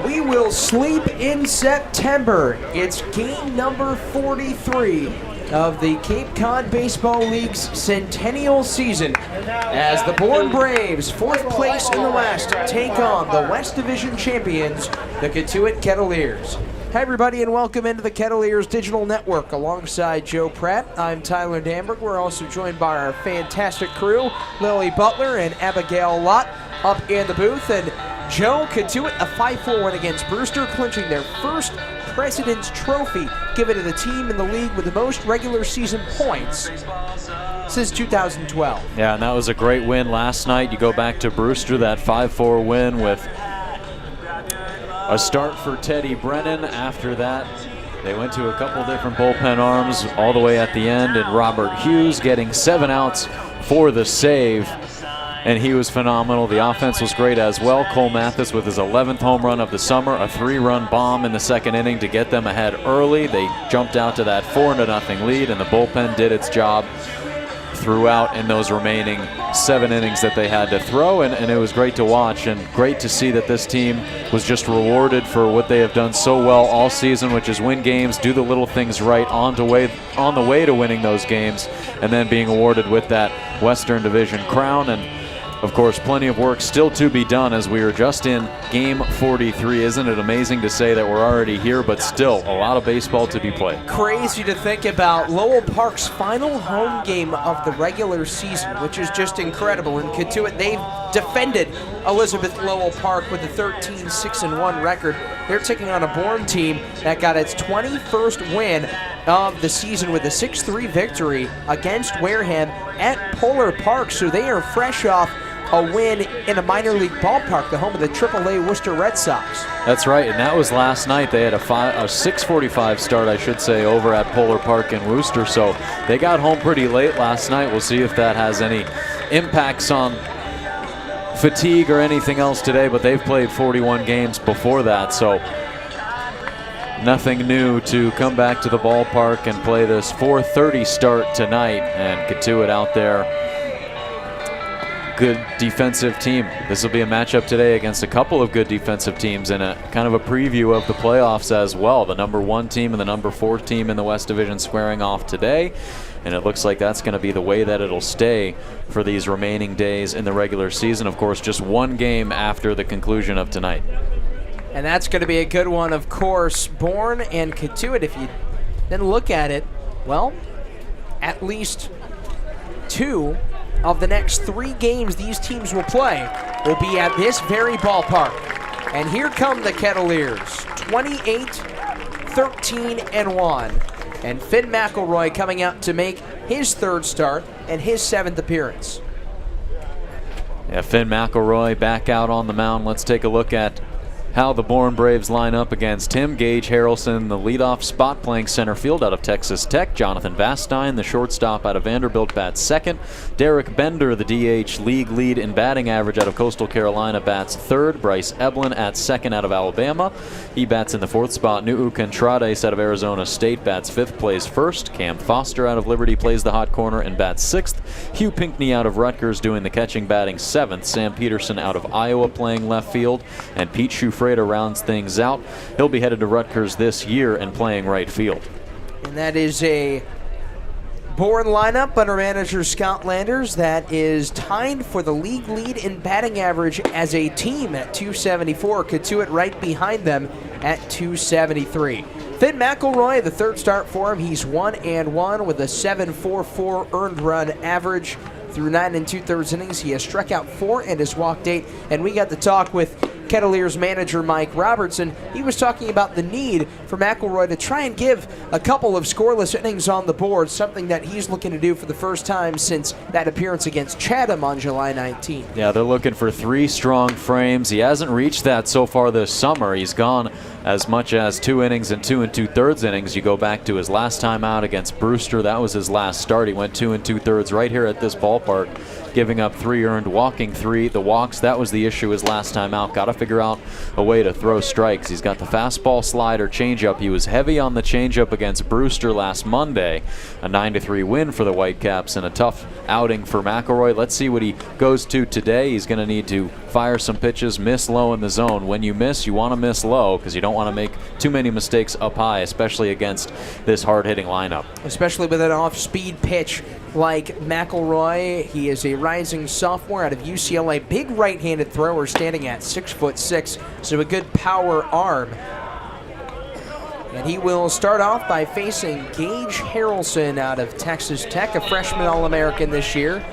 We will sleep in September. It's game number 43 of the Cape Cod Baseball League's centennial season as the Bourne Braves, 4th place in the West, take on the West Division champions, the Cotuit Kettleers. Hi everybody and welcome into the Kettleers Digital Network. Alongside Joe Pratt, I'm Tyler Danberg. We're also joined by our fantastic crew, Lily Butler and Abigail Lott up in the booth. And Joe, Cotuit, a 5-4 win against Brewster, clinching their first President's Trophy, given to the team in the league with the most regular season points since 2012. Yeah, and that was a great win last night. You go back to Brewster, that 5-4 win with a start for Teddy Brennan. After that, they went to a couple different bullpen arms all the way at the end, and Robert Hughes getting 7 outs for the save. And he was phenomenal. The offense was great as well. Cole Mathis with his 11th home run of the summer, a 3-run bomb in the second inning to get them ahead early. They jumped out to that 4-0 lead, and the bullpen did its job throughout in those remaining 7 innings that they had to throw, and it was great to watch and great to see that this team was just rewarded for what they have done so well all season, which is win games, do the little things right on the way to winning those games, and then being awarded with that Western Division crown. And of course, plenty of work still to be done as we are just in game 43. Isn't it amazing to say that we're already here, but still a lot of baseball to be played. Crazy to think about Lowell Park's final home game of the regular season, which is just incredible. And Cotuit, they've defended Elizabeth Lowell Park with a 13-6-1 record. They're taking on a Bourne team that got its 21st win of the season with a 6-3 victory against Wareham at Polar Park. So they are fresh off a win in a minor league ballpark, the home of the AAA Worcester Red Sox. That's right, and that was last night. They had a 6:45 start, I should say, over at Polar Park in Worcester, so they got home pretty late last night. We'll see if that has any impacts on fatigue or anything else today, but they've played 41 games before that, so nothing new to come back to the ballpark and play this 4:30 start tonight, and Cotuit out there. Good defensive team. This will be a matchup today against a couple of good defensive teams and a kind of a preview of the playoffs as well. The number 1 team and the number 4 team in the West Division squaring off today, and it looks like that's going to be the way that it'll stay for these remaining days in the regular season. Of course, just 1 game after the conclusion of tonight. And that's going to be a good one, of course. Bourne and Cotuit, if you then look at it, well, at least 2 of the next 3 games these teams will play will be at this very ballpark. And here come the Kettleers, 28-13-1. And Finn McElroy coming out to make his 3rd start and his 7th appearance. Yeah, Finn McElroy back out on the mound. Let's take a look at how the Bourne Braves line up against him. Gage Harrelson, the leadoff spot, playing center field out of Texas Tech. Jonathan Vastine, the shortstop out of Vanderbilt, bats 2nd. Derek Bender, the DH, league lead in batting average out of Coastal Carolina, bats 3rd. Bryce Eblin at 2nd out of Alabama. He bats in the 4th spot. Nu'u Contrades out of Arizona State bats 5th, plays 1st. Cam Foster out of Liberty plays the hot corner and bats 6th. Hugh Pinckney out of Rutgers doing the catching, batting 7th. Sam Peterson out of Iowa playing left field. And Pete Schufreda rounds things out. He'll be headed to Rutgers this year and playing right field. And that is a Bourne lineup under manager Scott Landers that is tied for the league lead in batting average as a team at 274. Cotuit right behind them at 273. Finn McElroy, the 3rd start for him. He's 1-1 with a 7.44 earned run average through 9 2/3 innings. He has struck out 4 and has walked 8. And we got to talk with Kettleers manager Mike Robertson. He was talking about the need for McElroy to try and give a couple of scoreless innings on the board, something that he's looking to do for the first time since that appearance against Chatham on July 19th. Yeah, they're looking for 3 strong frames. He hasn't reached that so far this summer. He's gone as much as 2 innings and 2 2/3 innings. You go back to his last time out against Brewster. That was his last start. He went 2 2/3 right here at this ballpark giving up 3 earned, walking 3. The walks, that was the issue his last time out. Got to figure out a way to throw strikes. He's got the fastball, slider, changeup. He was heavy on the changeup against Brewster last Monday. A 9-3 win for the Whitecaps and a tough outing for McElroy. Let's see what he goes to today. He's going to need to fire some pitches, miss low in the zone. When you miss, you want to miss low because you don't want to make too many mistakes up high, especially against this hard-hitting lineup. Especially with an off-speed pitch like McElroy. He is a rising sophomore out of UCLA. Big right-handed thrower standing at 6'6", so a good power arm. And he will start off by facing Gage Harrelson out of Texas Tech, a freshman All-American this year.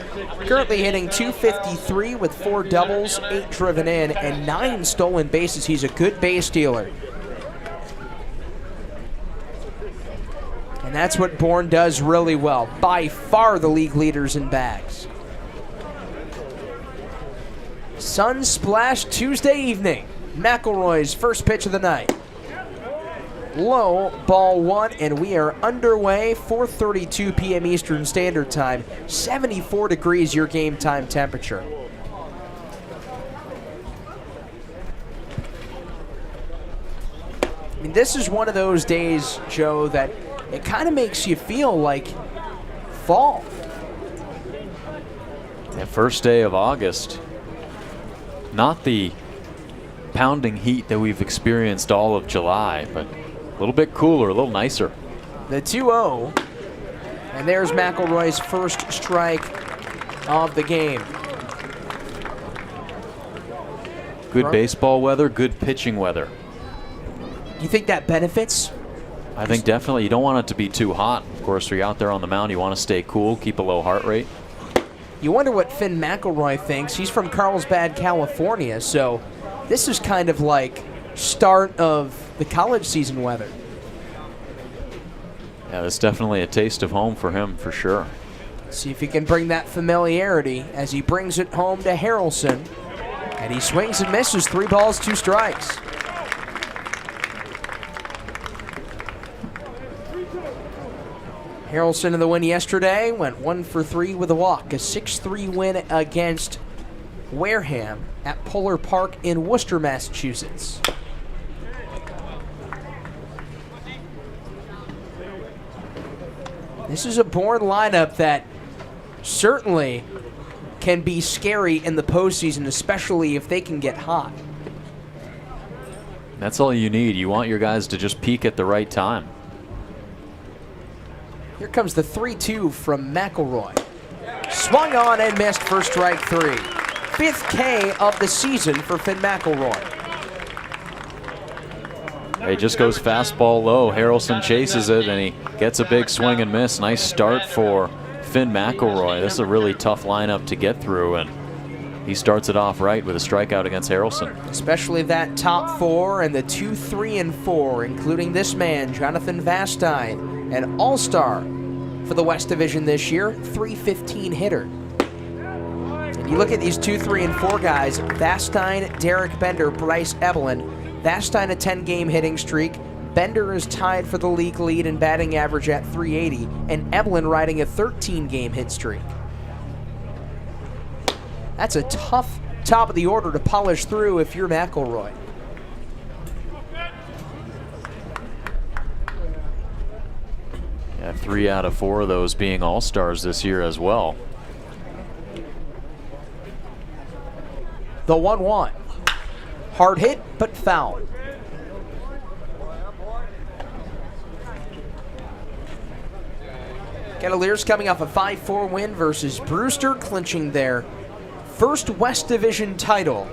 Currently hitting .253 with 4 doubles, 8 driven in, and 9 stolen bases. He's a good base stealer. And that's what Bourne does really well. By far the league leaders in bags. Sun Splash Tuesday evening. McElroy's first pitch of the night. Low, ball 1, and we are underway. 4:32 p.m. Eastern Standard Time. 74 degrees your game time temperature. I mean, this is one of those days, Joe, that it kind of makes you feel like fall. The first day of August. Not the pounding heat that we've experienced all of July, but a little bit cooler, a little nicer. The 2-0, and there's McElroy's first strike of the game. Good baseball weather, good pitching weather. You think that benefits? I think definitely. You don't want it to be too hot. Of course, when you're out there on the mound, you want to stay cool, keep a low heart rate. You wonder what Finn McElroy thinks. He's from Carlsbad, California, so this is kind of like start of the college season weather. Yeah, that's definitely a taste of home for him, for sure. See if he can bring that familiarity as he brings it home to Harrelson. And he swings and misses. 3 balls, 2 strikes. Harrelson in the win yesterday went 1 for 3 with a walk. A 6-3 win against Wareham at Lowell Park in Worcester, Massachusetts. This is a Bourne lineup that certainly can be scary in the postseason, especially if they can get hot. That's all you need. You want your guys to just peak at the right time. Here comes the 3-2 from McElroy. Swung on and missed for strike 3. 5th K of the season for Finn McElroy. He just goes fastball low. Harrelson chases it, and he gets a big swing and miss. Nice start for Finn McElroy. This is a really tough lineup to get through, and he starts it off right with a strikeout against Harrelson. Especially that top 4 and the 2, 3, and 4, including this man, Jonathan Vastine, an all-star for the West Division this year, .315 hitter. And you look at these 2, 3, and 4 guys, Vastine, Derek Bender, Bryce Evelyn. Vastine a 10-game hitting streak. Bender is tied for the league lead in batting average at .380, and Evelyn riding a 13-game hit streak. That's a tough top of the order to polish through if you're McElroy. Yeah, 3 out of 4 of those being all-stars this year as well. The 1-1. Hard hit, but foul. Kettleers coming off a 5-4 win versus Brewster, clinching their first West Division title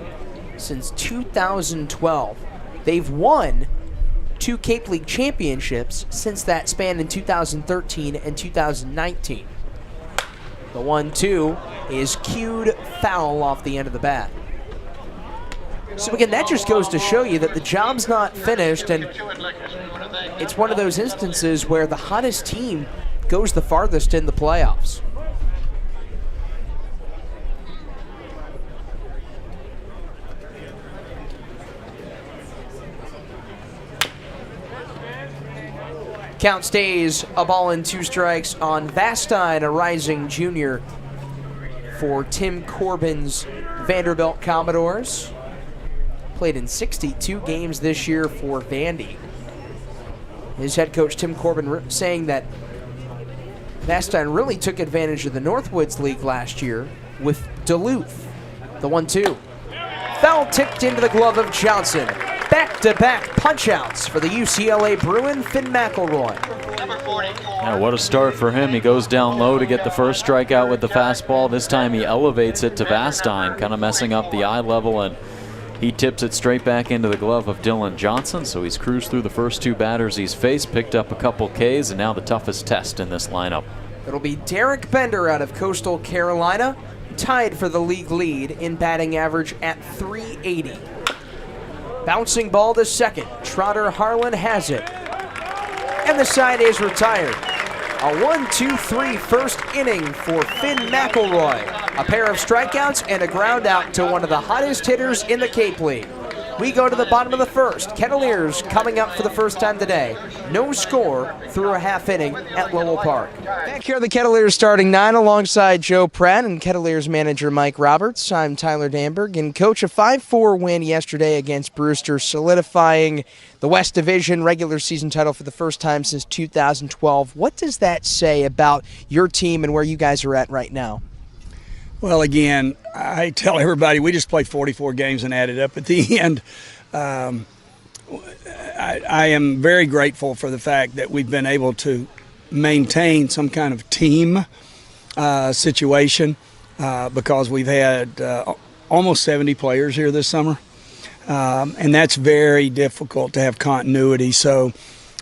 since 2012. They've won 2 Cape League championships since that span in 2013 and 2019. The 1-2 is cued foul off the end of the bat. So again, that just goes to show you that the job's not finished, and it's one of those instances where the hottest team goes the farthest in the playoffs. Count stays a ball and 2 strikes on Vastine, a rising junior for Tim Corbin's Vanderbilt Commodores. Played in 62 games this year for Vandy. His head coach Tim Corbin saying that Vastine really took advantage of the Northwoods League last year with Duluth. The 1-2. Foul tipped into the glove of Johnson. Back-to-back punch-outs for the UCLA Bruin, Finn McElroy. Yeah, what a start for him. He goes down low to get the first strikeout with the fastball. This time he elevates it to Vastine, kind of messing up the eye level, and he tips it straight back into the glove of Dylan Johnson. So he's cruised through the first two batters he's faced, picked up a couple Ks, and now the toughest test in this lineup. It'll be Derek Bender out of Coastal Carolina, tied for the league lead in batting average at .380. Bouncing ball to second. Trotter Harlan has it. And the side is retired. A 1-2-3 first inning for Finn McElroy. A pair of strikeouts and a ground out to one of the hottest hitters in the Cape League. We go to the bottom of the first. Kettleers coming up for the first time today. No score through a half inning at Lowell Park. Back here, the Kettleers starting 9 alongside Joe Pratt and Kettleers manager Mike Roberts. I'm Tyler Danberg, and coach, a 5-4 win yesterday against Brewster, solidifying the West Division regular season title for the first time since 2012. What does that say about your team and where you guys are at right now? Well, again, I tell everybody we just played 44 games and added up at the end. I am very grateful for the fact that we've been able to maintain some kind of team situation because we've had almost 70 players here this summer, and that's very difficult to have continuity. So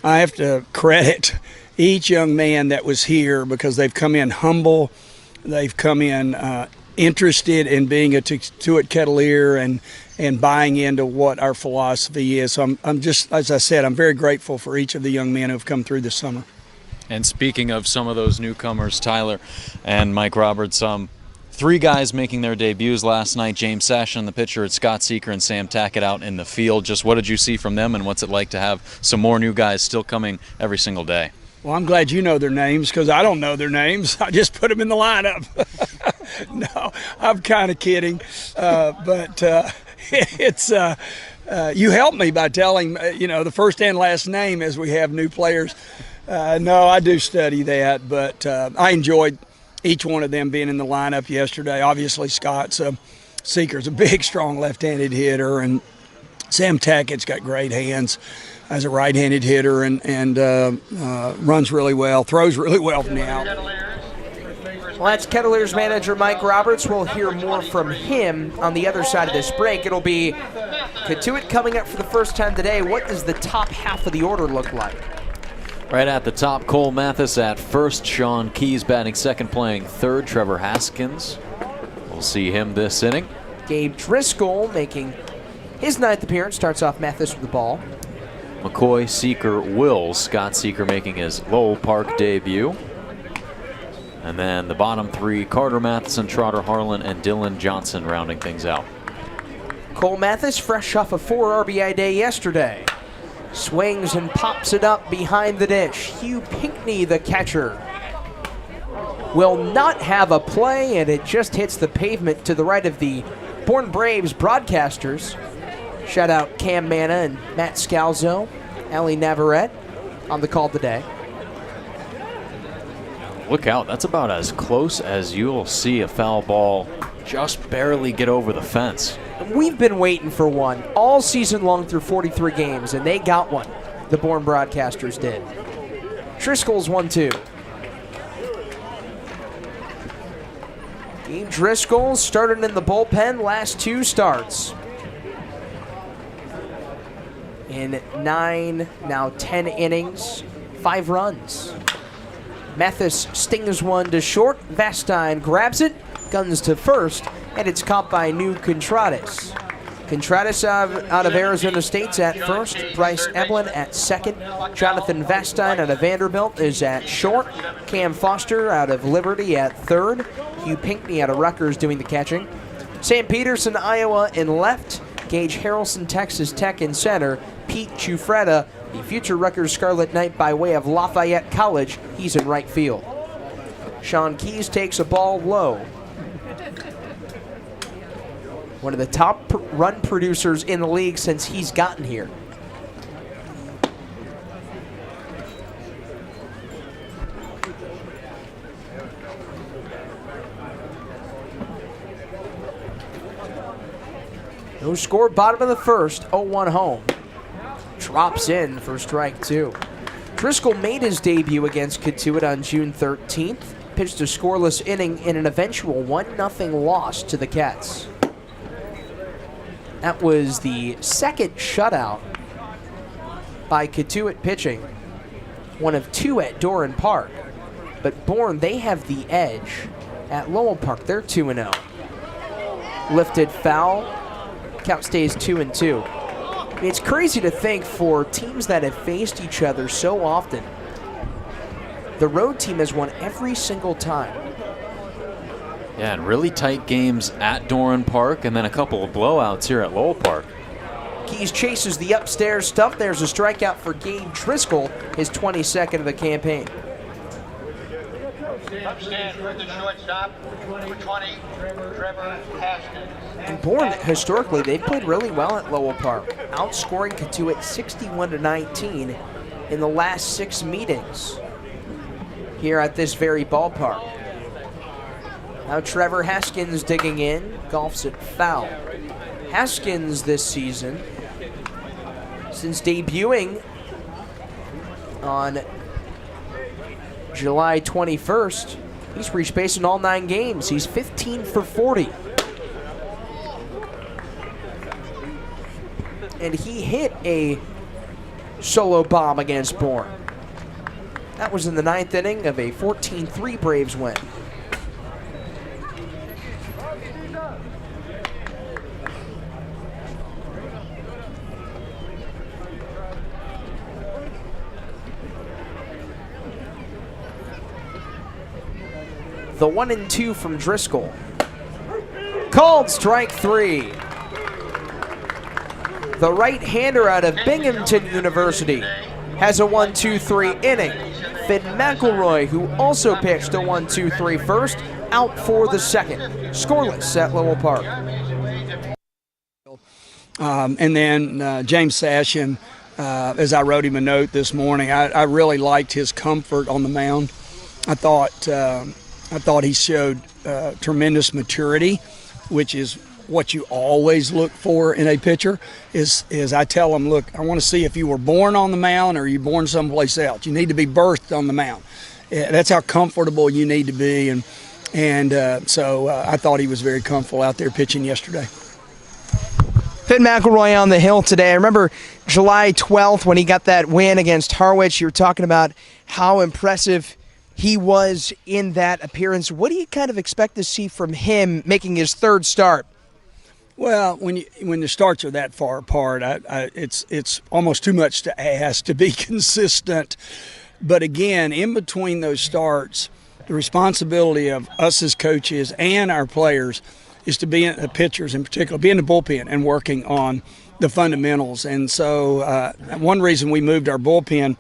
I have to credit each young man that was here because they've come in humble. They've come in interested in being a Cotuit Kettleer and buying into what our philosophy is. So I'm just, as I said, I'm very grateful for each of the young men who have come through this summer. And speaking of some of those newcomers, Tyler and Mike Roberts, 3 guys making their debuts last night. James Sashen, the pitcher, Scott Seeker, and Sam Tackett out in the field. Just what did you see from them, and what's it like to have some more new guys still coming every single day? Well, I'm glad you know their names because I don't know their names. I just put them in the lineup. No, I'm kind of kidding. But it's you helped me by telling, the first and last name as we have new players. No, I do study that, but I enjoyed each one of them being in the lineup yesterday. Obviously, Scott Seeker's a big, strong left-handed hitter, and Sam Tackett's got great hands as a right-handed hitter and runs really well, throws really well from the out. Well, that's Kettleers manager Mike Roberts. We'll hear more from him on the other side of this break. It'll be Cotuit coming up for the first time today. What does the top half of the order look like? Right at the top, Cole Mathis at first, Sean Keys batting second, playing third, Trevor Haskins. We'll see him this inning. Gabe Driscoll making his 9th appearance, starts off Mathis with the ball. McCoy, Seeker, Wills. Scott Seeker making his Lowell Park debut. And then the bottom 3, Carter Matheson, Trotter Harlan, and Dylan Johnson rounding things out. Cole Mathis fresh off a 4 RBI day yesterday. Swings and pops it up behind the dish. Hugh Pinckney, the catcher, will not have a play, and it just hits the pavement to the right of the Bourne Braves broadcasters. Shout out Cam Manna and Matt Scalzo, Ali Navarrete on the call today. Look out, that's about as close as you'll see a foul ball just barely get over the fence. We've been waiting for one all season long through 43 games, and they got one. The Bourne broadcasters did. Driscoll's 1-2. Gabe Driscoll started in the bullpen last 2 starts. In 9, now 10 innings, 5 runs. Mathis stings one to short. Vastine grabs it, guns to first, and it's caught by New Contreras. Contreras out of Arizona State's at first. Bryce Eblin at second. Jonathan Vastine out of Vanderbilt is at short. Cam Foster out of Liberty at third. Hugh Pinckney out of Rutgers doing the catching. Sam Peterson, Iowa in left. Gage Harrelson, Texas Tech in center. Pete Chufreda, the future Rutgers Scarlet Knight by way of Lafayette College, he's in right field. Sean Keys takes a ball low. one of the top run producers in the league since he's gotten here. No score, bottom of the first, 0-1 home. Drops in for strike 2. Driscoll made his debut against Cotuit on June 13th. Pitched a scoreless inning in an eventual 1-0 loss to the Cats. That was the second shutout by Cotuit pitching. One of 2 at Bourne Park. But Bourne, they have the edge at Lowell Park. They're 2-0. Lifted foul. Count stays 2-2. It's crazy to think for teams that have faced each other so often, the road team has won every single time. Yeah, and really tight games at Bourne Park, and then a couple of blowouts here at Lowell Park. Keys chases the upstairs stuff. There's a strikeout for Gabe Driscoll, his 22nd of the campaign. Upstand for the shortstop, number 20, Trevor Haskins. And Bourne, historically, they've played really well at Lowell Park, outscoring Cotuit 61-19 in the last 6 meetings here at this very ballpark. Now Trevor Haskins digging in, golfs it foul. Haskins this season, since debuting on July 21st, he's reached base in all 9 games. He's 15 for 40. And he hit a solo bomb against Bourne. That was in the 9th inning of a 14-3 Braves win. The 1-2 from Driscoll. Called strike 3. The right-hander out of Binghamton University has a 1-2-3 inning. Finn McElroy, who also pitched a 1-2-3 first, out for the second. Scoreless at Lowell Park. And then James Sashin, as I wrote him a note this morning, I really liked his comfort on the mound. I thought he showed tremendous maturity, which is what you always look for in a pitcher. Is I tell him, look, I want to see if you were born on the mound or you born someplace else. You need to be birthed on the mound. That's how comfortable you need to be, and so I thought he was very comfortable out there pitching yesterday. Finn McElroy on the hill today. I remember July 12th when he got that win against Harwich. You were talking about how impressive he was in that appearance. What do you kind of expect to see from him making his 3rd start? Well, when the starts are that far apart, it's almost too much to ask to be consistent. But again, in between those starts, the responsibility of us as coaches and our players is to be the pitchers in particular, be in the bullpen and working on the fundamentals. And so one reason we moved our bullpen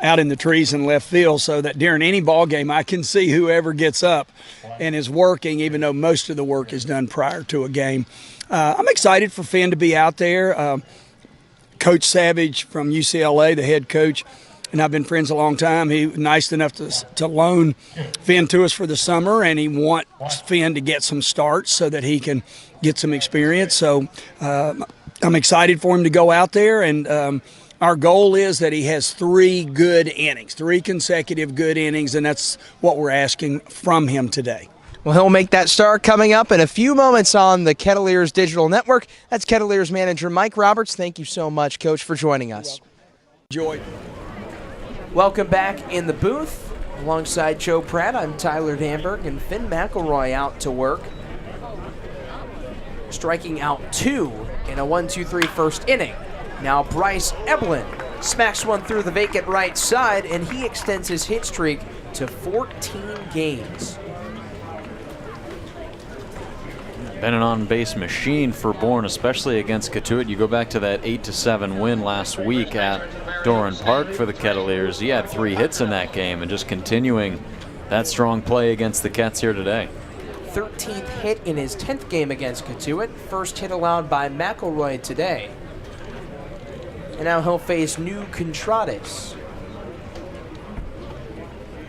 out in the trees in left field so that during any ball game I can see whoever gets up and is working, even though most of the work is done prior to a game. I'm excited for Finn to be out there. Coach Savage from UCLA, the head coach, and I've been friends a long time. He was nice enough to loan Finn to us for the summer, and he wants Finn to get some starts so that he can get some experience. So I'm excited for him to go out there, and our goal is that he has 3 good innings, 3 consecutive good innings, and that's what we're asking from him today. Well, he'll make that start coming up in a few moments on the Kettleers Digital Network. That's Kettleers manager Mike Roberts. Thank you so much, Coach, for joining us. Enjoy. Welcome back in the booth. Alongside Joe Pratt, I'm Tyler Danberg, and Finn McElroy out to work. Striking out 2 in a 1-2-3 first inning. Now Bryce Eblin smacks one through the vacant right side, and he extends his hit streak to 14 games. Been an on-base machine for Bourne, especially against Cotuit. You go back to that 8-7 win last week at Bourne Park for the Kettleers. He had 3 hits in that game, and just continuing that strong play against the Cats here today. 13th hit in his 10th game against Cotuit. First hit allowed by McElroy today. And now he'll face New Contrades.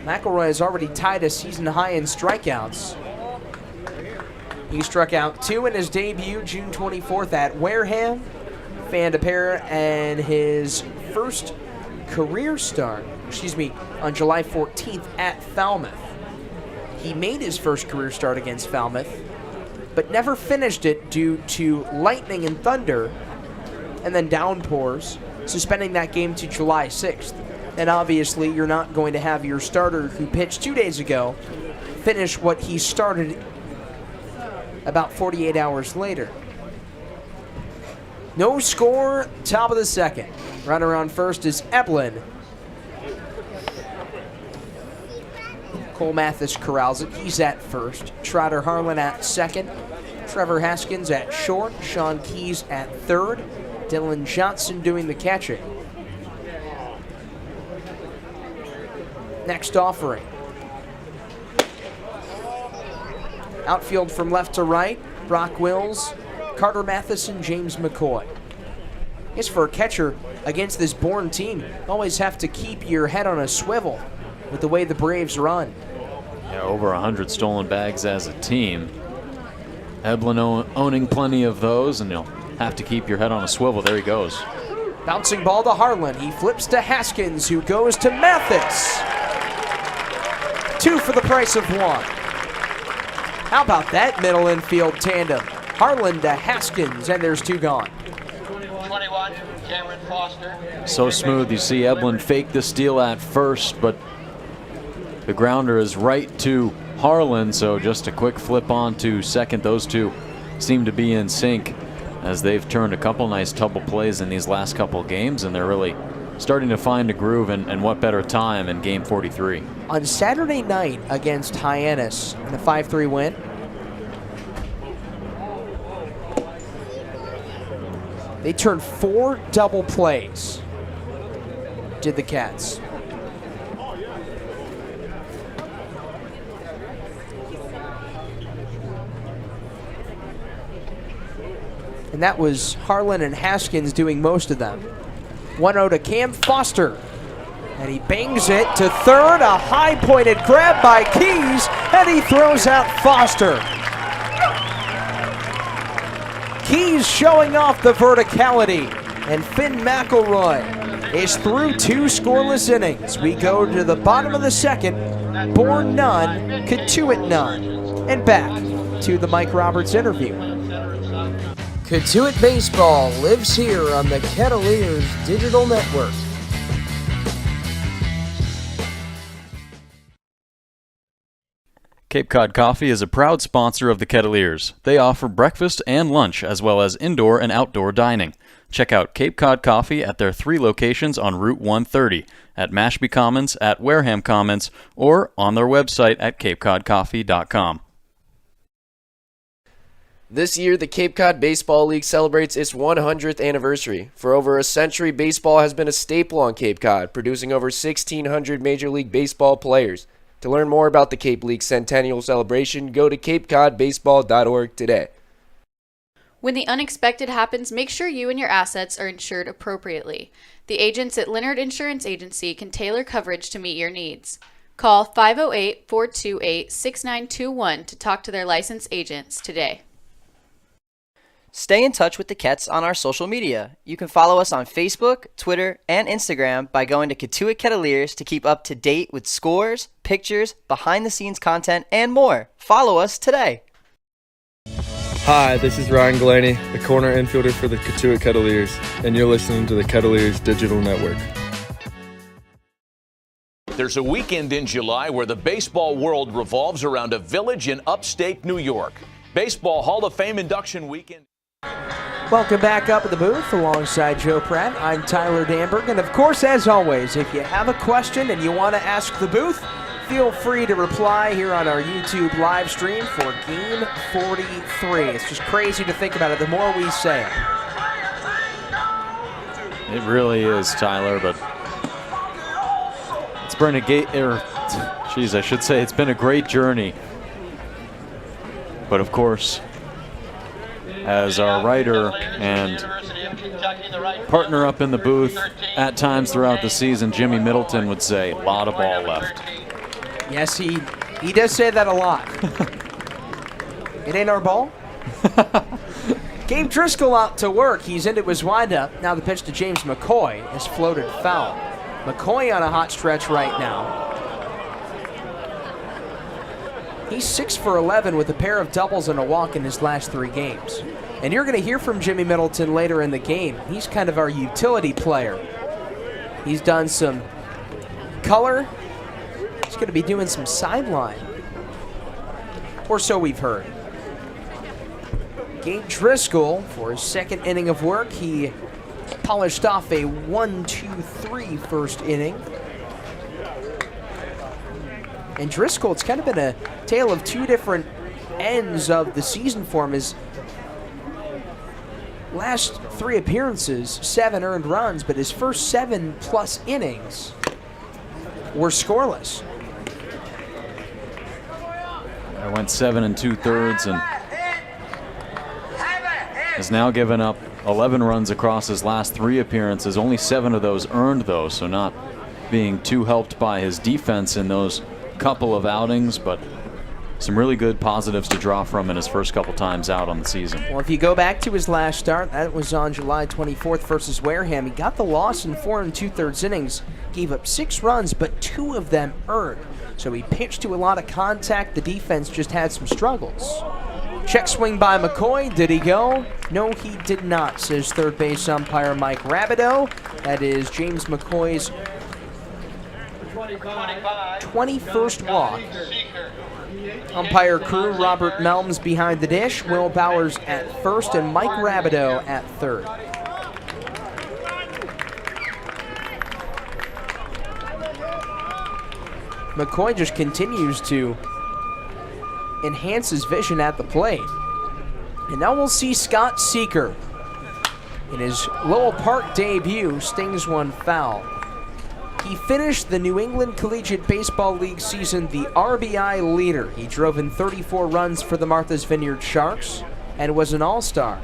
McElroy has already tied a season high in strikeouts. He struck out 2 in his debut June 24th at Wareham, fanned a pair, and his first career start, on July 14th at Falmouth. He made his first career start against Falmouth, but never finished it due to lightning and thunder and then downpours, suspending that game to July 6th. And obviously, you're not going to have your starter who pitched 2 days ago finish what he started about 48 hours later. No score, top of the second. Runner on first is Eblin. Cole Mathis corrals it. He's at first. Trotter Harlan at second. Trevor Haskins at short. Sean Keys at third. Dylan Johnson doing the catching. Next offering. Outfield from left to right. Brock Wills, Carter Matheson, James McCoy. I guess for a catcher against this Bourne team, you always have to keep your head on a swivel with the way the Braves run. Yeah, over 100 stolen bags as a team. Eblin owning plenty of those, and you'll have to keep your head on a swivel. There he goes. Bouncing ball to Harlan. He flips to Haskins, who goes to Mathis. 2 for the price of 1. How about that middle infield tandem? Harlan to Haskins, and there's 2 gone. 21, Cameron Foster. So smooth. You see Eblin fake the steal at first, but the grounder is right to Harlan, so just a quick flip on to second. Those two seem to be in sync as they've turned a couple nice double plays in these last couple games, and they're really starting to find a groove, and what better time in game 43. On Saturday night against Hyannis in a 5-3 win, they turned 4 double plays, did the Cats. And that was Harlan and Haskins doing most of them. 1-0 to Cam Foster. And he bangs it to third. A high-pointed grab by Keys, and he throws out Foster. Keys showing off the verticality. And Finn McElroy is through 2 scoreless innings. We go to the bottom of the second. Bourne none, Cotuit none. And back to the Mike Roberts interview. Cotuit Baseball lives here on the Kettleers Digital Network. Cape Cod Coffee is a proud sponsor of the Kettleers. They offer breakfast and lunch, as well as indoor and outdoor dining. Check out Cape Cod Coffee at their 3 locations on Route 130, at Mashpee Commons, at Wareham Commons, or on their website at capecodcoffee.com. This year, the Cape Cod Baseball League celebrates its 100th anniversary. For over a century, baseball has been a staple on Cape Cod, producing over 1,600 Major League Baseball players. To learn more about the Cape League Centennial Celebration, go to capecodbaseball.org today. When the unexpected happens, make sure you and your assets are insured appropriately. The agents at Leonard Insurance Agency can tailor coverage to meet your needs. Call 508-428-6921 to talk to their licensed agents today. Stay in touch with the Kets on our social media. You can follow us on Facebook, Twitter, and Instagram by going to Cotuit Kettleers to keep up to date with scores, pictures, behind-the-scenes content, and more. Follow us today. Hi, this is Ryan Glaney, the corner infielder for the Cotuit Kettleers, and you're listening to the Kettleers Digital Network. There's a weekend in July where the baseball world revolves around a village in upstate New York. Baseball Hall of Fame induction weekend. Welcome back up at the booth alongside Joe Pratt. I'm Tyler Danberg, and of course, as always, if you have a question and you want to ask the booth, feel free to reply here on our YouTube live stream for Game 43. It's just crazy to think about it the more we say it. It really is, Tyler, but it's been it's been a great journey. But of course, as our writer and partner up in the booth at times throughout the season, Jimmy Middleton would say, a lot of ball left. Yes, he does say that a lot. It ain't our ball. Gabe Driscoll out to work. He's into his windup. Now the pitch to James McCoy is floated foul. McCoy on a hot stretch right now. He's 6 for 11 with a pair of doubles and a walk in his last 3 games. And you're going to hear from Jimmy Middleton later in the game. He's kind of our utility player. He's done some color. He's going to be doing some sideline. Or so we've heard. Gabe Driscoll, for his second inning of work, he polished off a 1-2-3 first inning. And Driscoll, it's kind of been a tale of 2 different ends of the season for him. His last 3 appearances, 7 earned runs, but his first 7+ innings were scoreless. I went 7 2/3 and has now given up 11 runs across his last 3 appearances. Only 7 of those earned, though, so not being too helped by his defense in those couple of outings, but some really good positives to draw from in his first couple times out on the season. Well, if you go back to his last start, that was on July 24th versus Wareham. He got the loss in 4 2/3 innings, gave up 6 runs, but 2 of them earned. So he pitched to a lot of contact. The defense just had some struggles. Check swing by McCoy. Did he go? No, he did not, says third base umpire Mike Rabideau. That is James McCoy's 21st walk. Umpire crew, Robert Melms behind the dish, Will Bowers at first, and Mike Rabideau at third. McCoy just continues to enhance his vision at the plate. And now we'll see Scott Seeker in his Lowell Park debut, stings one foul. He finished the New England Collegiate Baseball League season the RBI leader. He drove in 34 runs for the Martha's Vineyard Sharks and was an all-star.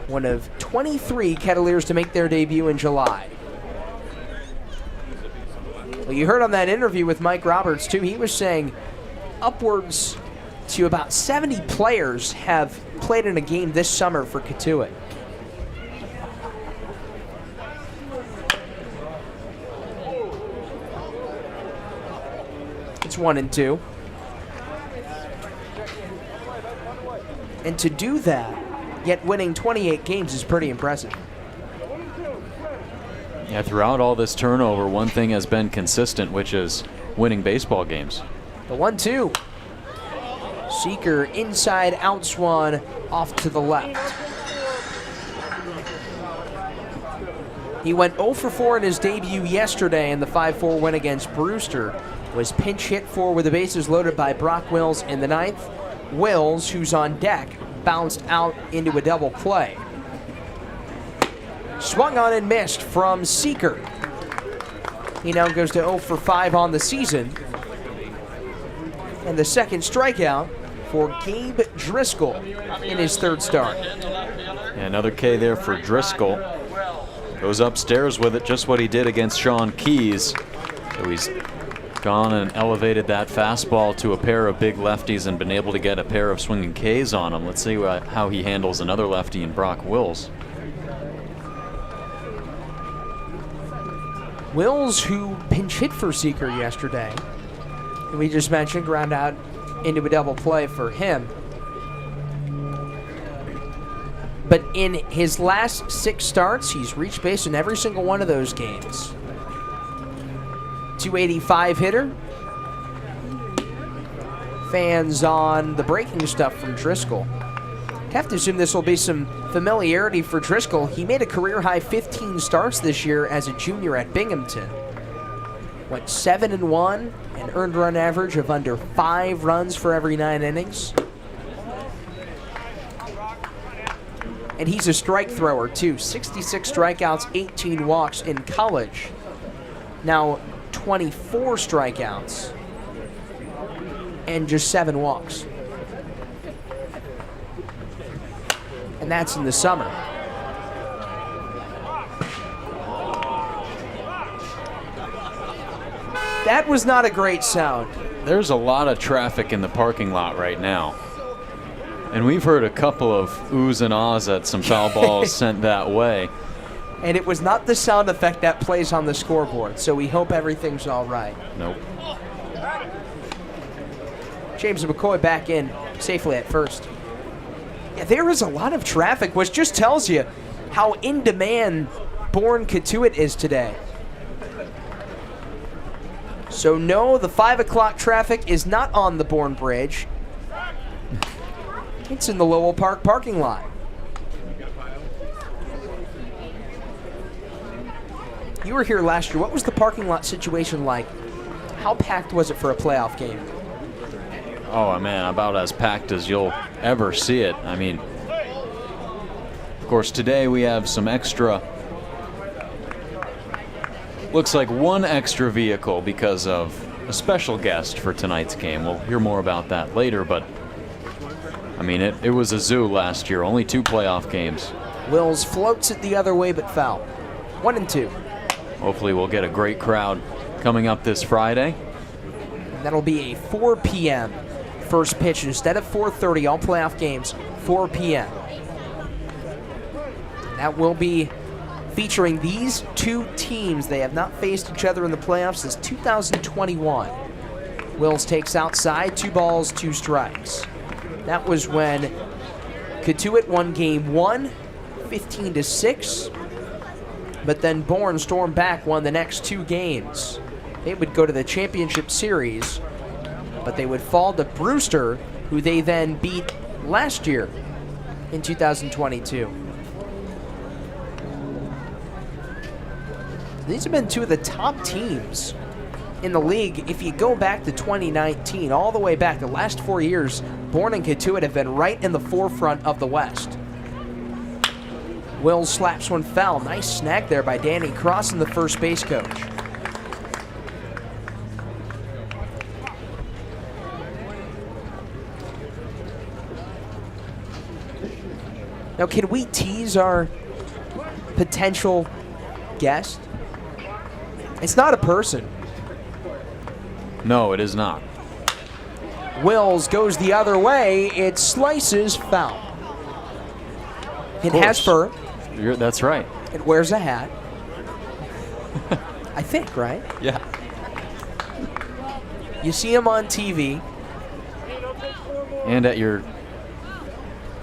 One of 23 Kettleers to make their debut in July. Well, you heard on that interview with Mike Roberts, too, he was saying upwards to about 70 players have played in a game this summer for Cotuit. It's 1-2. And to do that, yet winning 28 games is pretty impressive. Yeah, throughout all this turnover, one thing has been consistent, which is winning baseball games. The 1-2. Seeker inside, outswung off to the left. He went 0 for 4 in his debut yesterday in the 5-4 win against Brewster. Was pinch hit for with the bases loaded by Brock Wills in the 9th. Wills, who's on deck, bounced out into a double play. Swung on and missed from Seeker. He now goes to 0 for 5 on the season. And the second strikeout for Gabe Driscoll in his third start. Yeah, another K there for Driscoll. Goes upstairs with it, just what he did against Sean Keys. So he's gone and elevated that fastball to a pair of big lefties and been able to get a pair of swinging Ks on him. Let's see how he handles another lefty in Brock Wills. Wills, who pinch hit for Seeker yesterday, and we just mentioned, ground out into a double play for him. But in his last 6 starts, he's reached base in every single one of those games. 285 hitter. Fans on the breaking stuff from Driscoll. Have to assume this will be some familiarity for Driscoll. He made a career-high 15 starts this year as a junior at Binghamton. Went 7-1, an earned run average of under 5 runs for every 9 innings. And he's a strike thrower, too. 66 strikeouts, 18 walks in college. Now 24 strikeouts and just 7 walks. And that's in the summer. That was not a great sound. There's a lot of traffic in the parking lot right now. And we've heard a couple of oohs and ahs at some foul balls sent that way. And it was not the sound effect that plays on the scoreboard, so we hope everything's all right. Nope. James McCoy back in safely at first. Yeah, there is a lot of traffic, which just tells you how in demand Bourne Cotuit is today. So no, the 5 o'clock traffic is not on the Bourne Bridge. It's in the Lowell Park parking lot. You were here last year. What was the parking lot situation like? How packed was it for a playoff game? Oh, man, about as packed as you'll ever see it. I mean, of course, today we have some extra, looks like one extra vehicle because of a special guest for tonight's game. We'll hear more about that later, but I mean, it was a zoo last year, only 2 playoff games. Wills floats it the other way, but foul. 1-2. Hopefully we'll get a great crowd coming up this Friday. And that'll be a 4 p.m. first pitch instead of 4:30. All playoff games, 4 p.m. That will be featuring these 2 teams. They have not faced each other in the playoffs since 2021. Wills takes outside, 2 balls, 2 strikes. That was when Cotuit won game 1, 15-6. But then Bourne stormed back, won the next 2 games. They would go to the championship series, but they would fall to Brewster, who they then beat last year in 2022. These have been 2 of the top teams in the league. If you go back to 2019, all the way back, the last 4 years, Bourne and Cotuit have been right in the forefront of the West. Wills slaps one foul. Nice snag there by Danny Cross, the first base coach. Now, can we tease our potential guest? It's not a person. No, it is not. Wills goes the other way. It slices foul. It has fur. That's right. It wears a hat. I think, right? Yeah. You see him on TV. And at your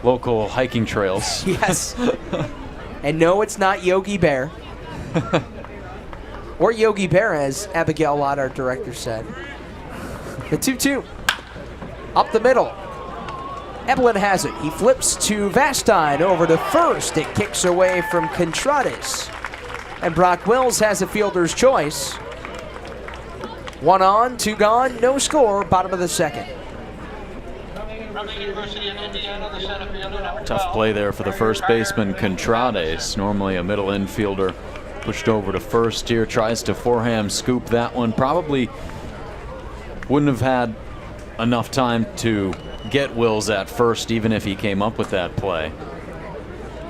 local hiking trails. Yes. And no, it's not Yogi Bear. Or Yogi Bear, as Abigail Lott, our director, said. The 2-2. Up the middle. Evelyn has it. He flips to Vastine over to first. It kicks away from Contrades. And Brock Wills has a fielder's choice. 1 on, 2 gone, no score, bottom of the second. Tough play there for the first baseman, Contrades. Normally a middle infielder. Pushed over to first here, tries to forehand scoop that one. Probably wouldn't have had enough time to get Wills at first, even if he came up with that play.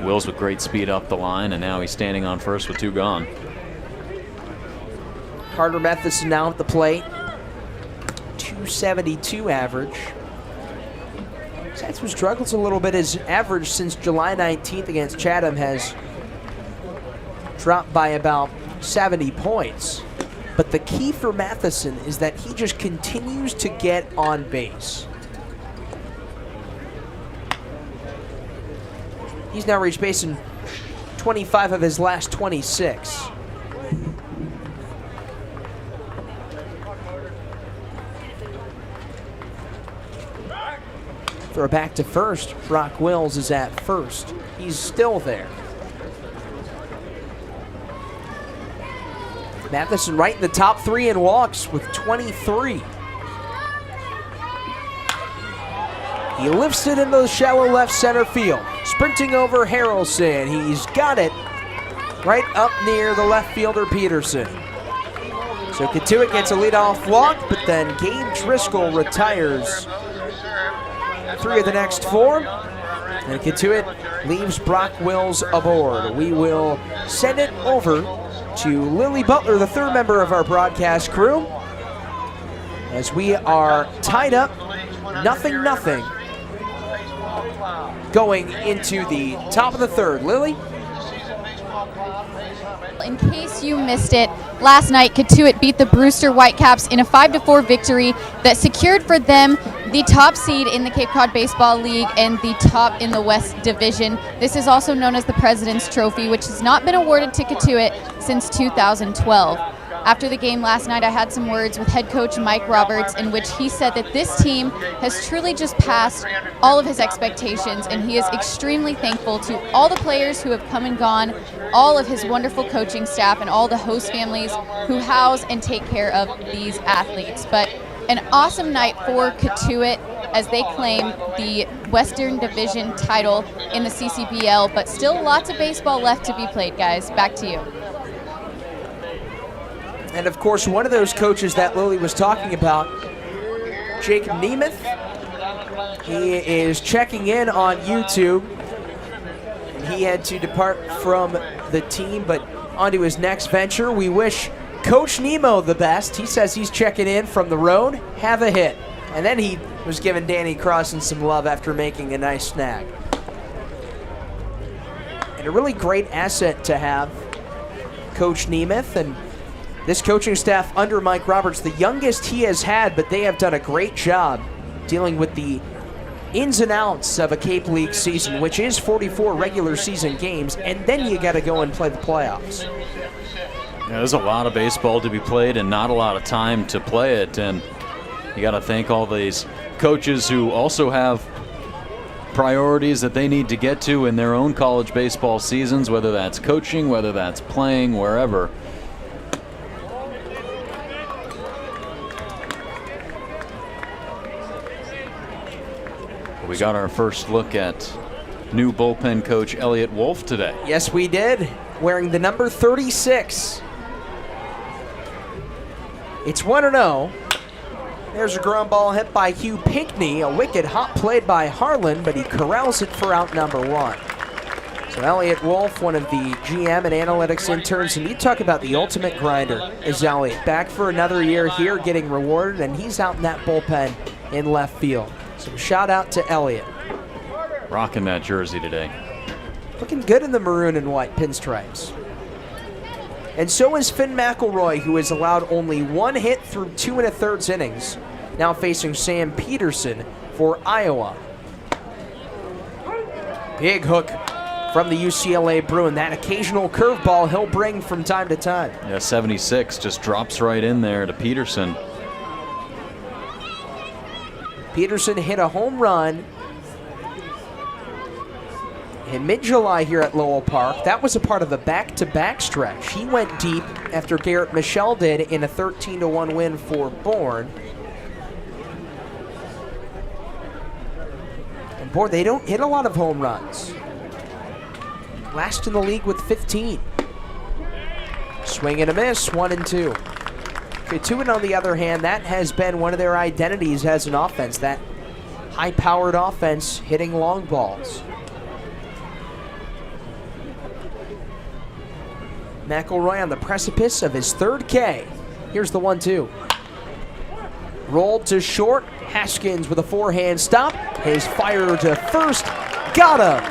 Wills with great speed up the line, and now he's standing on first with 2 gone. Carter Matheson now at the plate. 272 average. Saxon struggles a little bit. His average since July 19th against Chatham has dropped by about 70 points. But the key for Matheson is that he just continues to get on base. He's now reached base in 25 of his last 26. Throw back to first. Brock Wills is at first. He's still there. Matheson right in the top 3 in walks with 23. He lifts it into the shallow left center field. Sprinting over Harrelson. He's got it right up near the left fielder Peterson. So Cotuit gets a leadoff walk, but then Gabe Driscoll retires 3 of the next 4. And Cotuit leaves Brock Wills aboard. We will send it over to Lily Butler, the 3rd member of our broadcast crew, as we are tied up 0-0 going into the top of the 3rd. Lily? In case you missed it, last night Cotuit beat the Brewster Whitecaps in a 5-4 victory that secured for them the top seed in the Cape Cod Baseball League and the top in the West Division. This is also known as the President's Trophy, which has not been awarded to Cotuit since 2012. After the game last night, I had some words with head coach Mike Roberts, in which he said that this team has truly just passed all of his expectations, and he is extremely thankful to all the players who have come and gone, all of his wonderful coaching staff, and all the host families who house and take care of these athletes. But an awesome night for Cotuit as they claim the Western Division title in the CCBL, but still lots of baseball left to be played, guys. Back to you. And of course, one of those coaches that Lily was talking about, Jacob Nemeth, he is checking in on YouTube. He had to depart from the team, but onto his next venture. We wish Coach Nemo the best. He says he's checking in from the road. Have a hit. And then he was giving Danny Crossan some love after making a nice snag. And a really great asset to have, Coach Nemeth, and this coaching staff under Mike Roberts, the youngest he has had, but they have done a great job dealing with the ins and outs of a Cape League season, which is 44 regular season games, and then you got to go and play the playoffs. Yeah, there's a lot of baseball to be played and not a lot of time to play it, and you got to thank all these coaches who also have priorities that they need to get to in their own college baseball seasons, whether that's coaching, whether that's playing, wherever. We got our first look at new bullpen coach Elliot Wolf today. Yes, we did, wearing the number 36. It's 1-0. There's a ground ball hit by Hugh Pinckney, a wicked hop played by Harlan, but he corrals it for out number 1. So Elliot Wolf, one of the GM and analytics interns, and you talk about the ultimate grinder, is Elliot. Back for another year here, getting rewarded, and he's out in that bullpen in left field. So shout out to Elliot. Rocking that jersey today. Looking good in the maroon and white pinstripes. And so is Finn McElroy, who has allowed only 1 hit through 2 1/3 innings, now facing Sam Peterson for Iowa. Big hook from the UCLA Bruin. That occasional curveball he'll bring from time to time. Yeah, 76 just drops right in there to Peterson. Peterson hit a home run in mid-July here at Lowell Park. That was a part of a back-to-back stretch. He went deep after Garrett Michelle did in a 13-1 win for Bourne. And boy, they don't hit a lot of home runs. Last in the league with 15. Swing and a miss, 1-2. Cotuit, on the other hand, that has been one of their identities as an offense, that high-powered offense hitting long balls. McElroy on the precipice of his 3rd K. Here's the 1-2. Rolled to short. Haskins with a forehand stop. His fire to first. Got him.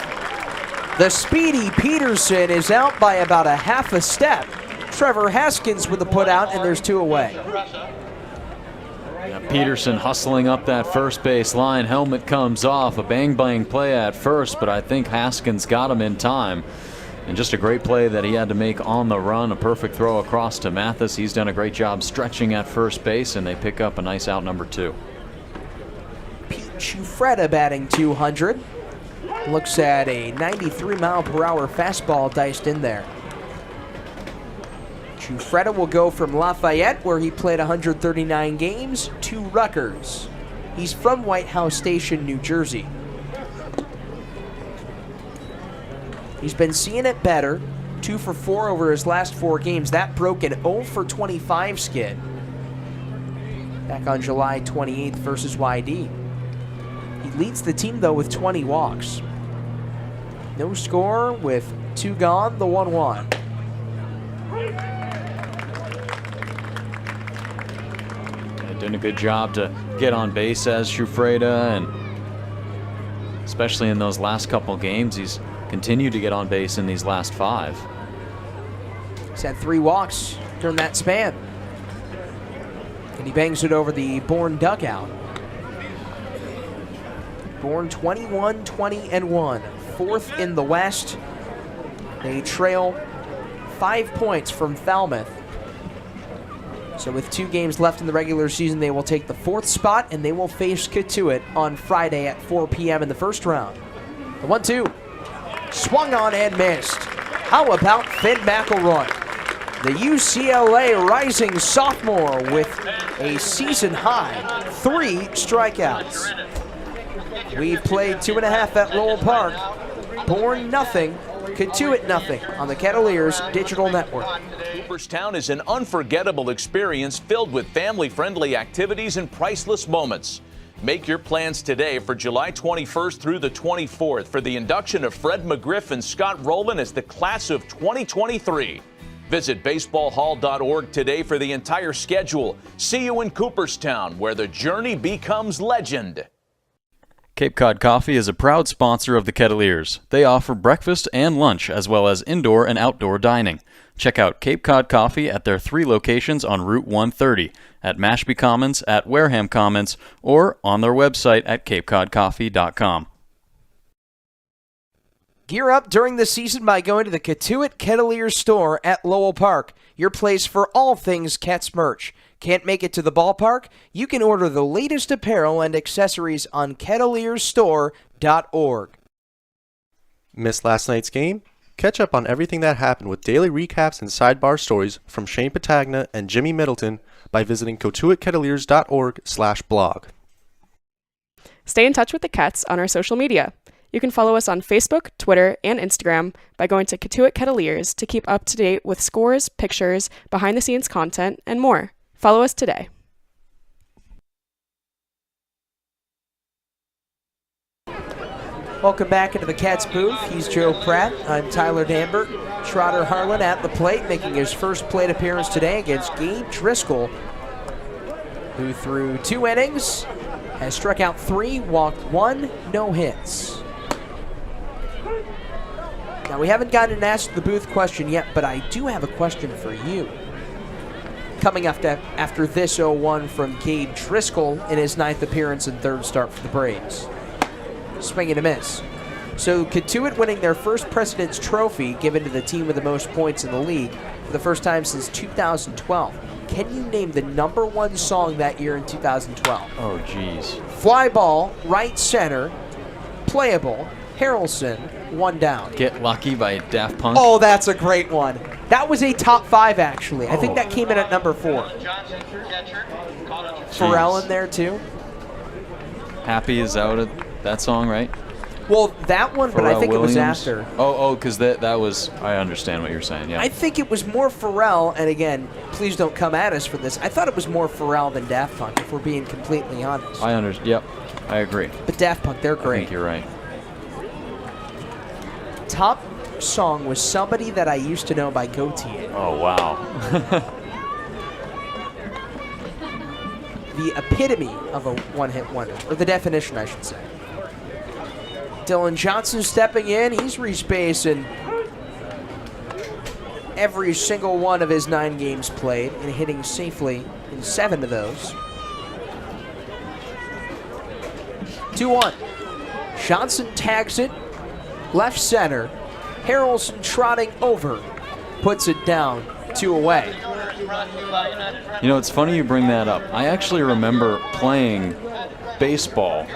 The speedy Peterson is out by about a half a step. Trevor Haskins with the put out, and there's 2 away. Yeah, Peterson hustling up that first base line. Helmet comes off. A bang-bang play at first, but I think Haskins got him in time. And just a great play that he had to make on the run. A perfect throw across to Mathis. He's done a great job stretching at first base, and they pick up a nice out number 2. Pete Ciuffreda batting 200. Looks at a 93-mile-per-hour fastball diced in there. Ciuffreda will go from Lafayette, where he played 139 games, to Rutgers. He's from White House Station, New Jersey. He's been seeing it better. 2 for 4 over his last 4 games. That broke an 0 for 25 skid back on July 28th versus YD. He leads the team, though, with 20 walks. No score with 2 gone, the 1-1. Doing a good job to get on base as Shufreda, and especially in those last couple games, he's continued to get on base in these last 5. He's had 3 walks during that span. And he bangs it over the Bourne dugout. Bourne 21-20-1, 4th in the West. They trail 5 points from Falmouth. So with 2 games left in the regular season, they will take the 4th spot, and they will face Cotuit on Friday at 4 p.m. in the first round. The 1-2. Swung on and missed. How about Finn McElroy? The UCLA rising sophomore with a season-high 3 strikeouts. We've played 2.5 at Lowell Park. Bourne nothing, Cotuit nothing on the Kettleers Digital Network. Cooperstown is an unforgettable experience filled with family-friendly activities and priceless moments. Make your plans today for July 21st through the 24th for the induction of Fred McGriff and Scott Rowland as the class of 2023. Visit baseballhall.org today for the entire schedule. See you in Cooperstown, where the journey becomes legend. Cape Cod Coffee is a proud sponsor of the Kettleers. They offer breakfast and lunch, as well as indoor and outdoor dining. Check out Cape Cod Coffee at their 3 locations on Route 130, at Mashpee Commons, at Wareham Commons, or on their website at capecodcoffee.com. Gear up during the season by going to the Cotuit Kettleers store at Lowell Park, your place for all things Ketts merch. Can't make it to the ballpark? You can order the latest apparel and accessories on kettleersstore.org. Missed last night's game? Catch up on everything that happened with daily recaps and sidebar stories from Shane Patagna and Jimmy Middleton by visiting cotuitkettleers.org/blog. Stay in touch with the Ketts on our social media. You can follow us on Facebook, Twitter, and Instagram by going to Cotuit Kettleers to keep up to date with scores, pictures, behind-the-scenes content, and more. Follow us today. Welcome back into the Cats booth. He's Joe Pratt. I'm Tyler Danberg. Trotter Harlan at the plate, making his first plate appearance today against Gabe Driscoll, who threw 2 innings, has struck out 3, walked 1, no hits. Now, we haven't gotten an Ask the Booth question yet, but I do have a question for you. Coming up after this 0-1 from Gabe Driscoll in his 9th appearance and 3rd start for the Braves. Swing and a miss. So Cotuit winning their first President's Trophy given to the team with the most points in the league for the first time since 2012. Can you name the #1 song that year in 2012? Oh, geez. Fly ball, right center, playable, Harrelson, 1 down. Get Lucky by Daft Punk. Oh, that's a great one. That was a top 5, actually. I think that came in at number 4. Pharrell in there, too. Happy is out of that song, right? Well, that one, but I think Williams. it was after. Oh, because that was, I understand what you're saying, yeah. I think it was more Pharrell, and again, please don't come at us for this. I thought it was more Pharrell than Daft Punk, if we're being completely honest. Yep, I agree. But Daft Punk, they're great. I think you're right. Top song was Somebody That I Used to Know by Cotuit. Oh, wow. The epitome of a one-hit wonder, or the definition, I should say. Dylan Johnson stepping in. He's reached base in every single one of his 9 games played and hitting safely in 7 of those. 2-1. Johnson tags it. Left center. Harrelson trotting over. Puts it down. 2 away. You know, it's funny you bring that up. I actually remember playing baseball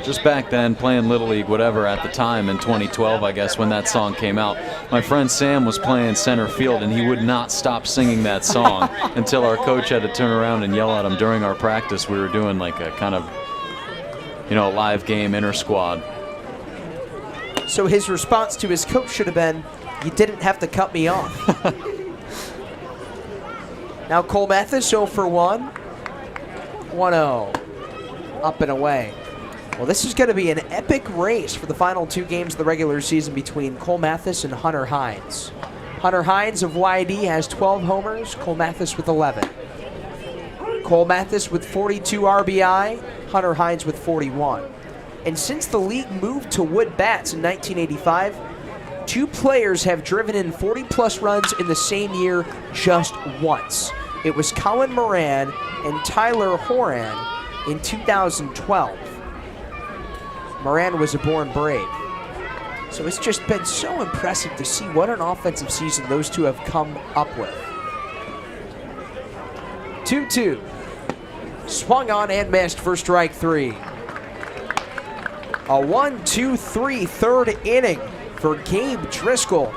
just back then, playing Little League, whatever, at the time in 2012, I guess, when that song came out. My friend Sam was playing center field, and he would not stop singing that song until our coach had to turn around and yell at him during our practice. We were doing like a kind of, live game inter-squad. So his response to his coach should have been, You didn't have to cut me off. Now Cole Mathis 0 for 1. 1-0. Up and away. Well, this is going to be an epic race for the final 2 games of the regular season between Cole Mathis and Hunter Hines. Hunter Hines of YD has 12 homers, Cole Mathis with 11. Cole Mathis with 42 RBI, Hunter Hines with 41. And since the league moved to wood bats in 1985, 2 players have driven in 40-plus runs in the same year just once. It was Colin Moran and Tyler Horan in 2012. Moran was a Bourne Brave. So it's just been so impressive to see what an offensive season those two have come up with. 2-2. Swung on and missed for strike 3. A 1-2-3 third inning for Gabe Driscoll,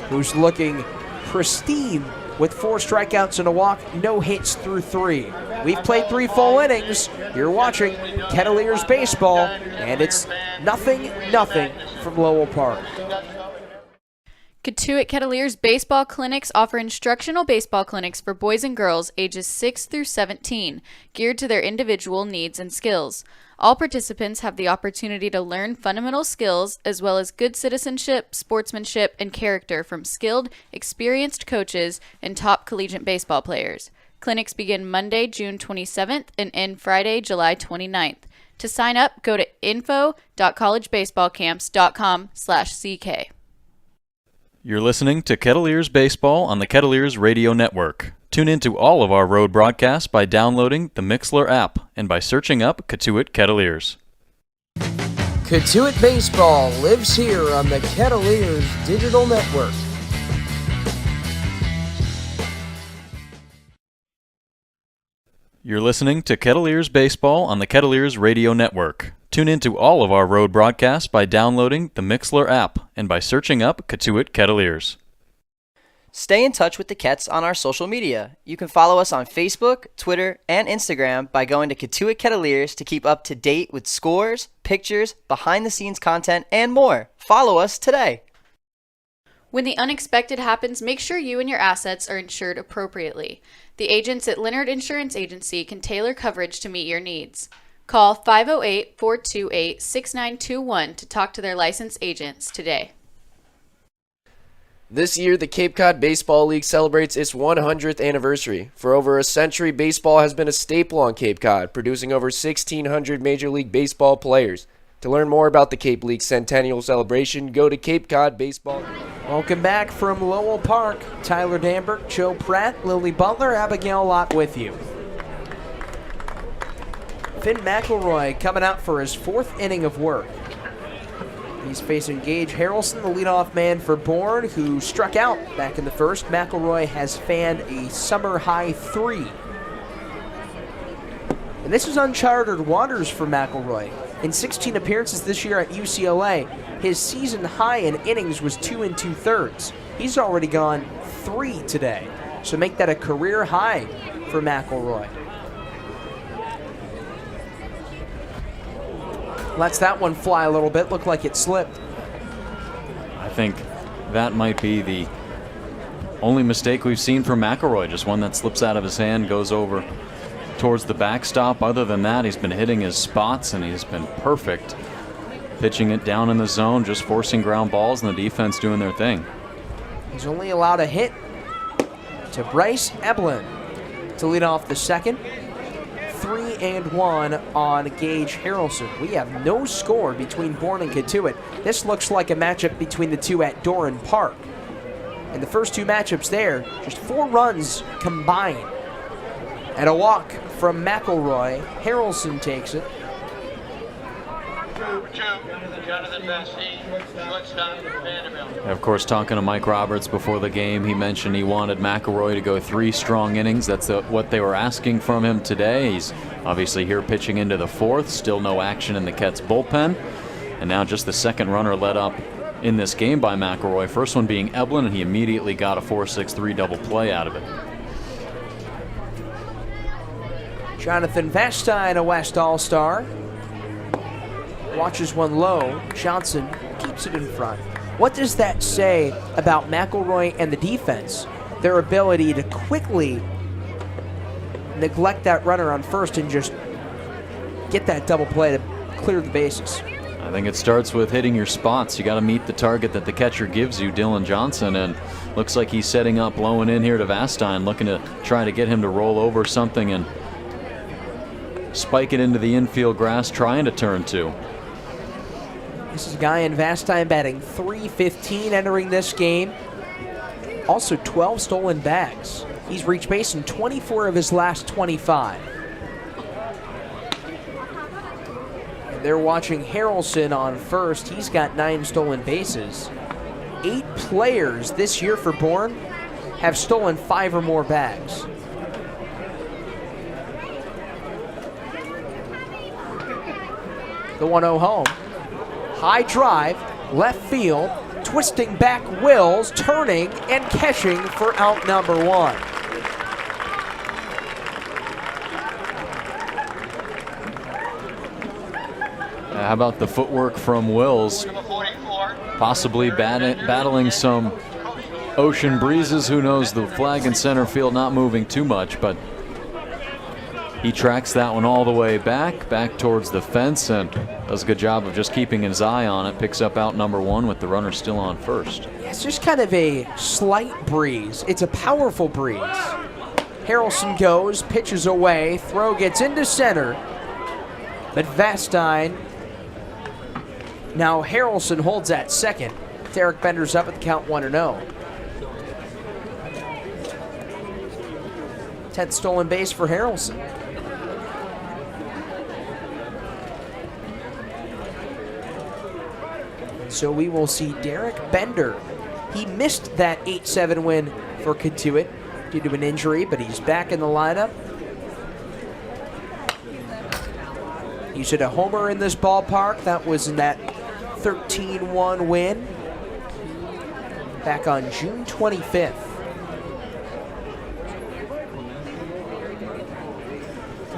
who's looking pristine with 4 strikeouts and a walk, no hits through 3. We've played 3 full innings. You're watching Kettleers baseball, and it's 0-0 from Lowell Park. Cotuit Kettleers baseball clinics offer instructional baseball clinics for boys and girls ages 6 through 17, geared to their individual needs and skills. All participants have the opportunity to learn fundamental skills as well as good citizenship, sportsmanship, and character from skilled, experienced coaches and top collegiate baseball players. Clinics begin Monday, June 27th and end Friday, July 29th. To sign up, go to info.collegebaseballcamps.com/CK. You're listening to Kettleers Baseball on the Kettleers Radio Network. Tune into all of our road broadcasts by downloading the Mixlr app and by searching up Cotuit Kettleers. Cotuit Baseball lives here on the Kettleers Digital Network. You're listening to Kettleers Baseball on the Kettleers Radio Network. Tune into all of our road broadcasts by downloading the Mixlr app and by searching up Cotuit Kettleers. Stay in touch with the Kets on our social media. You can follow us on Facebook, Twitter, and Instagram by going to Cotuit Kettleers to keep up to date with scores, pictures, behind-the-scenes content, and more. Follow us today. When the unexpected happens, make sure you and your assets are insured appropriately. The agents at Leonard Insurance Agency can tailor coverage to meet your needs. Call 508-428-6921 to talk to their licensed agents today. This year, the Cape Cod Baseball League celebrates its 100th anniversary. For over a century, baseball has been a staple on Cape Cod, producing over 1,600 Major League Baseball players. To learn more about the Cape League Centennial Celebration, go to Cape Cod Baseball. Welcome back from Lowell Park. Tyler Dambert, Joe Pratt, Lily Butler, Abigail Lott with you. Finn McElroy coming out for his 4th inning of work. He's facing Gage Harrelson, the leadoff man for Bourne, who struck out back in the first. McElroy has fanned a summer-high 3. And this is uncharted waters for McElroy. In 16 appearances this year at UCLA, his season high in innings was 2 2/3. He's already gone 3 today, so make that a career high for McElroy. Lets that one fly a little bit, looked like it slipped. I think that might be the only mistake we've seen from McElroy, just one that slips out of his hand, goes over towards the backstop. Other than that, he's been hitting his spots and he's been perfect. Pitching it down in the zone, just forcing ground balls, and the defense doing their thing. He's only allowed a hit to Bryce Eblin to lead off the second. 3-1 on Gage Harrelson. We have no score between Bourne and Cotuit. This looks like a matchup between the two at Doran Park. In the first 2 matchups there, just 4 runs combined. And a walk from McElroy. Harrelson takes it. Jonathan Bastine, shortstop, Vanderbilt. Of course, talking to Mike Roberts before the game, he mentioned he wanted McElroy to go 3 strong innings. That's what they were asking from him today. He's obviously here pitching into the 4th. Still no action in the Kets bullpen. And now just the second runner led up in this game by McElroy. First one being Eblin, and he immediately got a 4-6-3 double play out of it. Jonathan Vastine, a West All-Star. Watches one low. Johnson keeps it in front. What does that say about McElroy and the defense? Their ability to quickly neglect that runner on first and just get that double play to clear the bases. I think it starts with hitting your spots. You got to meet the target that the catcher gives you, Dylan Johnson, and looks like he's setting up low and in here to Vastine, looking to try to get him to roll over something and spike it into the infield grass, trying to turn two. This is a guy in Vastine batting .315 entering this game. Also 12 stolen bags. He's reached base in 24 of his last 25. They're watching Harrelson on first. He's got 9 stolen bases. 8 players this year for Bourne have stolen 5 or more bags. The 1-0 home. High drive, left field, twisting back Wills, turning and catching for out number 1. How about the footwork from Wills? Possibly battling some ocean breezes. Who knows? The flag in center field not moving too much, but he tracks that one all the way back towards the fence, and does a good job of just keeping his eye on it. Picks up out number 1 with the runner still on first. Yeah, it's just kind of a slight breeze. It's a powerful breeze. Harrelson goes, pitches away, throw gets into center, but Vastine. Now Harrelson holds at second. Derek Bender's up at the count 1-0. 10th stolen base for Harrelson. So we will see Derek Bender. He missed that 8-7 win for Cotuit due to an injury, but he's back in the lineup. He's hit a homer in this ballpark. That was in that 13-1 win back on June 25th.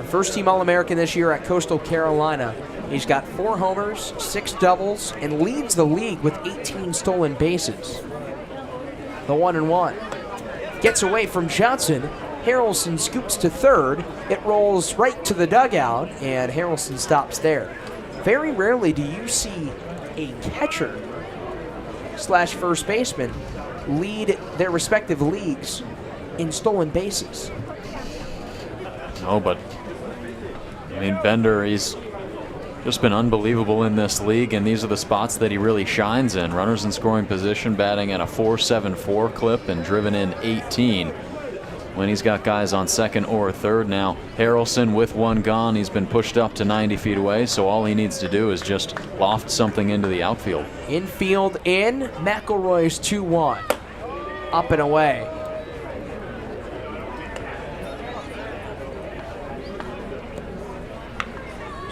First-team All-American this year at Coastal Carolina. He's got 4 homers, 6 doubles, and leads the league with 18 stolen bases. The 1-1. Gets away from Johnson. Harrelson scoops to third. It rolls right to the dugout, and Harrelson stops there. Very rarely do you see a catcher / first baseman lead their respective leagues in stolen bases. No, but I mean, Bender, he's just been unbelievable in this league, and these are the spots that he really shines in. Runners in scoring position, batting at a .474 clip and driven in 18 when he's got guys on second or third. Now Harrelson with 1 gone, he's been pushed up to 90 feet away, so all he needs to do is just loft something into the outfield. Infield in, McElroy's 2-1. Up and away.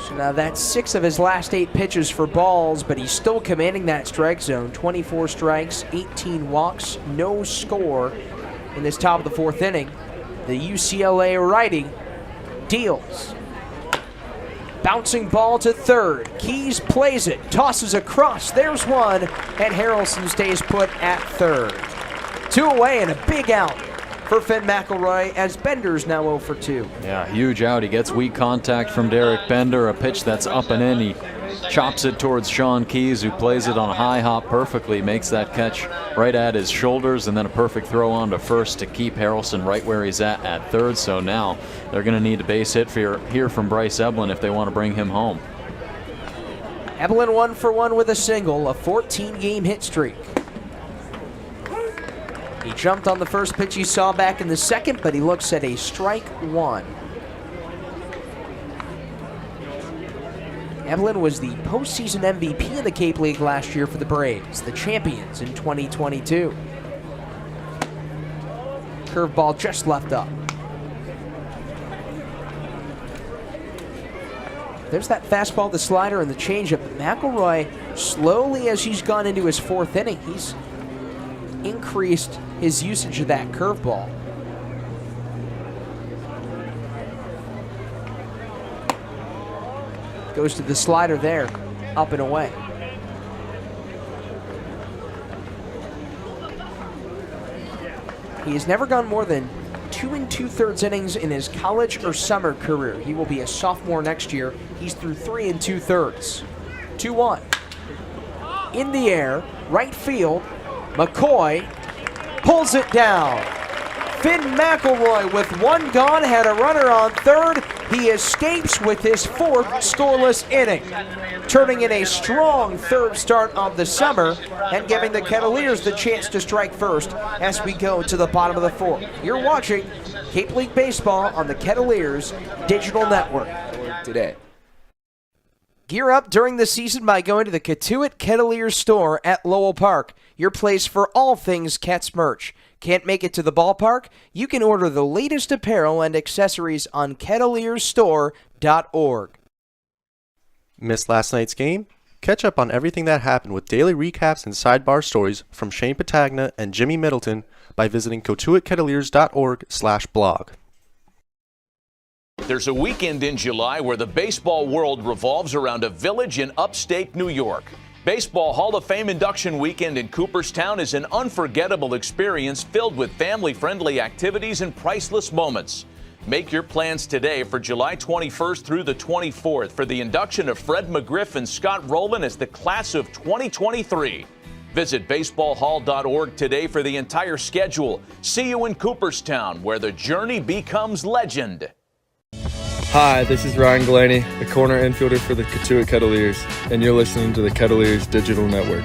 So now that's 6 of his last 8 pitches for balls, but he's still commanding that strike zone. 24 strikes, 18 walks, no score in this top of the 4th inning. The UCLA righty deals. Bouncing ball to third. Keys plays it, tosses across. There's one, and Harrelson stays put at third. 2 away and a big out for Finn McElroy as Bender's now 0 for 2. Yeah, huge out. He gets weak contact from Derek Bender, a pitch that's up and in. He chops it towards Sean Keys, who plays it on a high hop perfectly, makes that catch right at his shoulders, and then a perfect throw on to first to keep Harrelson right where he's at third. So now they're going to need a base hit here from Bryce Eblin if they want to bring him home. Eblin 1 for 1 with a single, a 14-game hit streak. He jumped on the first pitch he saw back in the second, but he looks at a strike 1. Eblin was the postseason MVP of the Cape League last year for the Braves, the champions in 2022. Curveball just left up. There's that fastball, the slider, and the changeup. McElroy, slowly as he's gone into his 4th inning, he's increased his usage of that curveball. Goes to the slider there, up and away. He has never gone more than 2 2/3 innings in his college or summer career. He will be a sophomore next year. He's through 3 2/3. 2-1. In the air, right field, McCoy pulls it down. Finn McElroy with one gone had a runner on third. He escapes with his 4th scoreless inning, turning in a strong third start of the summer and giving the Kettleers the chance to strike first as we go to the bottom of the 4th. You're watching Cape League Baseball on the Kettleers Digital Network Today. Gear up during the season by going to the Cotuit Kettleers store at Lowell Park, your place for all things Cats merch. Can't make it to the ballpark? You can order the latest apparel and accessories on kettleersstore.org. Missed last night's game? Catch up on everything that happened with daily recaps and sidebar stories from Shane Patagna and Jimmy Middleton by visiting cotuitkettleers.org/blog. There's a weekend in July where the baseball world revolves around a village in upstate New York. Baseball Hall of Fame induction weekend in Cooperstown is an unforgettable experience filled with family-friendly activities and priceless moments. Make your plans today for July 21st through the 24th for the induction of Fred McGriff and Scott Rowland as the class of 2023. Visit baseballhall.org today for the entire schedule. See you in Cooperstown, where the journey becomes legend. Hi, this is Ryan Glaney, the corner infielder for the Cotuit Kettleers, and you're listening to the Kettleers Digital Network.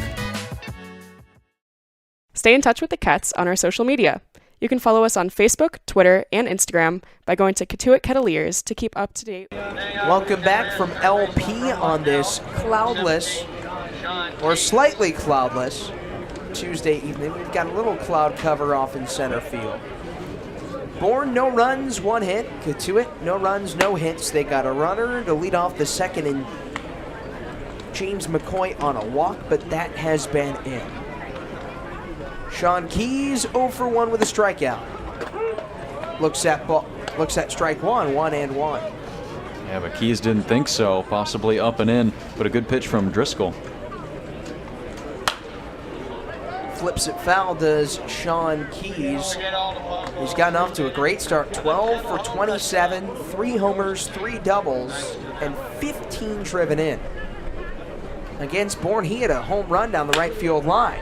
Stay in touch with the Cats on our social media. You can follow us on Facebook, Twitter, and Instagram by going to Cotuit Kettleers to keep up to date. Welcome back from LP on this cloudless, or slightly cloudless, Tuesday evening. We've got a little cloud cover off in center field. Bourne, no runs, 1 hit. Cotuit, no runs, no hits. They got a runner to lead off the second in James McCoy on a walk, but that has been in. Sean Keys 0 for 1 with a strikeout. Looks at strike one, 1-1. Yeah, but Keys didn't think so. Possibly up and in, but a good pitch from Driscoll. Flips it foul, does Sean Keys. He's gotten off to a great start. 12 for 27, 3 homers, 3 doubles, and 15 driven in. Against Bourne, he had a home run down the right field line.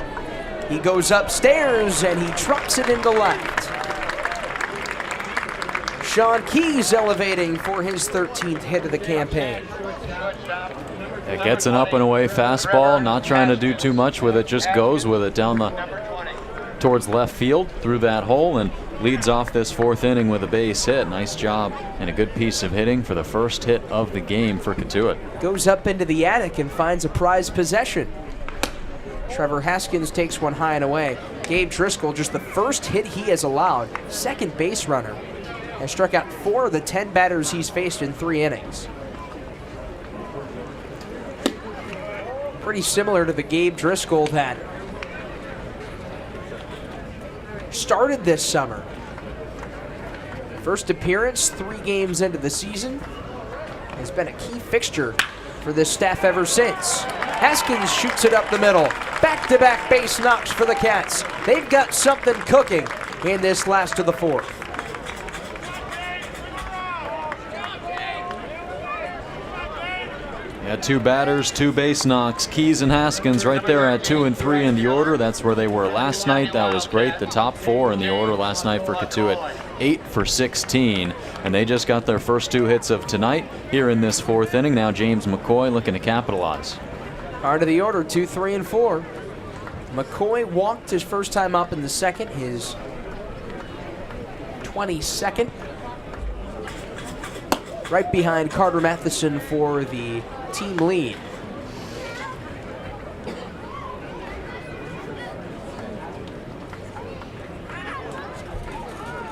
He goes upstairs and he trucks it into left. Sean Keys elevating for his 13th hit of the campaign. It gets an up and away fastball, not trying to do too much with it, just goes with it down towards left field through that hole and leads off this 4th inning with a base hit. Nice job and a good piece of hitting for the first hit of the game for Cotuit. Goes up into the attic and finds a prized possession. Trevor Haskins takes one high and away. Gabe Driscoll, just the first hit he has allowed, second base runner, has struck out 4 of the 10 batters he's faced in 3 innings. Pretty similar to the Gabe Driscoll that started this summer. First appearance 3 games into the season. Has been a key fixture for this staff ever since. Haskins shoots it up the middle. Back-to-back base knocks for the Cats. They've got something cooking in this last of the 4th. Yeah, 2 batters, 2 base knocks. Keys and Haskins right there at 2 and 3 in the order. That's where they were last night. That was great. The top 4 in the order last night for Cotuit. 8 for 16. And they just got their first 2 hits of tonight here in this 4th inning. Now James McCoy looking to capitalize. Part of the order, 2, 3, and 4. McCoy walked his first time up in the second, his 22nd. Right behind Carter Matheson for the team lead.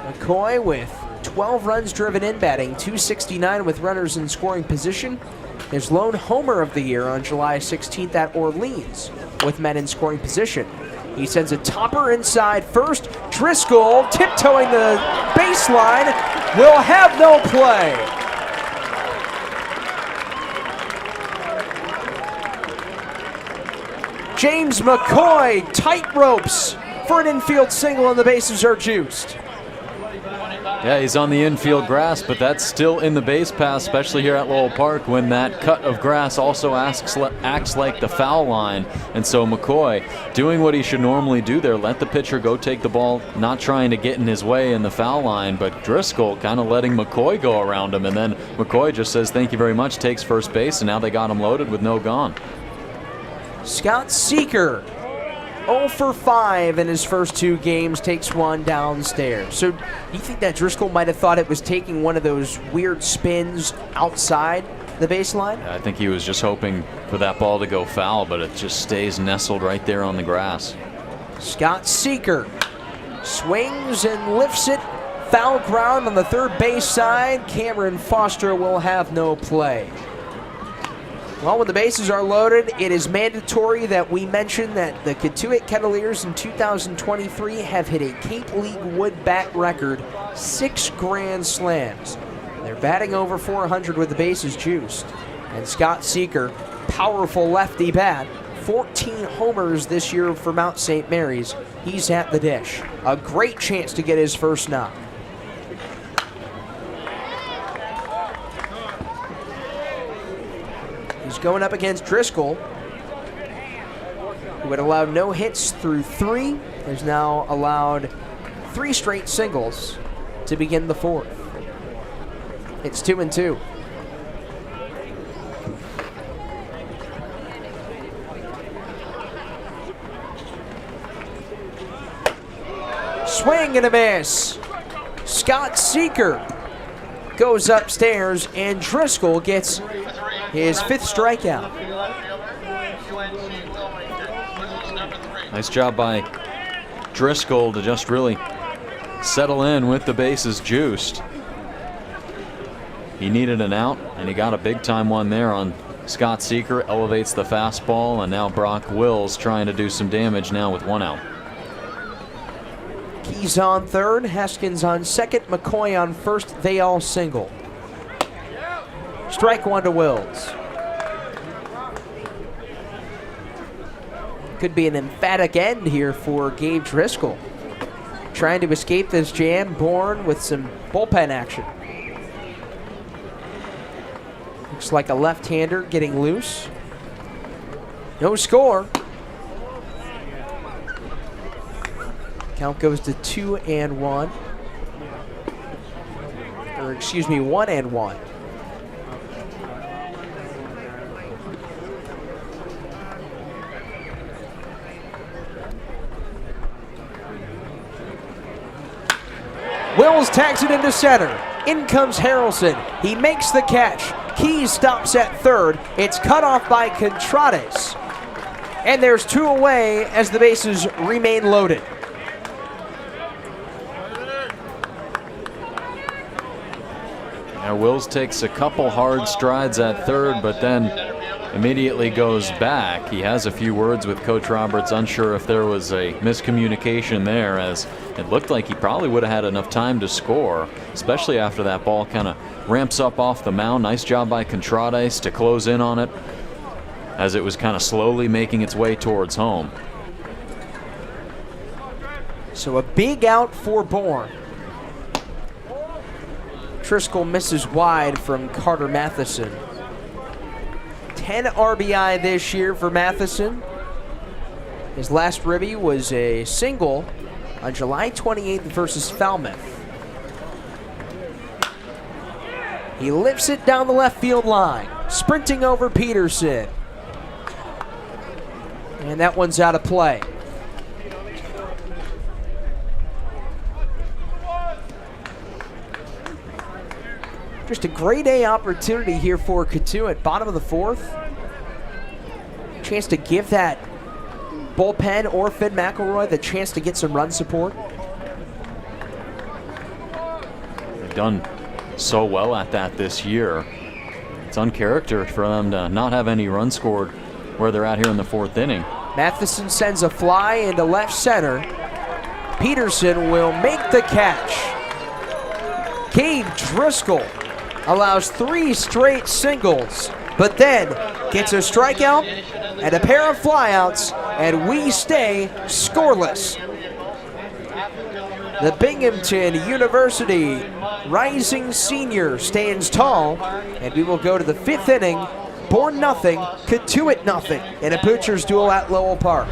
McCoy with 12 runs driven in, batting .269 with runners in scoring position. His lone homer of the year on July 16th at Orleans with men in scoring position. He sends a topper inside first. Driscoll tiptoeing the baseline will have no play. James McCoy tight ropes for an infield single, and the bases are juiced. Yeah, he's on the infield grass, but that's still in the base path, especially here at Lowell Park when that cut of grass also acts like the foul line. And so McCoy doing what he should normally do there, let the pitcher go take the ball, not trying to get in his way in the foul line, but Driscoll kind of letting McCoy go around him. And then McCoy just says, thank you very much, takes first base, and now they got him loaded with no gone. Scott Seeker, 0 for 5 in his first 2 games, takes one downstairs. So do you think that Driscoll might have thought it was taking one of those weird spins outside the baseline? I think he was just hoping for that ball to go foul, but it just stays nestled right there on the grass. Scott Seeker swings and lifts it. Foul ground on the third base side. Cameron Foster will have no play. Well, when the bases are loaded, it is mandatory that we mention that the Cotuit Kettleers in 2023 have hit a Cape League wood bat record 6 grand slams. They're batting over 400 with the bases juiced. And Scott Seeker, powerful lefty bat, 14 homers this year for Mount St. Mary's. He's at the dish. A great chance to get his first knock. He's going up against Driscoll, who had allowed no hits through 3, has now allowed 3 straight singles to begin the 4th. It's 2-2. Swing and a miss. Scott Seeker goes upstairs, and Driscoll gets his 5th strikeout. Nice job by Driscoll to just really settle in with the bases juiced. He needed an out, and he got a big-time one there on Scott Seeker. Elevates the fastball, and now Brock Wills trying to do some damage now with 1 out. Keys on third, Haskins on second, McCoy on first. They all single. Strike 1 to Wills. Could be an emphatic end here for Gabe Driscoll. Trying to escape this jam, Bourne with some bullpen action. Looks like a left-hander getting loose. No score. Count goes to 2-1. Or excuse me, 1-1. Wills tags it into center. In comes Harrelson. He makes the catch. Keys stops at third. It's cut off by Contrades. And there's 2 away as the bases remain loaded. Now Wills takes a couple hard strides at third, but then immediately goes back. He has a few words with Coach Roberts, unsure if there was a miscommunication there, as it looked like he probably would have had enough time to score, especially after that ball kind of ramps up off the mound. Nice job by Contrades to close in on it as it was kind of slowly making its way towards home. So a big out for Bourne. Driscoll misses wide from Carter Matheson. 10 RBI this year for Matheson. His last ribby was a single on July 28th versus Falmouth. He lifts it down the left field line, sprinting over Peterson. And that one's out of play. Just a grade A opportunity here for Cotuit. Bottom of the 4th. Chance to give that bullpen or Finn McElroy the chance to get some run support. They've done so well at that this year. It's uncharacteristic for them to not have any runs scored where they're at here in the 4th inning. Matheson sends a fly into left center. Peterson will make the catch. Gabe Driscoll allows 3 straight singles, but then gets a strikeout and a pair of flyouts, and we stay scoreless. The Binghamton University rising senior stands tall, and we will go to the 5th inning. Bourne nothing, Cotuit nothing, in a pitcher's duel at Lowell Park.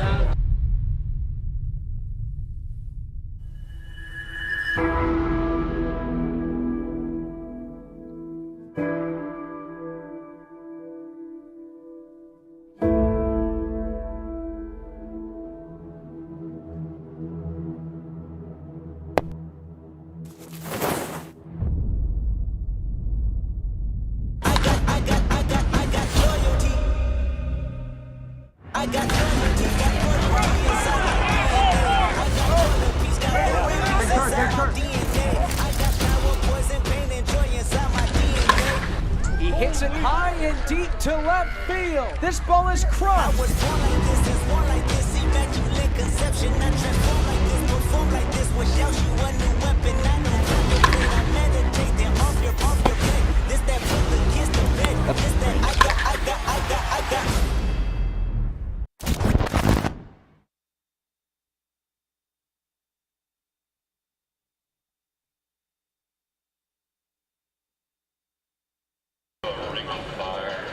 He hits it high and deep to left field. This ball is crushed.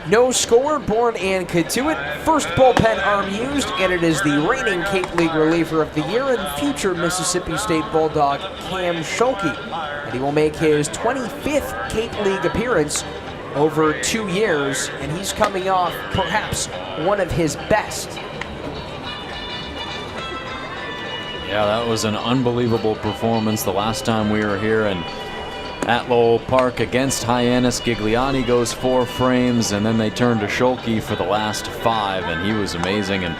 No score, Bourne and Cotuit. First bullpen arm used, and it is the reigning Cape League reliever of the year and future Mississippi State Bulldog, Cam Schulke. And he will make his 25th Cape League appearance over 2 years, and he's coming off perhaps one of his best. Yeah, that was an unbelievable performance the last time we were here, and at Lowell Park against Hyannis, Gigliotti goes 4 frames, and then they turn to Schulke for the last 5, and he was amazing and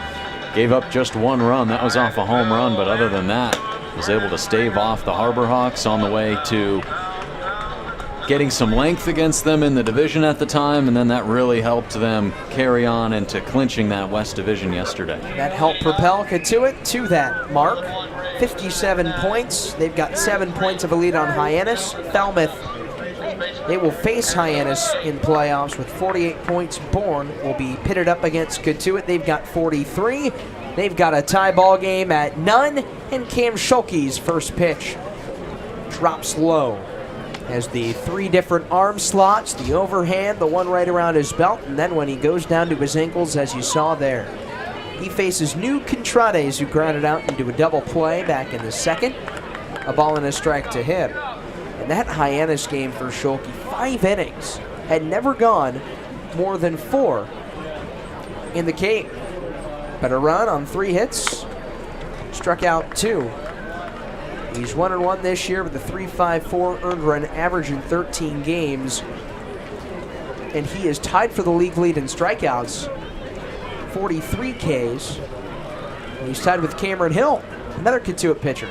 gave up just 1 run. That was off a home run, but other than that, was able to stave off the Harbor Hawks on the way to getting some length against them in the division at the time, and then that really helped them carry on into clinching that West Division yesterday. That helped propel Cotuit to that mark. 57 points. They've got 7 points of a lead on Hyannis. Falmouth, they will face Hyannis in playoffs with 48 points. Bourne will be pitted up against Cotuit. They've got 43. They've got a tie ball game at none, and Cam Schulke's first pitch drops low. Has the 3 different arm slots, the overhand, the one right around his belt, and then when he goes down to his ankles, as you saw there. He faces New Contrades, who grounded out into a double play back in the 2nd. A ball and a strike to him. And that Hyannis game for Schulke, 5 innings, had never gone more than 4 in the Cape. But a run on 3 hits, struck out 2. He's 1-1 this year with a 3.54 earned run average in 13 games. And he is tied for the league lead in strikeouts, 43 Ks. And he's tied with Cameron Hill, another Cotuit pitcher.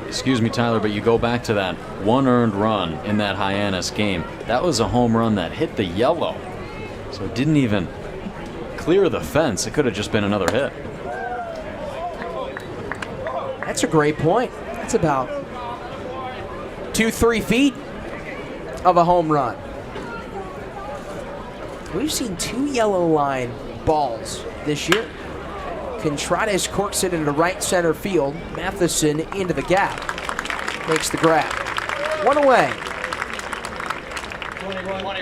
Excuse me, Tyler, but you go back to that 1 earned run in that Hyannis game. That was a home run that hit the yellow. So it didn't even clear the fence. It could have just been another hit. That's a great point. That's about 2-3 feet of a home run. We've seen 2 yellow line balls this year. Contrades corks it into right center field. Matheson into the gap. Makes the grab. 1 away. 21,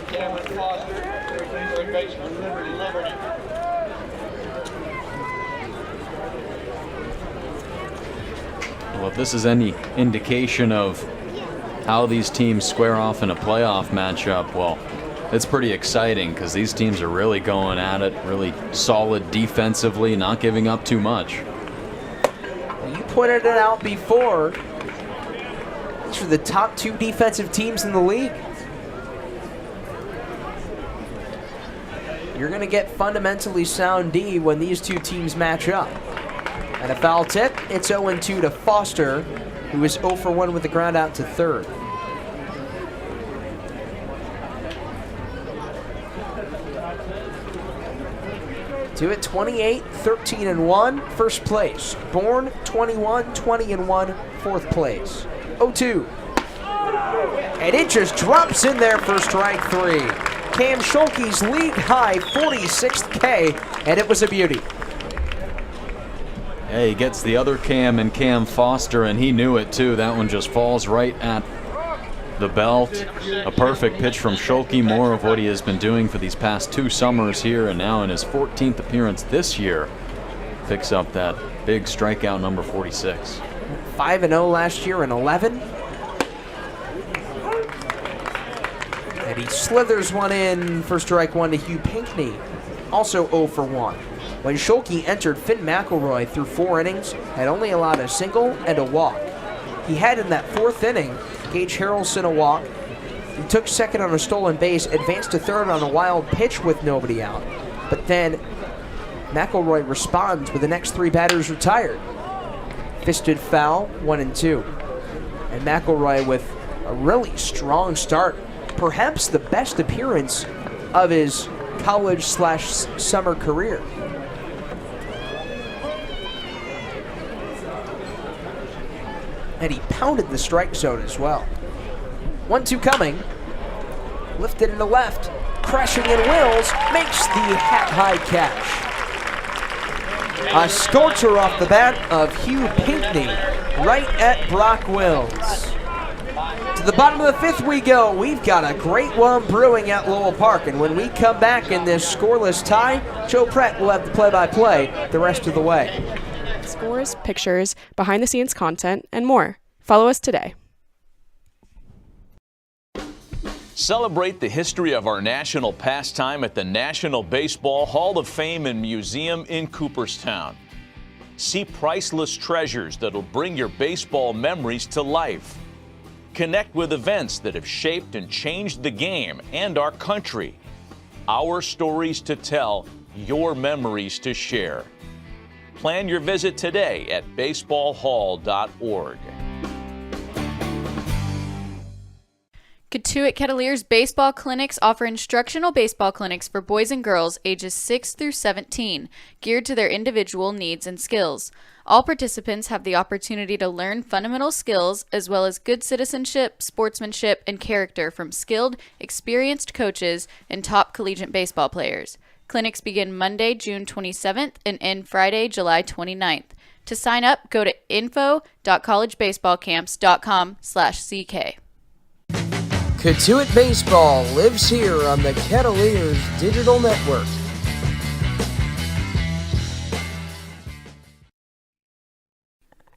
Cameron Foster, third baseman, Liberty. Well, if this is any indication of how these teams square off in a playoff matchup, well, it's pretty exciting because these teams are really going at it, really solid defensively, not giving up too much. You pointed it out before. These are the top 2 defensive teams in the league. You're going to get fundamentally sound D when these 2 teams match up. And a foul tip, it's 0-2 to Foster, who is 0 for 1 with the ground out to third. To it, 28, 13-1, first place. Bourne, 21, 20-1, fourth place. 0-2. And it just drops in there for strike 3. Cam Schulke's league-high 46th K, and it was a beauty. Yeah, he gets the other Cam and Cam Foster, and he knew it too. That one just falls right at the belt. A perfect pitch from Schulke, more of what he has been doing for these past 2 summers here, and now in his 14th appearance this year, picks up that big strikeout number 46. 5-0 last year in 11. And he slithers one in for strike 1 to Hugh Pinckney, also 0 for 1. When Schulke entered, Finn McElroy through 4 innings had only allowed a single and a walk. He had in that 4th inning Gage Harrelson a walk. He took second on a stolen base, advanced to third on a wild pitch with nobody out. But then McElroy responds with the next 3 batters retired. Fisted foul, 1 and 2. And McElroy with a really strong start, perhaps the best appearance of his college/summer career. And he pounded the strike zone as well. 1-2 coming. Lifted into left. Crashing in Wills. Makes the hat-high catch. A scorcher off the bat of Hugh Pinckney. Right at Brock Wills. To the bottom of the 5th we go. We've got a great one brewing at Lowell Park. And when we come back in this scoreless tie, Joe Pratt will have the play-by-play the rest of the way. Scores, pictures, behind-the-scenes content, and more. Follow us today. Celebrate the history of our national pastime at the National Baseball Hall of Fame and Museum in Cooperstown. See priceless treasures that'll bring your baseball memories to life. Connect with events that have shaped and changed the game and our country. Our stories to tell, your memories to share. Plan your visit today at baseballhall.org. Cotuit Kettleers baseball clinics offer instructional baseball clinics for boys and girls ages 6 through 17, geared to their individual needs and skills. All participants have the opportunity to learn fundamental skills as well as good citizenship, sportsmanship, and character from skilled, experienced coaches and top collegiate baseball players. Clinics begin Monday, June 27th and end Friday, July 29th. To sign up, go to info.collegebaseballcamps.com/CK. Cotuit Baseball lives here on the Kettleers Digital Network.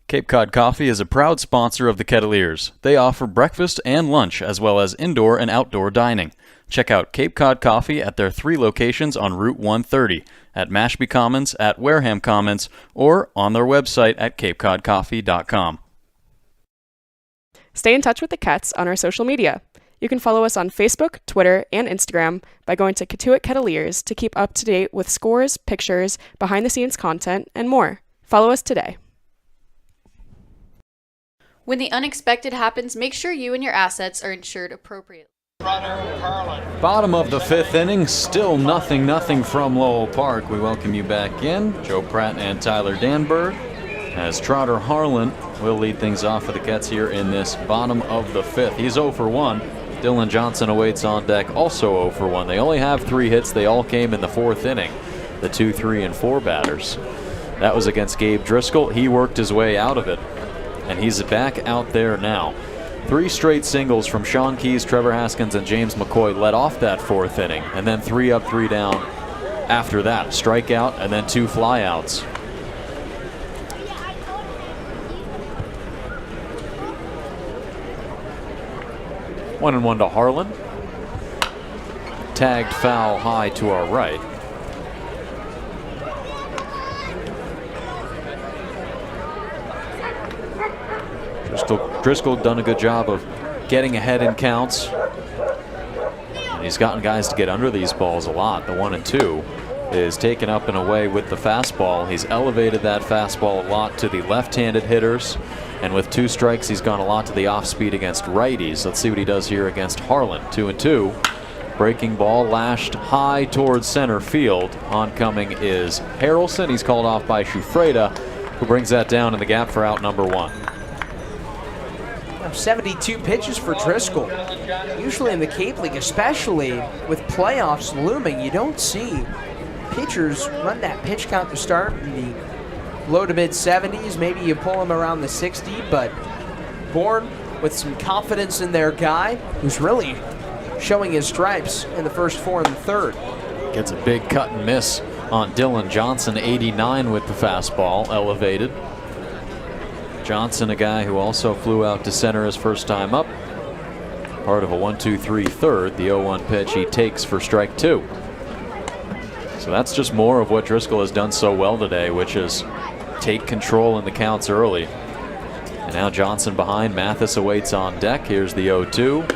Cape Cod Coffee is a proud sponsor of the Kettleers. They offer breakfast and lunch as well as indoor and outdoor dining. Check out Cape Cod Coffee at their 3 locations on Route 130, at Mashpee Commons, at Wareham Commons, or on their website at capecodcoffee.com. Stay in touch with the Cats on our social media. You can follow us on Facebook, Twitter, and Instagram by going to Cotuit Kettleers to keep up to date with scores, pictures, behind-the-scenes content, and more. Follow us today. When the unexpected happens, make sure you and your assets are insured appropriately. Bottom of the 5th inning, still nothing from Lowell Park. We welcome you back in. Joe Pratt and Tyler Danberg, as Trotter Harlan will lead things off for the Cats here in this bottom of the 5th. He's 0 for 1. Dylan Johnson awaits on deck, also 0 for 1. They only have 3 hits. They all came in the 4th inning, the 2, 3, and 4 batters. That was against Gabe Driscoll. He worked his way out of it, and he's back out there now. 3 straight singles from Sean Keys, Trevor Haskins, and James McCoy led off that 4th inning, and then 3 up, 3 down after that. Strikeout and then 2 flyouts. One and 1 to Harlan. Tagged foul high to our right. Driscoll done a good job of getting ahead in counts. And he's gotten guys to get under these balls a lot. The 1 and 2 is taken up and away with the fastball. He's elevated that fastball a lot to the left-handed hitters. And with 2 strikes, he's gone a lot to the off-speed against righties. Let's see what he does here against Harlan. 2 and 2. Breaking ball lashed high towards center field. Oncoming is Harrelson. He's called off by Shufreda, who brings that down in the gap for out number 1. 72 pitches for Driscoll. Usually in the Cape League, especially with playoffs looming, you don't see pitchers run that pitch count to start in the low to mid 70s. Maybe you pull them around the 60, but Bourne with some confidence in their guy, who's really showing his stripes in the first 4 and the 3rd. Gets a big cut and miss on Dylan Johnson, 89 with the fastball, elevated. Johnson, a guy who also flew out to center his first time up. Part of a 1-2-3 third. The 0-1 pitch he takes for strike 2. So that's just more of what Driscoll has done so well today, which is take control in the counts early. And now Johnson behind. Mathis awaits on deck. Here's the 0-2.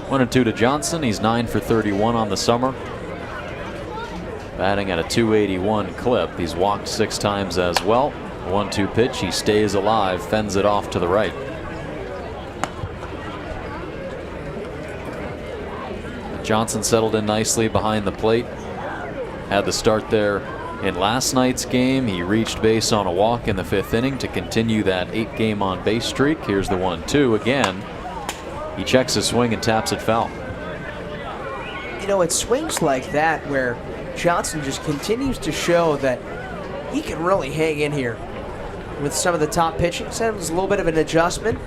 One and two to Johnson. He's 9 for 31 on the summer. Batting at a 281 clip. He's walked 6 times as well. 1-2 pitch. He stays alive, fends it off to the right. Johnson settled in nicely behind the plate. Had the start there in last night's game. He reached base on a walk in the 5th inning to continue that 8-game on base streak. Here's the 1-2 again. He checks his swing and taps it foul. You know, it's swings like that where Johnson just continues to show that he can really hang in here with some of the top pitching. It was a little bit of an adjustment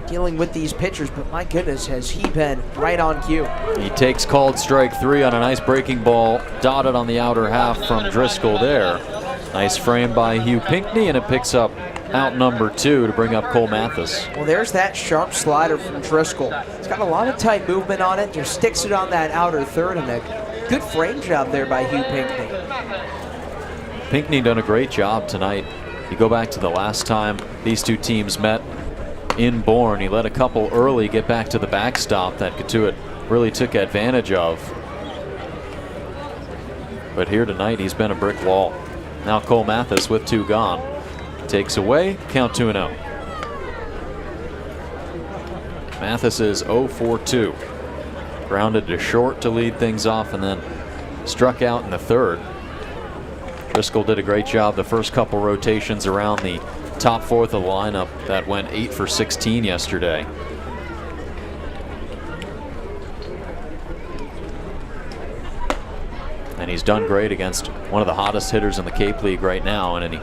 dealing with these pitchers, but my goodness, has he been right on cue. He takes called strike 3 on a nice breaking ball dotted on the outer half from Driscoll there. Nice frame by Hugh Pinckney, and it picks up out number 2 to bring up Cole Mathis. Well, there's that sharp slider from Driscoll. It's got a lot of tight movement on it, just sticks it on that outer third, and a good frame job there by Hugh Pinckney. Pinckney done a great job tonight. You go back to the last time these two teams met in Bourne. He let a couple early get back to the backstop that Cotuit really took advantage of. But here tonight, he's been a brick wall. Now Cole Mathis with 2 gone. Takes away, count 2-0. Mathis is 0 for 2. Grounded to short to lead things off and then struck out in the 3rd. Driscoll did a great job the first couple rotations around the top 4th of the lineup that went 8 for 16 yesterday. And he's done great against one of the hottest hitters in the Cape League right now, and he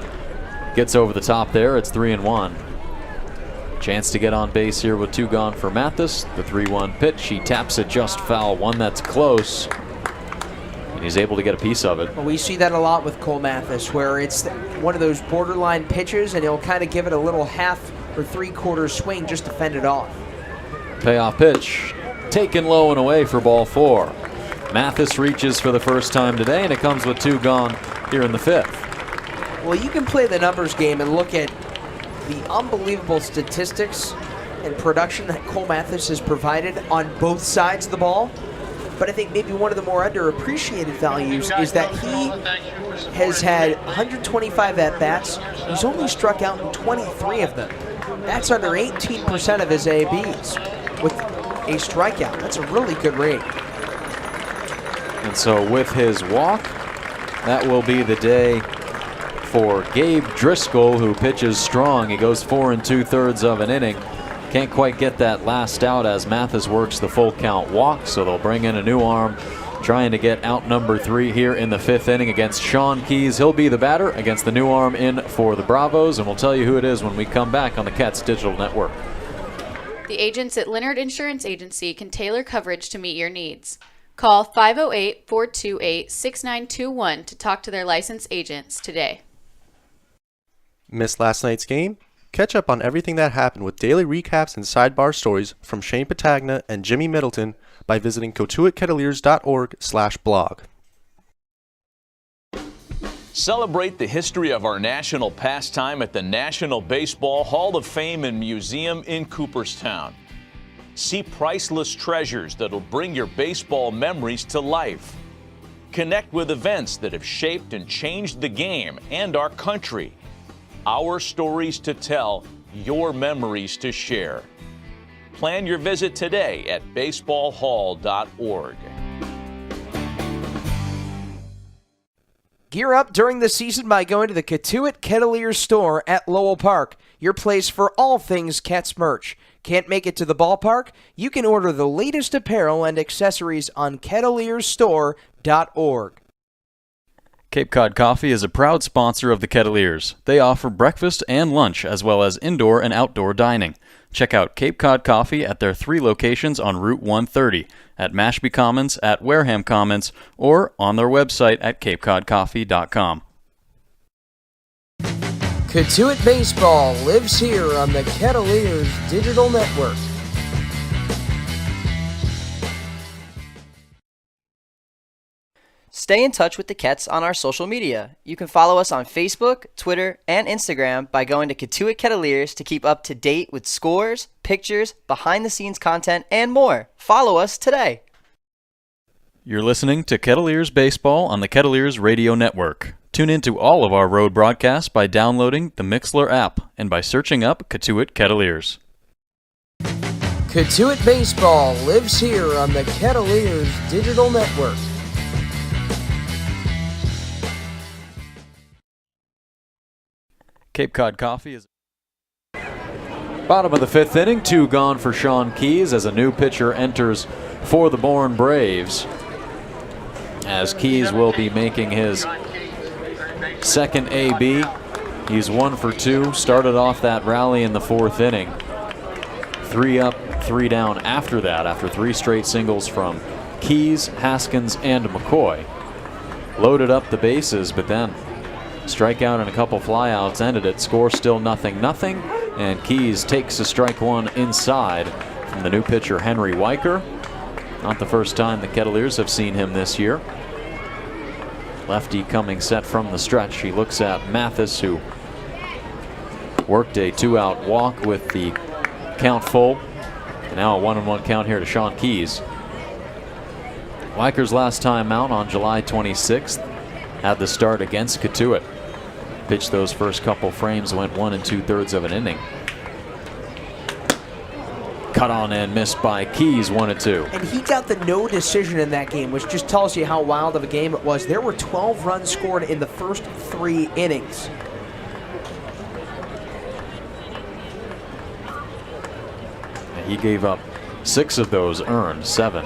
gets over the top there. It's 3-1. Chance to get on base here with 2 gone for Mathis. The 3-1 pitch. He taps it just foul. One that's close. And he's able to get a piece of it. Well, we see that a lot with Cole Mathis, where it's one of those borderline pitches, and he'll kind of give it a little half or 3/4 swing just to fend it off. Payoff pitch. Taken low and away for ball 4. Mathis reaches for the first time today, and it comes with 2 gone here in the 5th. Well, you can play the numbers game and look at the unbelievable statistics and production that Cole Mathis has provided on both sides of the ball. But I think maybe one of the more underappreciated values is that he has had 125 at-bats. He's only struck out in 23 of them. That's under 18% of his ABs with a strikeout. That's a really good rate. And so with his walk, that will be the day for Gabe Driscoll, who pitches strong. He goes 4 2/3 of an inning. Can't quite get that last out as Mathis works the full count walk, so they'll bring in a new arm trying to get out number 3 here in the 5th inning against Sean Keys. He'll be the batter against the new arm in for the Bravos, and we'll tell you who it is when we come back on the Cats Digital Network. The agents at Leonard Insurance Agency can tailor coverage to meet your needs. Call 508-428-6921 to talk to their licensed agents today. Missed last night's game? Catch up on everything that happened with daily recaps and sidebar stories from Shane Patagna and Jimmy Middleton by visiting cotuitkettleers.org/blog. Celebrate the history of our national pastime at the National Baseball Hall of Fame and Museum in Cooperstown. See priceless treasures that'll bring your baseball memories to life. Connect with events that have shaped and changed the game and our country. Our stories to tell, your memories to share. Plan your visit today at baseballhall.org. Gear up during the season by going to the Cotuit Kettleers store at Lowell Park, your place for all things Ketts merch. Can't make it to the ballpark? You can order the latest apparel and accessories on kettlierstore.org. Cape Cod Coffee is a proud sponsor of the Kettleers. They offer breakfast and lunch as well as indoor and outdoor dining. Check out Cape Cod Coffee at their 3 locations on Route 130, at Mashpee Commons, at Wareham Commons, or on their website at capecodcoffee.com. Cotuit Baseball lives here on the Kettleers Digital Network. Stay in touch with the Ketts on our social media. You can follow us on Facebook, Twitter, and Instagram by going to Cotuit Kettleers to keep up to date with scores, pictures, behind-the-scenes content, and more. Follow us today. You're listening to Kettleers Baseball on the Kettleers Radio Network. Tune in to all of our road broadcasts by downloading the Mixlr app and by searching up Cotuit Kettleers. Cotuit Baseball lives here on the Kettleers Digital Network. Cape Cod Coffee is bottom of the 5th inning, 2 gone for Sean Keys as a new pitcher enters for the Bourne Braves. As Keys will be making his second AB. He's 1 for 2, started off that rally in the 4th inning. 3 up, 3 down after that, after 3 straight singles from Keys, Haskins, and McCoy. Loaded up the bases, but then strikeout and a couple flyouts ended it. Score still 0-0, and Keys takes a strike 1 inside from the new pitcher Henry Weicker. Not the first time the Kettleers have seen him this year. Lefty coming set from the stretch. He looks at Mathis, who worked a 2-out walk with the count full. And now a 1-1 count here to Sean Keys. Weicker's last time out on July 26th had the start against Cotuit. Pitched those first couple frames, went 1 2/3 of an inning. Cut on and missed by Keys, 1-2. And he got the no decision in that game, which just tells you how wild of a game it was. There were 12 runs scored in the first 3 innings. He gave up 6 of those earned, 7.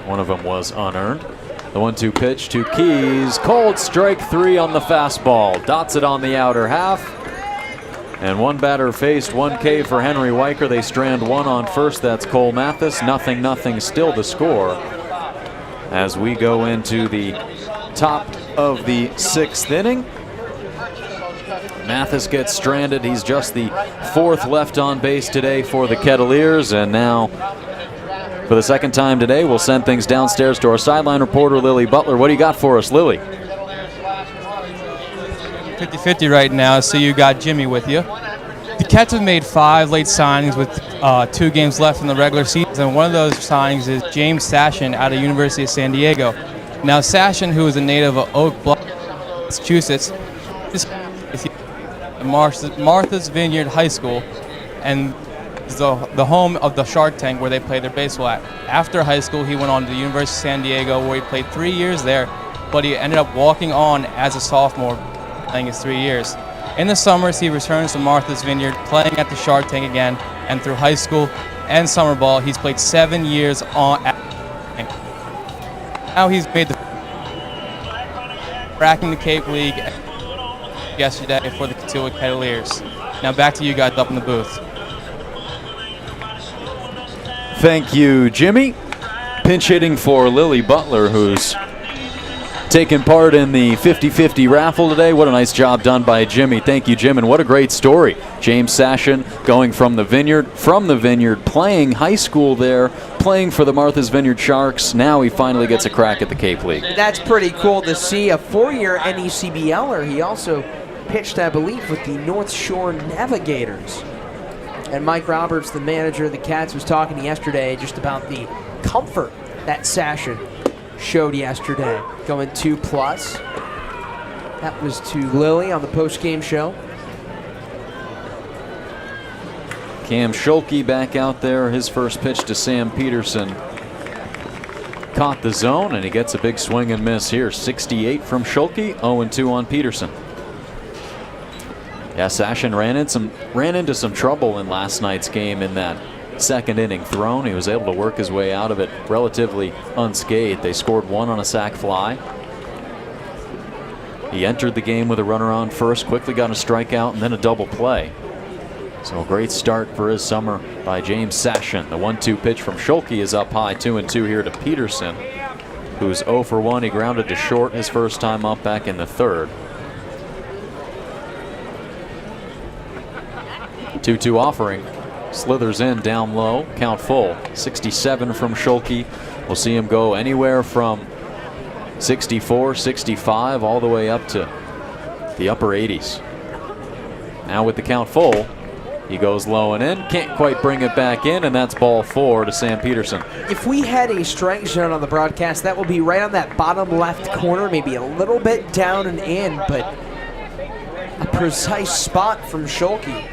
One of them was unearned. The 1-2 pitch to Keys. Cold strike 3 on the fastball. Dots it on the outer half. And 1 batter faced, 1 K for Henry Weicker. They strand 1 on first. That's Cole Mathis. 0-0 still the score as we go into the top of the 6th inning. Mathis gets stranded. He's just the 4th left on base today for the Kettleers. And now, for the 2nd time today, we'll send things downstairs to our sideline reporter, Lily Butler. What do you got for us, Lily? 50-50 right now, so you got Jimmy with you. The Cats have made 5 late signings with 2 games left in the regular season. One of those signings is James Sashin out of University of San Diego. Now, Sashin, who is a native of Oak Bluff, Massachusetts, is Martha's Vineyard High School, and the home of the Shark Tank where they play their baseball at. After high school, he went on to the University of San Diego where he played 3 years there, but he ended up walking on as a sophomore, playing his 3 years. In the summers, he returns to Martha's Vineyard, playing at the Shark Tank again, and through high school and summer ball, he's played 7 years on. Now he's made the cracking the Cape League yesterday for the Cotuit Kettleers. Now back to you guys up in the booth. Thank you, Jimmy. Pinch hitting for Lily Butler, who's taking part in the 50-50 raffle today. What a nice job done by Jimmy. Thank you, Jim, and what a great story. James Sashin going from the Vineyard, playing high school there, playing for the Martha's Vineyard Sharks. Now he finally gets a crack at the Cape League. That's pretty cool to see. A 4-year NECBLer. He also pitched, I believe, with the North Shore Navigators. And Mike Roberts, the manager of the Cats, was talking yesterday just about the comfort that Sashin showed yesterday. Going 2+. That was to Lily on the post-game show. Cam Schulke back out there. His first pitch to Sam Peterson caught the zone, and he gets a big swing and miss here. 68 from Schulke, 0-2 on Peterson. Yeah, Sashin ran into some trouble in last night's game in that second inning thrown. He was able to work his way out of it relatively unscathed. They scored one on a sac fly. He entered the game with a runner on first, quickly got a strikeout, and then a double play. So a great start for his summer by James Sashin. The 1-2 pitch from Schulke is up high, 2-2 here to Peterson, who's 0 for 1. He grounded to short his first time up back in the third. 2-2 offering. Slithers in down low, count full. 67 from Schulke. We'll see him go anywhere from 64, 65, all the way up to the upper 80s. Now with the count full, he goes low and in, can't quite bring it back in, and that's ball 4 to Sam Peterson. If we had a strike zone on the broadcast, that would be right on that bottom left corner, maybe a little bit down and in, but a precise spot from Schulke.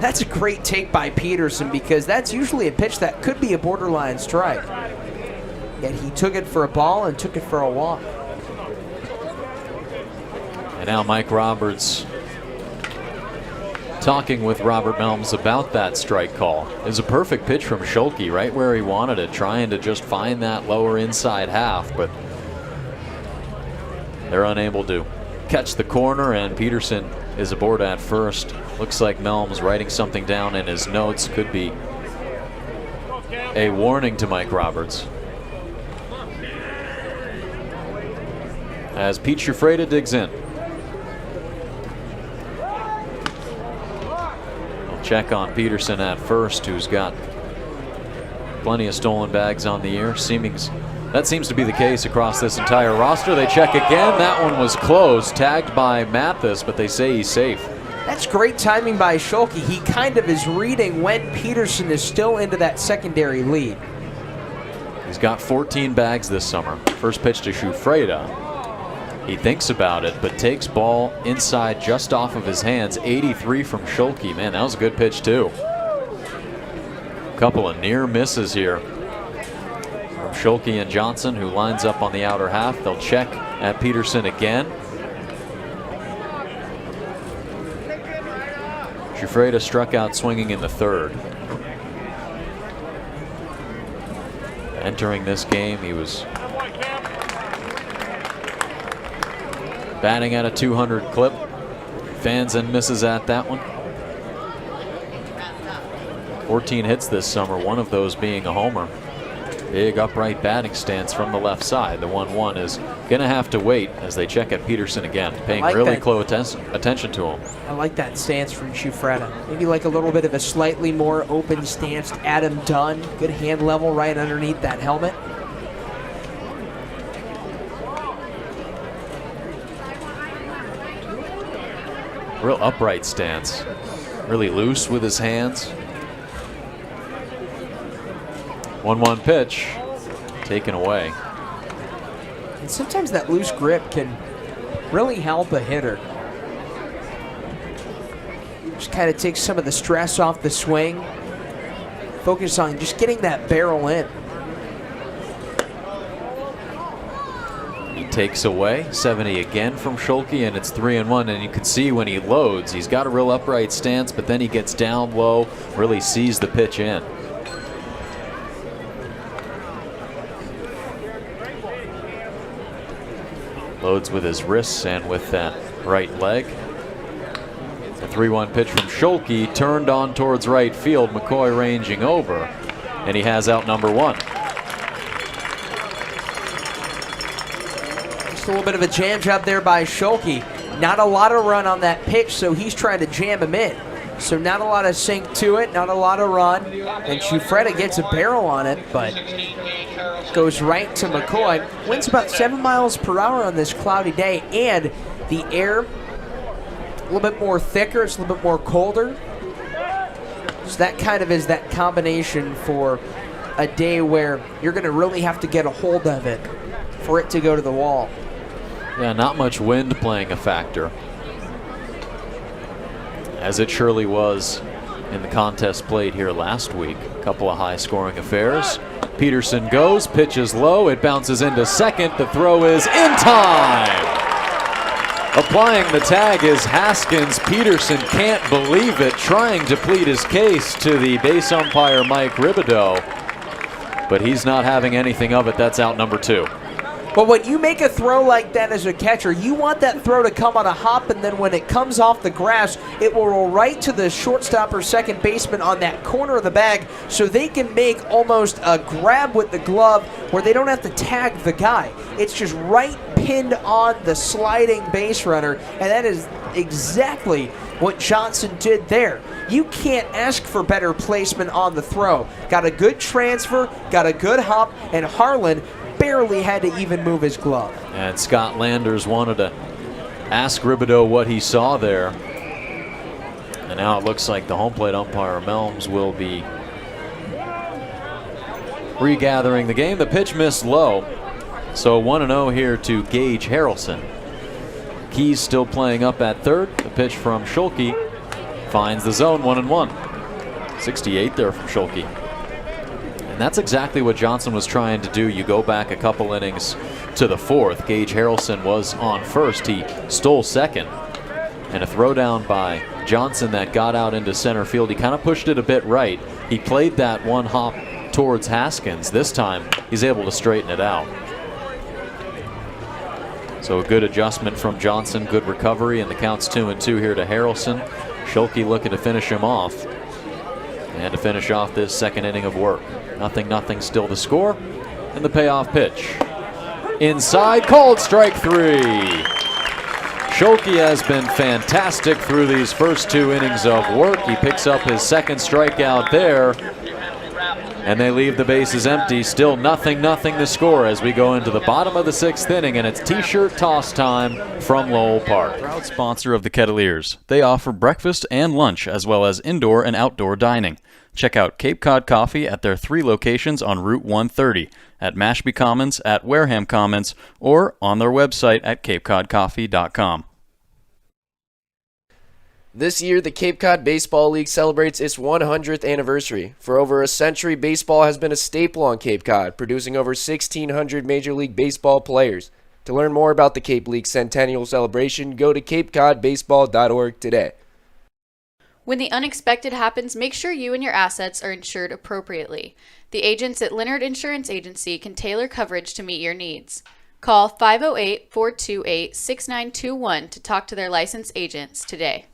That's a great take by Peterson, because that's usually a pitch that could be a borderline strike. Yet he took it for a ball and took it for a walk. And now Mike Roberts talking with Robert Melms about that strike call. It was a perfect pitch from Schulke, right where he wanted it, trying to just find that lower inside half, but they're unable to catch the corner, and Peterson is aboard at first. Looks like Melms writing something down in his notes. Could be a warning to Mike Roberts. As Pete Shufreda digs in. We'll check on Peterson at first, who's got plenty of stolen bags on the year. That seems to be the case across this entire roster. They check again. That one was close, tagged by Mathis, but they say he's safe. That's great timing by Schulke. He kind of is reading when Peterson is still into that secondary lead. He's got 14 bags this summer. First pitch to Shufreda. He thinks about it, but takes ball inside just off of his hands. 83 from Schulke. Man, that was a good pitch too. Couple of near misses here from Schulke and Johnson, who lines up on the outer half. They'll check at Peterson again. Shufreda struck out swinging in the third. Entering this game, he was batting at a 200 clip. Fans and misses at that one. 14 hits this summer, one of those being a homer. Big upright batting stance from the left side. The 1-1 is going to have to wait as they check at Peterson again, paying really close attention to him. I like that stance from Shufreda. Maybe like a little bit of a slightly more open stance. Adam Dunn, good hand level right underneath that helmet. Real upright stance. Really loose with his hands. 1-1 pitch, taken away. And sometimes that loose grip can really help a hitter. Just kind of takes some of the stress off the swing. Focus on just getting that barrel in. He takes away 70 again from Schulke, and it's 3-1. And you can see when he loads, he's got a real upright stance, but then he gets down low, really sees the pitch in. Loads with his wrists and with that right leg. The 3-1 pitch from Schulke turned on towards right field. McCoy ranging over, and he has out number 1. Just a little bit of a jam job there by Schulke. Not a lot of run on that pitch, so he's trying to jam him in. So not a lot of sink to it, not a lot of run. And Shufreda gets a barrel on it, but goes right to McCoy. Winds about 7 miles per hour on this cloudy day, and the air a little bit more thicker, it's a little bit more colder. So that kind of is that combination for a day where you're going to really have to get a hold of it for it to go to the wall. Yeah, not much wind playing a factor, as it surely was in the contest played here last week. A couple of high-scoring affairs. Peterson goes, pitches low, it bounces into second. The throw is in time. Applying the tag is Haskins. Peterson can't believe it, trying to plead his case to the base umpire Mike Ribideau, but he's not having anything of it. That's out number 2. But when you make a throw like that as a catcher, you want that throw to come on a hop, and then when it comes off the grass, it will roll right to the shortstop or second baseman on that corner of the bag, so they can make almost a grab with the glove where they don't have to tag the guy. It's just right pinned on the sliding base runner, and that is exactly what Johnson did there. You can't ask for better placement on the throw. Got a good transfer, got a good hop, and Harlan barely had to even move his glove. And Scott Landers wanted to ask Ribideau what he saw there. And now it looks like the home plate umpire, Melms, will be regathering the game. The pitch missed low. So 1-0 here to Gage Harrelson. Keys still playing up at third. The pitch from Schulke finds the zone, 1-1. 68 there from Schulke. And that's exactly what Johnson was trying to do. You go back a couple innings to the fourth. Gage Harrelson was on first. He stole second. And a throwdown by Johnson that got out into center field. He kind of pushed it a bit right. He played that one hop towards Haskins. This time, he's able to straighten it out. So a good adjustment from Johnson, good recovery, and the count's 2-2 here to Harrelson. Schulke looking to finish him off. And to finish off this second inning of work. 0-0 still the score. And the payoff pitch. Inside, called strike 3. Schulke has been fantastic through these first 2 innings of work. He picks up his second strikeout there. And they leave the bases empty. Still 0-0 the score as we go into the bottom of the 6th inning, and it's t-shirt toss time from Lowell Park. Proud sponsor of the Kettleers. They offer breakfast and lunch as well as indoor and outdoor dining. Check out Cape Cod Coffee at their 3 locations on Route 130, at Mashpee Commons, at Wareham Commons, or on their website at capecodcoffee.com. This year, the Cape Cod Baseball League celebrates its 100th anniversary. For over a century, baseball has been a staple on Cape Cod, producing over 1,600 Major League Baseball players. To learn more about the Cape League Centennial Celebration, go to capecodbaseball.org today. When the unexpected happens, make sure you and your assets are insured appropriately. The agents at Leonard Insurance Agency can tailor coverage to meet your needs. Call 508-428-6921 to talk to their licensed agents today.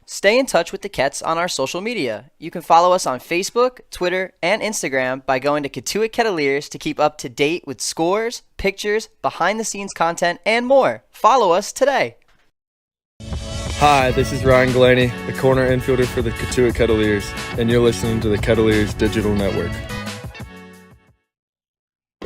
Stay in touch with the Kets on our social media. You can follow us on Facebook, Twitter, and Instagram by going to Cotuit Kettleers to keep up to date with scores, pictures, behind-the-scenes content, and more. Follow us today. Hi, this is Ryan Glaney, the corner infielder for the Cotuit Kettleers, and you're listening to the Kettleers Digital Network.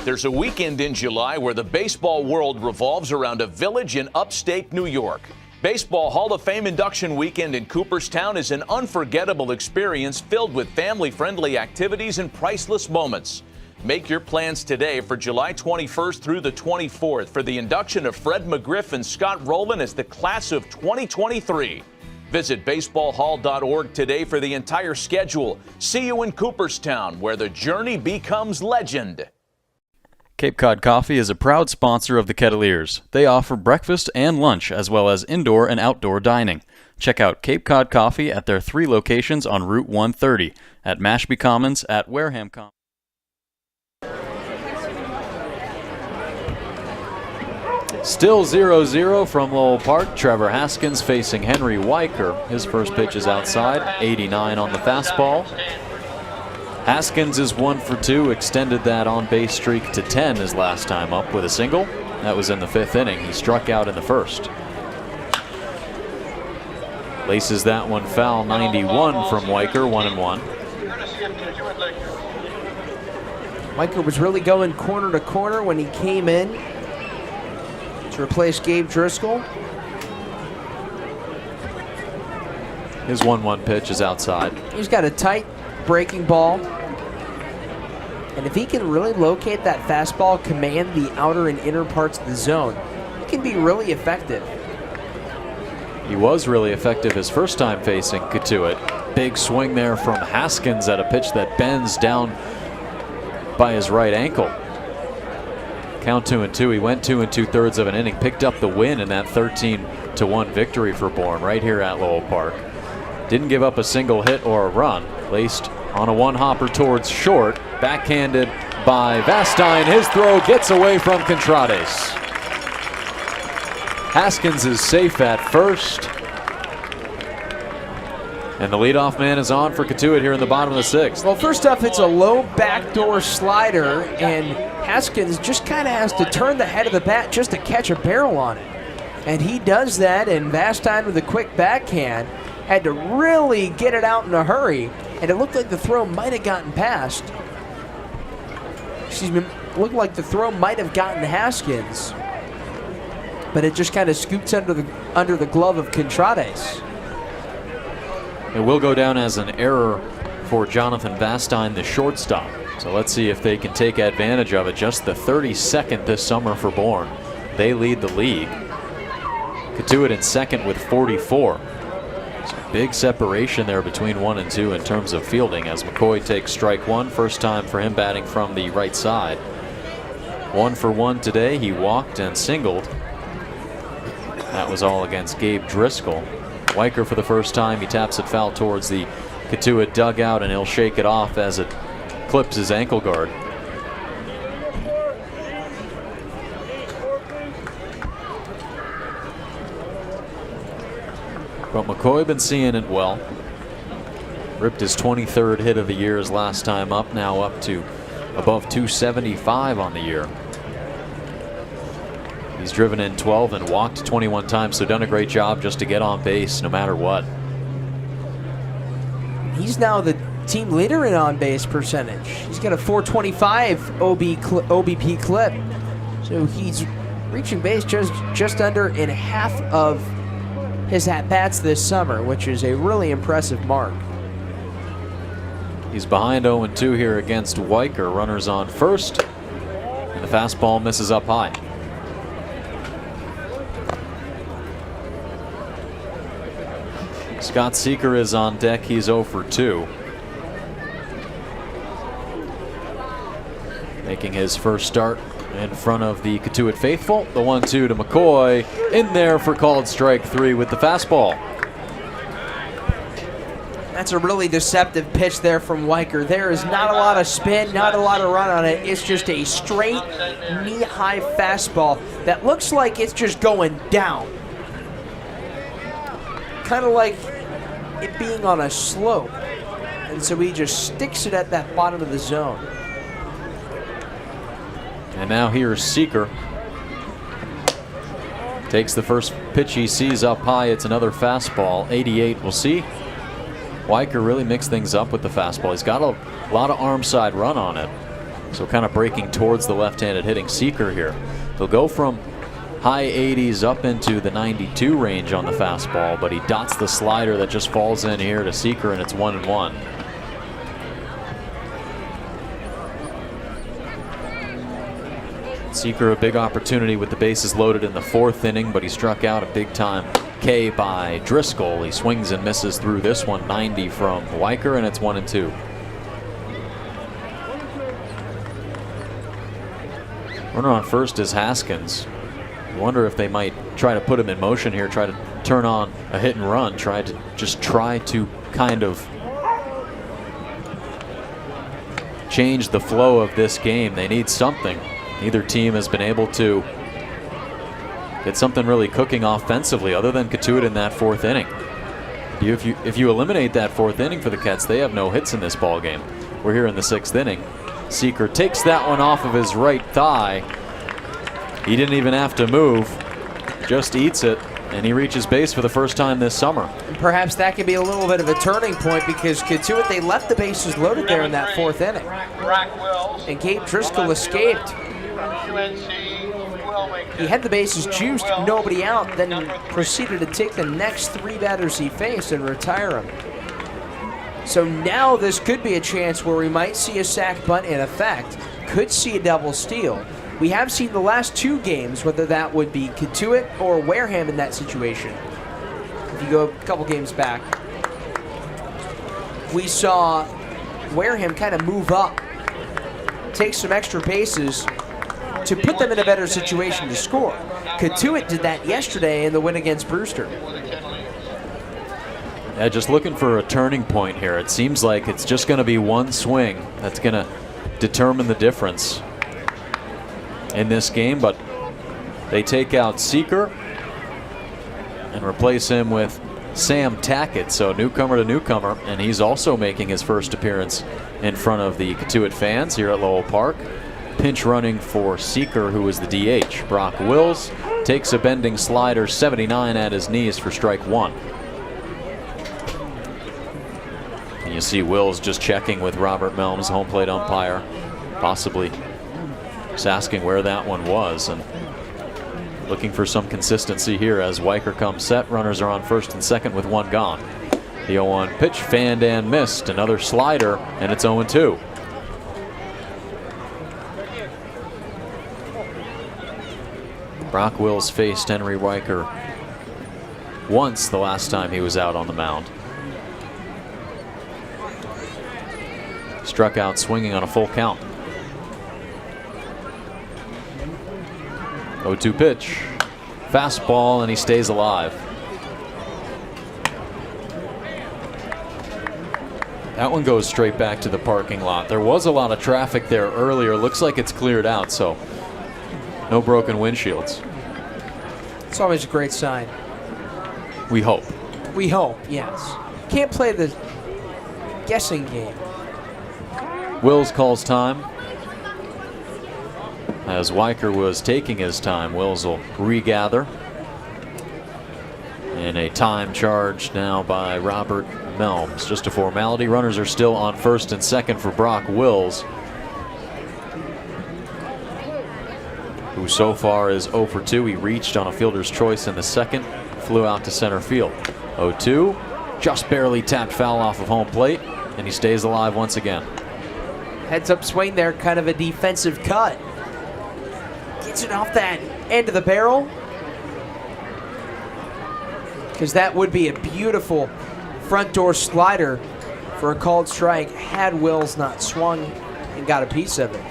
There's a weekend in July where the baseball world revolves around a village in upstate New York. Baseball Hall of Fame induction weekend in Cooperstown is an unforgettable experience filled with family-friendly activities and priceless moments. Make your plans today for July 21st through the 24th for the induction of Fred McGriff and Scott Rowland as the class of 2023. Visit baseballhall.org today for the entire schedule. See you in Cooperstown, where the journey becomes legend. Cape Cod Coffee is a proud sponsor of the Kettleers. They offer breakfast and lunch as well as indoor and outdoor dining. Check out Cape Cod Coffee at their 3 locations on Route 130, at Mashpee Commons, at Wareham Commons. Still 0-0 from Lowell Park. Trevor Haskins facing Henry Weicker. His first pitch is outside, 89 on the fastball. Haskins is 1 for 2, extended that on-base streak to 10 his last time up with a single. That was in the 5th inning. He struck out in the 1st. Laces that one foul, 91 from Weicker, 1-1. Weicker was really going corner to corner when he came in to replace Gabe Driscoll. His 1-1 pitch is outside. He's got a tight breaking ball. And if he can really locate that fastball, command the outer and inner parts of the zone, he can be really effective. He was really effective his first time facing Cotuit. Big swing there from Haskins at a pitch that bends down by his right ankle. Count 2-2. He went 2 2/3 of an inning, picked up the win in that 13-1 victory for Bourne right here at Lowell Park. Didn't give up a single hit or a run. Laced on a one-hopper towards short, backhanded by Vastine. His throw gets away from Contrades. Haskins is safe at first. And the leadoff man is on for Cotuit here in the bottom of the 6th. Well, first off, it's a low backdoor slider, and Haskins just kind of has to turn the head of the bat just to catch a barrel on it. And he does that, and Vastine with a quick backhand had to really get it out in a hurry, and it looked like the throw might have gotten past. Excuse me, looked like the throw might have gotten Haskins, but it just kind of scoots under the glove of Contrades. It will go down as an error for Jonathan Vastine, the shortstop. So let's see if they can take advantage of it. Just the 32nd this summer for Bourne. They lead the league. Cotuit in second with 44. So big separation there between 1 and 2 in terms of fielding as McCoy takes strike 1. First time for him batting from the right side. 1 for 1 today. He walked and singled. That was all against Gabe Driscoll. Weicker for the first time. He taps it foul towards the Cotuit dugout, and he'll shake it off as it clips his ankle guard. But McCoy been seeing it well. Ripped his 23rd hit of the year his last time up, now up to above 275 on the year. He's driven in 12 and walked 21 times, so done a great job just to get on base no matter what. He's now the team leader in on-base percentage. He's got a 425 OBP clip. So he's reaching base just under in half of his at-bats this summer, which is a really impressive mark. He's behind 0-2 here against Weicker. Runners on first, and the fastball misses up high. Scott Seeker is on deck. He's 0 for 2. Making his first start in front of the Cotuit faithful. The 1-2 to McCoy. In there for called strike 3 with the fastball. That's a really deceptive pitch there from Weicker. There is not a lot of spin, not a lot of run on it. It's just a straight knee-high fastball that looks like it's just going down. Kind of like it being on a slope. And so he just sticks it at that bottom of the zone. And now here's Seeker. Takes the first pitch he sees up high. It's another fastball. 88, we'll see. Weicker really mixed things up with the fastball. He's got a lot of arm side run on it. So kind of breaking towards the left-handed hitting Seeker here. He'll go from high 80s up into the 92 range on the fastball, but he dots the slider that just falls in here to Seeker, and it's 1-1. Seeker a big opportunity with the bases loaded in the 4th inning, but he struck out a big time K by Driscoll. He swings and misses through this one, 90 from Weicker, and it's 1-2. Runner on first is Haskins. I wonder if they might try to put him in motion here, try to turn on a hit and run, try to kind of change the flow of this game. They need something. Neither team has been able to get something really cooking offensively other than Cotuit in that 4th inning. If you eliminate that 4th inning for the Cats, they have no hits in this ball game. We're here in the 6th inning. Seeker takes that one off of his right thigh. He didn't even have to move, just eats it, and he reaches base for the first time this summer. And perhaps that could be a little bit of a turning point because Cotuit, they left the bases loaded there in that 4th inning. And Gabe Driscoll escaped. He had the bases juiced, nobody out, then proceeded to take the next 3 batters he faced and retire them. So now this could be a chance where we might see a sac bunt in effect, could see a double steal. We have seen the last 2 games, whether that would be Cotuit or Wareham in that situation. if you go a couple games back, we saw Wareham kind of move up, take some extra bases to put them in a better situation to score. Cotuit did that yesterday in the win against Brewster. Yeah, just looking for a turning point here. It seems like it's just going to be one swing that's going to determine the difference in this game, but they take out Seeker and replace him with Sam Tackett, so newcomer to newcomer, and he's also making his first appearance in front of the Cotuit fans here at Lowell Park. Pinch running for Seeker, who is the DH. Brock Wills takes a bending slider, 79 at his knees for strike one. And you see Wills just checking with Robert Melms, home plate umpire, possibly just asking where that one was, and looking for some consistency here as Weicker comes set. Runners are on first and second with one gone. The 0-1 pitch, fanned and missed. Another slider, and it's 0-2. Brock Wills faced Henry Weicker once the last time he was out on the mound. Struck out swinging on a full count. 0-2 pitch. Fastball, and he stays alive. That one goes straight back to the parking lot. There was a lot of traffic there earlier. Looks like it's cleared out, so no broken windshields. It's always a great sign. We hope. We hope, yes. Can't play the guessing game. Wills calls time. As Weicker was taking his time, Wills will regather. And a time charge now by Robert Melms. Just a formality. Runners are still on first and second for Brock Wills, who so far is 0 for 2. He reached on a fielder's choice in the second, flew out to center field. 0-2, just barely tapped foul off of home plate, and he stays alive once again. Heads up swing there, kind of a defensive cut. Gets it off that end of the barrel, because that would be a beautiful front door slider for a called strike had Wills not swung and got a piece of it.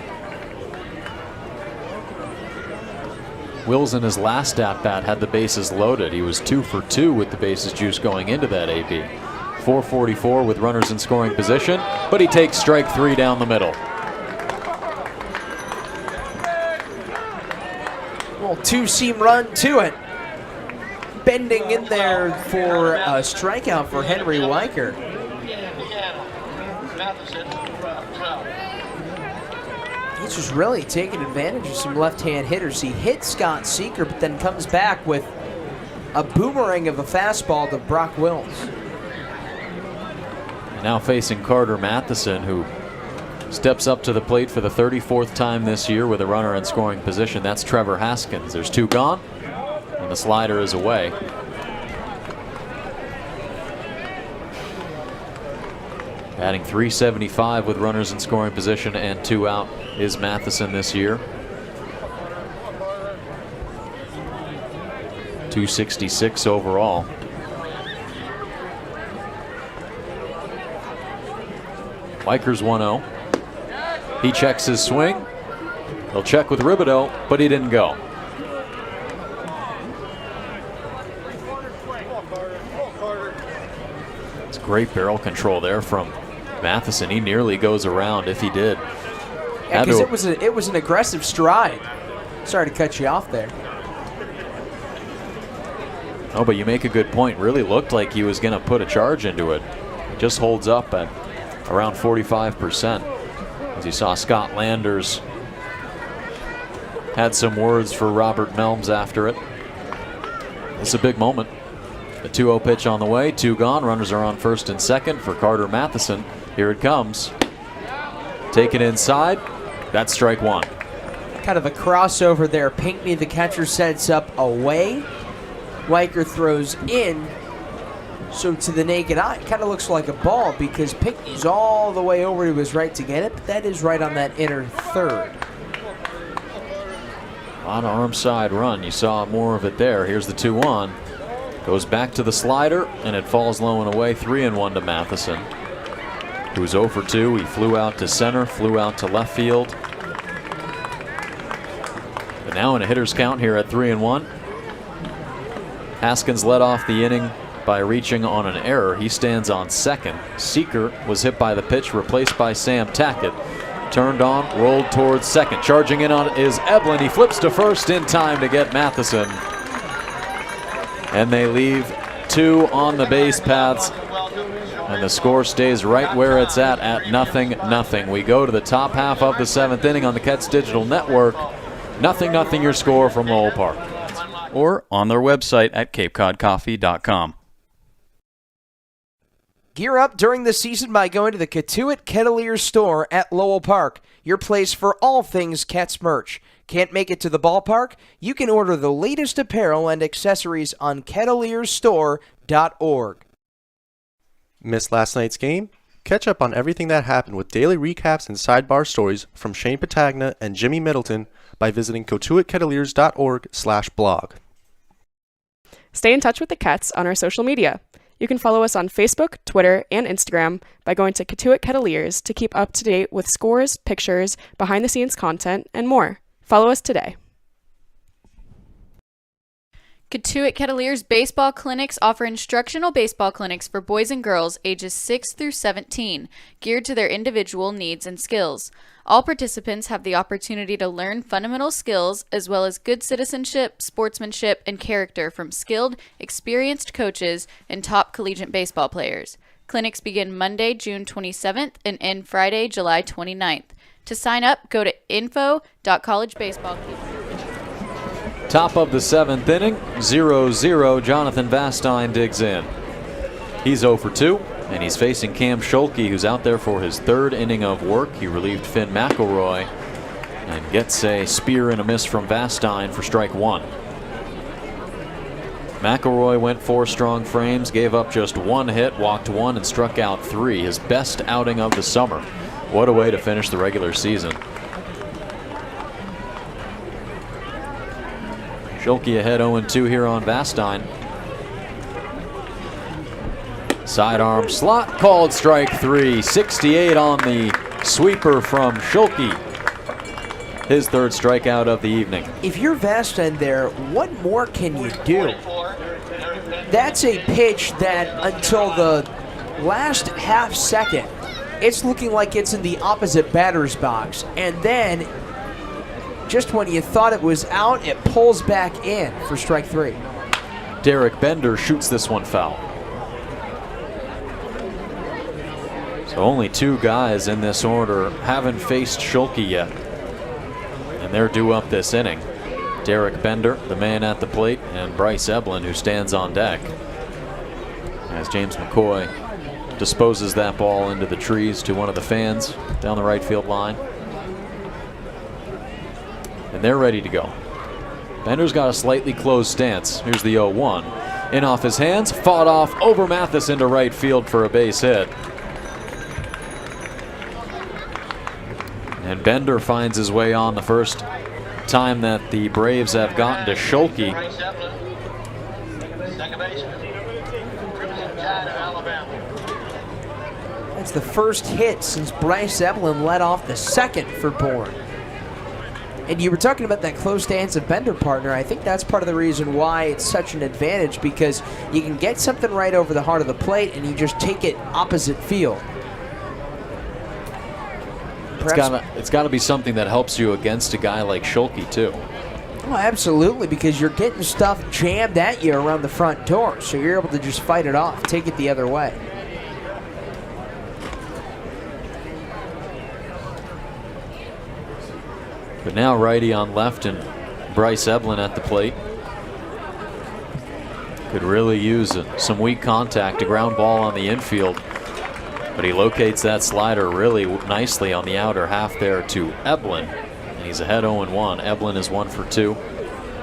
Wills in his last at-bat had the bases loaded. He was 2 for 2 with the bases juice going into that AB. 444 with runners in scoring position, but he takes strike 3 down the middle. Well, two-seam run to it. Bending in there for a strikeout for Henry Weicker. He's just really taking advantage of some left-hand hitters. He hit Scott Seeker, but then comes back with a boomerang of a fastball to Brock Wills. Now facing Carter Matheson, who steps up to the plate for the 34th time this year with a runner in scoring position. That's Trevor Haskins. There's 2 gone, and the slider is away. Batting .375 with runners in scoring position and 2 out is Matheson this year. .266 overall. Weicker's 1-0. He checks his swing. He'll check with Ribideau, but he didn't go. It's great barrel control there from Matheson. He nearly goes around if he did. Yeah, because it was an aggressive stride. Sorry to cut you off there. Oh, but you make a good point. Really looked like he was going to put a charge into it. It just holds up at around 45%. As you saw, Scott Landers had some words for Robert Melms after it. It's a big moment. The 2-0 pitch on the way, 2 gone. Runners are on first and second for Carter Matheson. Here it comes. Taken inside. That's strike 1. Kind of a crossover there. Pinckney, the catcher, sets up away. Weicker throws in. So to the naked eye, it kind of looks like a ball because Pinckney's all the way over to his right to get it, but that is right on that inner third. On arm side run. You saw more of it there. Here's the 2-1. Goes back to the slider, and it falls low and away. 3-1 to Matheson, who's 0 for 2. He flew out to center, flew out to left field. But now in a hitter's count here at 3-1. Haskins led off the inning by reaching on an error. He stands on second. Seeker was hit by the pitch, replaced by Sam Tackett. Turned on, rolled towards second. Charging in on is Eblin. He flips to first in time to get Matheson. And they leave 2 on the base paths. And the score stays right where it's at 0-0. We go to the top half of the 7th inning on the Cats Digital Network. 0-0 your score from Lowell Park. Or on their website at capecodcoffee.com. Gear up during the season by going to the Cotuit Kettleers store at Lowell Park, your place for all things Cats merch. Can't make it to the ballpark? You can order the latest apparel and accessories on kettleersstore.org. Missed last night's game? Catch up on everything that happened with daily recaps and sidebar stories from Shane Patagna and Jimmy Middleton by visiting cotuitkettleers.org/blog. Stay in touch with the Cats on our social media. You can follow us on Facebook, Twitter, and Instagram by going to Cotuit Kettleers to keep up to date with scores, pictures, behind-the-scenes content, and more. Follow us today. Cotuit Kettleers baseball clinics offer instructional baseball clinics for boys and girls ages 6 through 17, geared to their individual needs and skills. All participants have the opportunity to learn fundamental skills as well as good citizenship, sportsmanship, and character from skilled, experienced coaches and top collegiate baseball players. Clinics begin Monday, June 27th and end Friday, July 29th. To sign up, go to info.collegebaseball.com. Top of the 7th inning, 0-0. Jonathan Vastine digs in. He's 0 for 2, and he's facing Cam Schulke, who's out there for his 3rd inning of work. He relieved Finn McElroy and gets a spear and a miss from Vastine for strike 1. McElroy went 4 strong frames, gave up just 1 hit, walked 1, and struck out 3. His best outing of the summer. What a way to finish the regular season. Schulke ahead 0-2 here on Vastine. Sidearm slot called strike 3. 68 on the sweeper from Schulke. His 3rd strikeout of the evening. If you're Vastine there, what more can you do? That's a pitch that until the last half second, it's looking like it's in the opposite batter's box. And then just when you thought it was out, it pulls back in for strike 3. Derek Bender shoots this one foul. So only 2 guys in this order haven't faced Schulke yet. And they're due up this inning. Derek Bender, the man at the plate, and Bryce Eblin, who stands on deck. As James McCoy disposes that ball into the trees to one of the fans down the right field line. And they're ready to go. Bender's got a slightly closed stance. Here's the 0-1. In off his hands, fought off over Matheson to right field for a base hit. And Bender finds his way on the first time that the Braves have gotten to Schulke. That's the first hit since Bryce Eblin led off the 2nd for Bourne. And you were talking about that close stance of Bender, partner. I think that's part of the reason why it's such an advantage, because you can get something right over the heart of the plate and you just take it opposite field. It's got to be something that helps you against a guy like Schulke, too. Oh, absolutely, because you're getting stuff jammed at you around the front door, so you're able to just fight it off, take it the other way. But now righty on left and Bryce Eblin at the plate. Could really use some weak contact, a ground ball on the infield. But he locates that slider really nicely on the outer half there to Eblin. And he's ahead 0-1. Eblin is 1 for 2.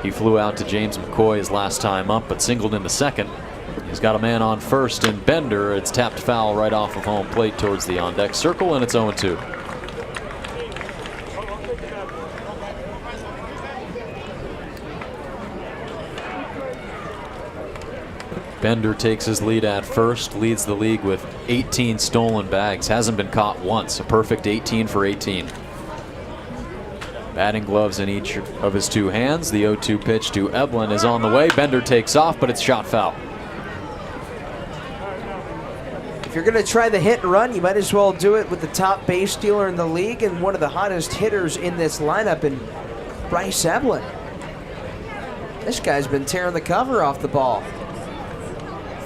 He flew out to James McCoy his last time up, but singled into second. He's got a man on first, and Bender, it's tapped foul right off of home plate towards the on-deck circle, and it's 0-2. Bender takes his lead at first, leads the league with 18 stolen bags. Hasn't been caught once. A perfect 18 for 18. Batting gloves in each of his two hands. The 0-2 pitch to Eblin is on the way. Bender takes off, but it's shot foul. If you're going to try the hit and run, you might as well do it with the top base stealer in the league and one of the hottest hitters in this lineup, in Bryce Eblin. This guy's been tearing the cover off the ball.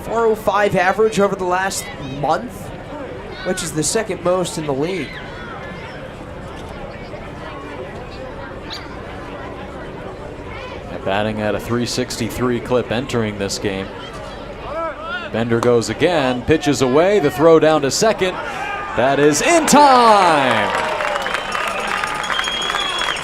405 average over the last month, which is the second most in the league. Batting at a 363 clip entering this game. Bender goes again, pitches away, the throw down to second. That is in time!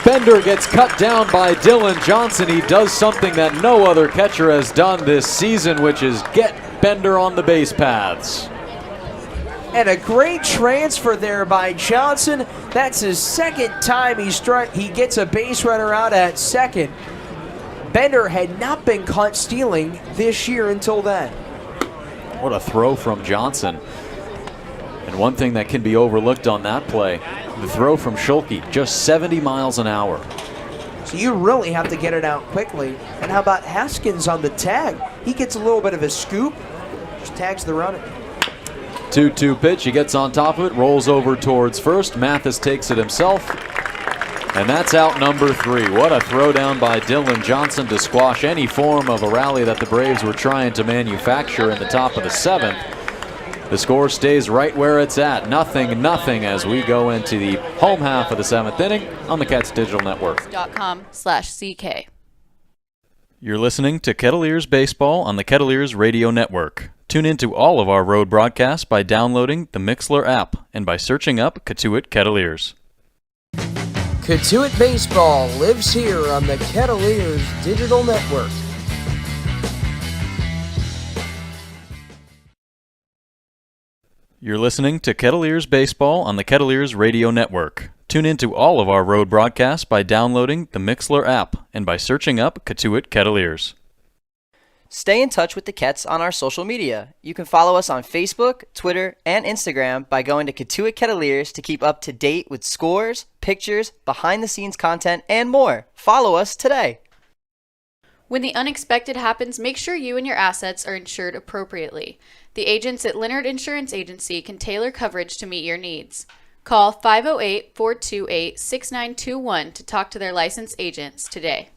Bender gets cut down by Dylan Johnson. He does something that no other catcher has done this season, which is get Bender on the base paths. And a great transfer there by Johnson. That's his second time he gets a base runner out at second. Bender had not been caught stealing this year until then. What a throw from Johnson. And one thing that can be overlooked on that play, the throw from Schulke, just 70 miles an hour. So you really have to get it out quickly. And how about Haskins on the tag? He gets a little bit of a scoop, just tags the runner. 2-2 pitch, he gets on top of it, rolls over towards first. Mathis takes it himself. And that's out number 3. What a throwdown by Dylan Johnson to squash any form of a rally that the Braves were trying to manufacture in the top of the 7th. The score stays right where it's at, 0-0 as we go into the home half of the 7th inning on the Cats Digital Network. .com/CK. You're listening to Kettleers Baseball on the Kettleers Radio Network. Tune into all of our road broadcasts by downloading the Mixlr app and by searching up Cotuit Kettleers. Cotuit Baseball lives here on the Kettleers Digital Network. You're listening to Kettleers Baseball on the Kettleers Radio Network. Tune into all of our road broadcasts by downloading the Mixlr app and by searching up Cotuit Kettleers. Stay in touch with the Kets on our social media. You can follow us on Facebook, Twitter, and Instagram by going to Cotuit Kettleers to keep up to date with scores, pictures, behind-the-scenes content, and more. Follow us today. When the unexpected happens, make sure you and your assets are insured appropriately. The agents at Leonard Insurance Agency can tailor coverage to meet your needs. Call 508-428-6921 to talk to their licensed agents today.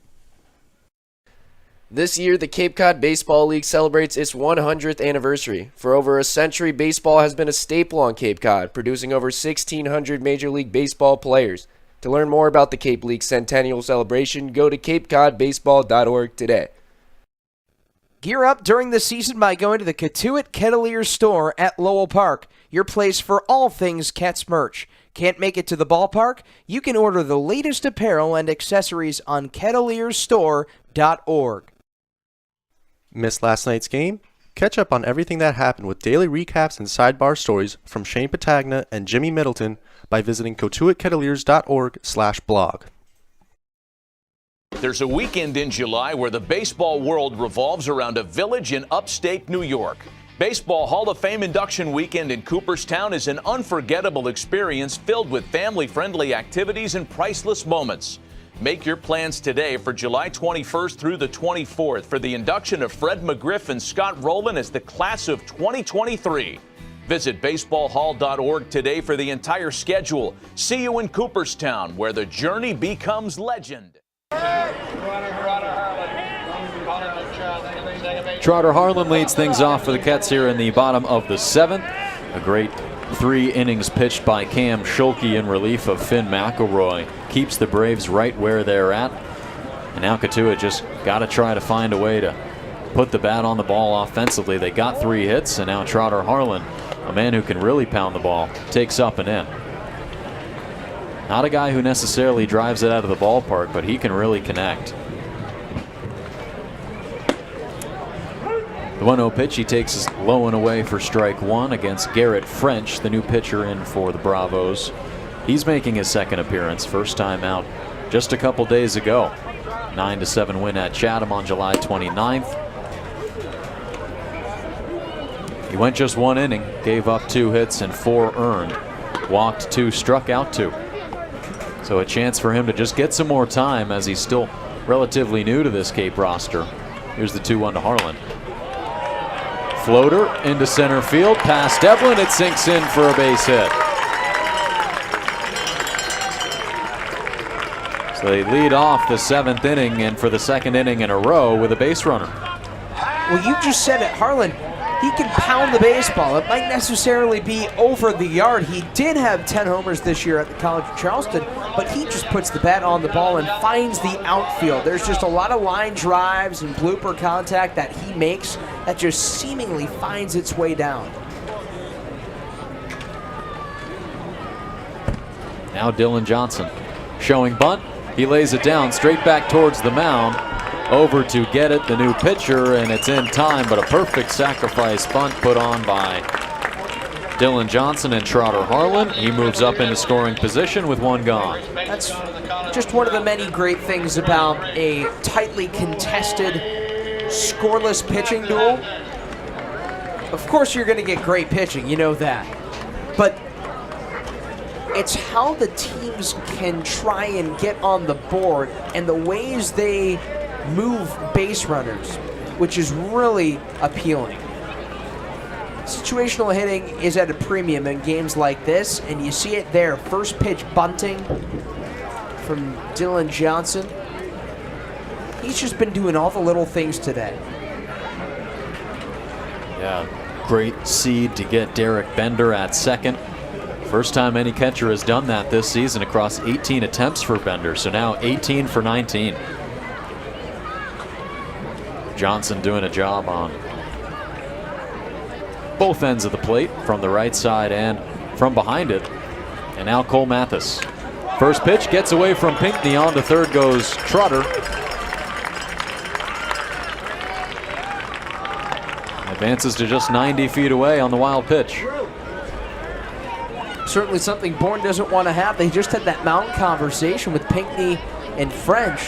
This year, the Cape Cod Baseball League celebrates its 100th anniversary. For over a century, baseball has been a staple on Cape Cod, producing over 1,600 Major League Baseball players. To learn more about the Cape League Centennial Celebration, go to capecodbaseball.org today. Gear up during the season by going to the Cotuit Kettleers store at Lowell Park, your place for all things Cats merch. Can't make it to the ballpark? You can order the latest apparel and accessories on kettleersstore.org. Missed last night's game? Catch up on everything that happened with daily recaps and sidebar stories from Shane Patagna and Jimmy Middleton by visiting cotuitkettleers.org/blog. There's a weekend in July where the baseball world revolves around a village in upstate New York. Baseball Hall of Fame induction weekend in Cooperstown is an unforgettable experience filled with family-friendly activities and priceless moments. Make your plans today for July 21st through the 24th for the induction of Fred McGriff and Scott Rowland as the class of 2023. Visit baseballhall.org today for the entire schedule. See you in Cooperstown, where the journey becomes legend. Trotter Harlan leads things off for the Cats here in the bottom of the 7th. A great 3 innings pitched by Cam Schulke in relief of Finn McElroy. Keeps the Braves right where they're at. And now Cotuit just got to try to find a way to put the bat on the ball offensively. They got 3 hits, and now Trotter Harlan, a man who can really pound the ball, takes up and in. Not a guy who necessarily drives it out of the ballpark, but he can really connect. The 1-0 pitch, he takes low and away for strike 1 against Garrett French, the new pitcher in for the Bravos. He's making his second appearance, first time out just a couple days ago. 9-7 win at Chatham on July 29th. He went just 1 inning, gave up 2 hits and 4 earned. Walked 2, struck out 2. So a chance for him to just get some more time as he's still relatively new to this Cape roster. Here's the 2-1 to Harlan. Floater into center field, past Devlin, it sinks in for a base hit. So they lead off the 7th inning, and for the 2nd inning in a row with a base runner. Well, you just said it, Harlan. He can pound the baseball. It might necessarily be over the yard. He did have 10 homers this year at the College of Charleston, but he just puts the bat on the ball and finds the outfield. There's just a lot of line drives and blooper contact that he makes that just seemingly finds its way down. Now Dylan Johnson showing bunt. He lays it down straight back towards the mound. Over to get it, the new pitcher, and it's in time, but a perfect sacrifice bunt put on by Dylan Johnson and Trotter Harlan. He moves up into scoring position with 1 gone. That's just one of the many great things about a tightly contested, scoreless pitching duel. Of course you're going to get great pitching, you know that. But it's how the teams can try and get on the board and the ways they move base runners, which is really appealing. Situational hitting is at a premium in games like this, and you see it there. First pitch bunting from Dylan Johnson. He's just been doing all the little things today. Yeah, great seed to get Derek Bender at second. First time any catcher has done that this season across 18 attempts for Bender, so now 18 for 19. Johnson doing a job on both ends of the plate, from the right side and from behind it. And now Cole Mathis. First pitch gets away from Pinckney. On to third goes Trotter. Advances to just 90 feet away on the wild pitch. Certainly something Bourne doesn't want to have. They just had that mound conversation with Pinckney and French.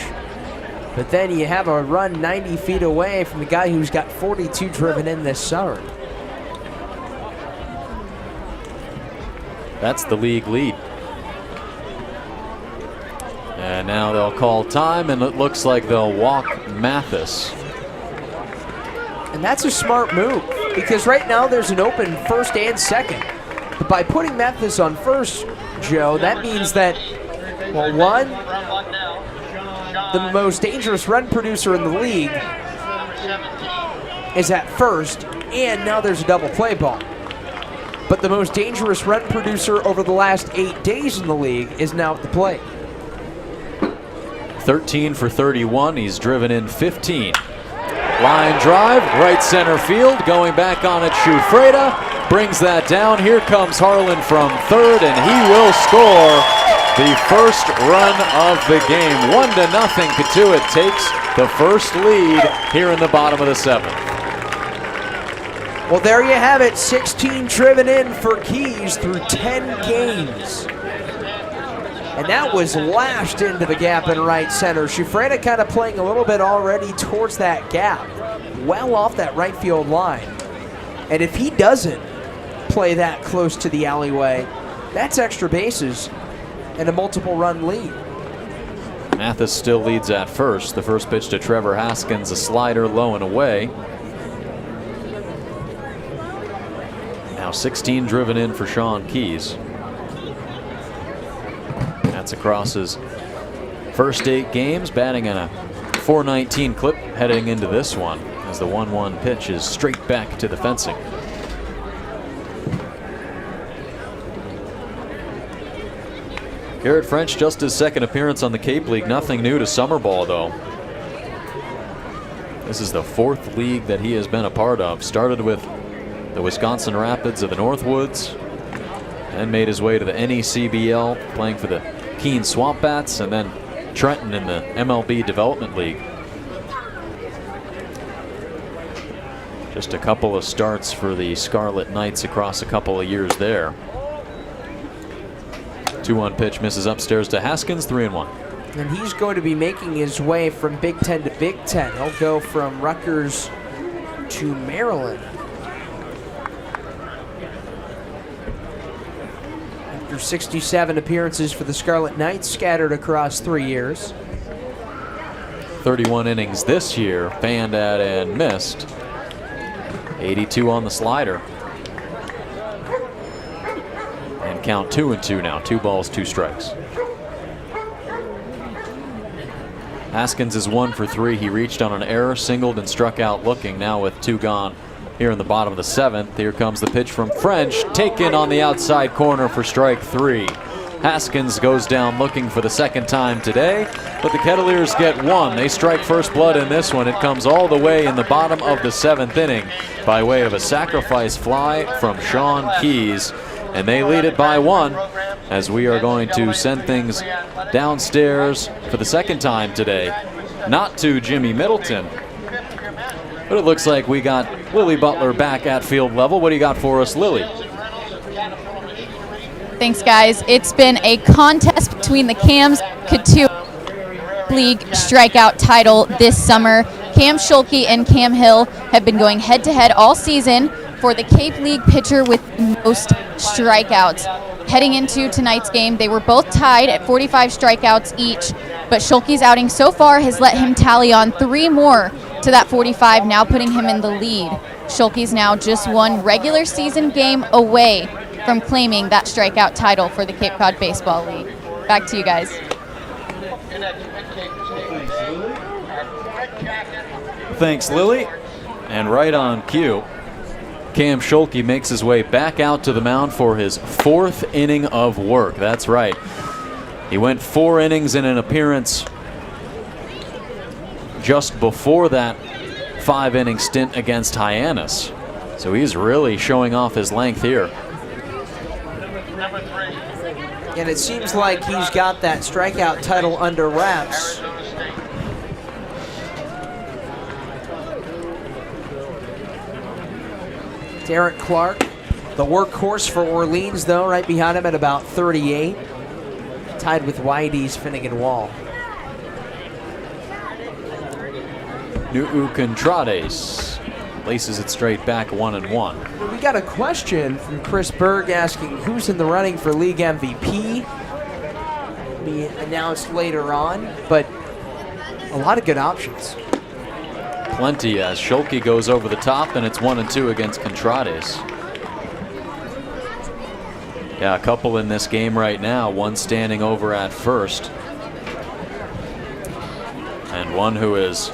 But then you have a run 90 feet away from the guy who's got 42 driven in this summer. That's the league lead. And now they'll call time, and it looks like they'll walk Mathis. And that's a smart move, because right now there's an open first and second. But by putting Mathis on first, Joe, that means that, well, one, the most dangerous run producer in the league is at first, and now there's a double play ball. But the most dangerous run producer over the last 8 days in the league is now at the plate. 13 for 31. He's driven in 15. Line drive, right center field. Going back on it, Shufreda brings that down. Here comes Harlan from third, and he will score the first run of the game. 1-0. Cotuit takes the first lead here in the bottom of the 7th. Well, there you have it. 16 driven in for Keys through 10 games. And that was lashed into the gap in right center. Shufreda kind of playing a little bit already towards that gap, well off that right field line. And if he doesn't play that close to the alleyway, that's extra bases and a multiple run lead. Mathis still leads at first. The first pitch to Trevor Haskins, a slider low and away. Now 16 driven in for Sean Keys. That's across his first 8 games, batting in a .419 clip heading into this one as the 1-1 pitch is straight back to the fencing. Garrett French, just his second appearance on the Cape League. Nothing new to summer ball, though. This is the 4th league that he has been a part of. Started with the Wisconsin Rapids of the Northwoods and made his way to the NECBL, playing for the Keene Swamp Bats, and then Trenton in the MLB Development League. Just a couple of starts for the Scarlet Knights across a couple of years there. 2-1 pitch misses upstairs to Haskins, 3-1. And he's going to be making his way from Big Ten to Big Ten. He'll go from Rutgers to Maryland. after 67 appearances for the Scarlet Knights scattered across 3 years. 31 innings this year, fanned at and missed. 82 on the slider. And count 2-2 now. 2 balls, 2 strikes. Haskins is 1 for 3. He reached on an error, singled, and struck out looking. Now with 2 gone here in the bottom of the 7th. Here comes the pitch from French, taken on the outside corner for strike 3. Haskins goes down looking for the 2nd time today, but the Kettleers get 1. They strike first blood in this one. It comes all the way in the bottom of the 7th inning by way of a sacrifice fly from Sean Keys, and they lead it by 1 as we are going to send things downstairs for the 2nd time today. Not to Jimmy Middleton, but it looks like we got Lily Butler back at field level. What do you got for us, Lily? Thanks, guys. It's been a contest between the Cam's Cotuit League strikeout title this summer. Cam Schulke and Cam Hill have been going head-to-head all season for the Cape League pitcher with most strikeouts. Heading into tonight's game, they were both tied at 45 strikeouts each, but Schulke's outing so far has let him tally on 3 more to that 45, now putting him in the lead. Schulke's now just 1 regular season game away from claiming that strikeout title for the Cape Cod Baseball League. Back to you guys. Thanks, Lily. And right on cue, Cam Schulke makes his way back out to the mound for his 4th inning of work. That's right. He went 4 innings in an appearance just before that 5-inning stint against Hyannis. So he's really showing off his length here. And it seems like he's got that strikeout title under wraps. Derek Clark, the workhorse for Orleans, though, right behind him at about 38. Tied with Whitey's Finnegan Wall. Nu'u-Contrades laces it straight back 1-1. We got a question from Chris Berg asking who's in the running for league MVP. Be announced later on, but a lot of good options. Plenty as Schulke goes over the top, and it's 1-2 against Contrades. Yeah, a couple in this game right now. One standing over at first, and one who is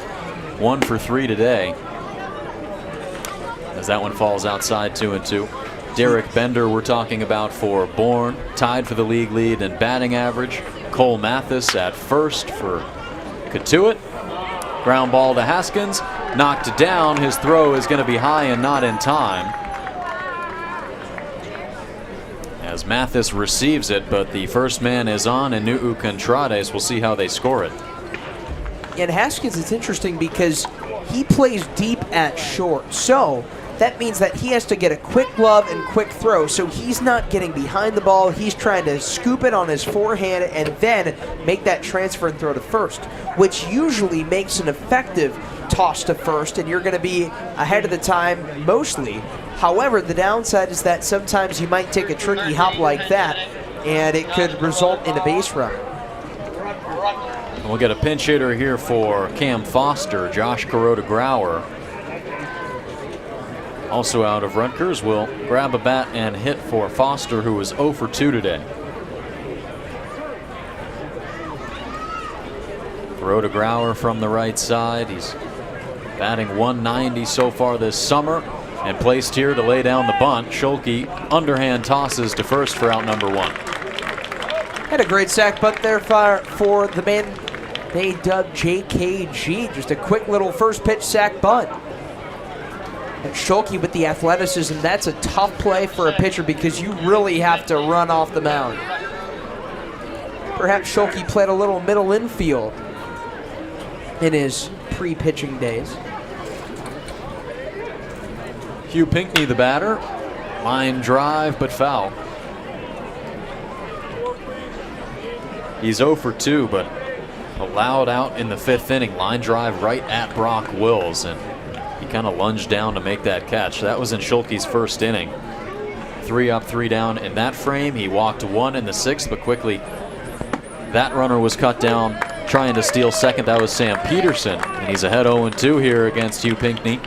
1 for 3 today, as that one falls outside 2-2. Derek Bender we're talking about for Bourne, tied for the league lead in batting average. Cole Mathis at first for Cotuit. Ground ball to Haskins, knocked down. His throw is going to be high and not in time, as Mathis receives it, but the first man is on, and Nu'u-Contrades. We'll see how they score it. And Haskins, it's interesting because he plays deep at short, so that means that he has to get a quick glove and quick throw, so he's not getting behind the ball. He's trying to scoop it on his forehand and then make that transfer and throw to first, which usually makes an effective toss to first, and you're going to be ahead of the time mostly. However, the downside is that sometimes you might take a tricky hop like that, and it could result in a base run. We'll get a pinch hitter here for Cam Foster. Josh Kuroda-Grauer, also out of Rutgers, will grab a bat and hit for Foster, who is 0 for 2 today. Kuroda-Grauer from the right side. He's batting 190 so far this summer, and placed here to lay down the bunt. Schulke underhand tosses to first for out number 1. Had a great sack bunt there for the man they dubbed JKG. Just a quick little first pitch sack bunt. And Schulke with the athleticism, that's a tough play for a pitcher because you really have to run off the mound. Perhaps Schulke played a little middle infield in his pre-pitching days. Hugh Pinckney, the batter. Line drive, but foul. He's 0 for 2, but allowed out in the 5th inning. Line drive right at Brock Wills, and he kind of lunged down to make that catch. That was in Schulke's first inning. 3 up, 3 down in that frame. He walked 1 in the 6th, but quickly that runner was cut down trying to steal second. That was Sam Peterson, and he's ahead 0-2 here against Hugh Pinckney.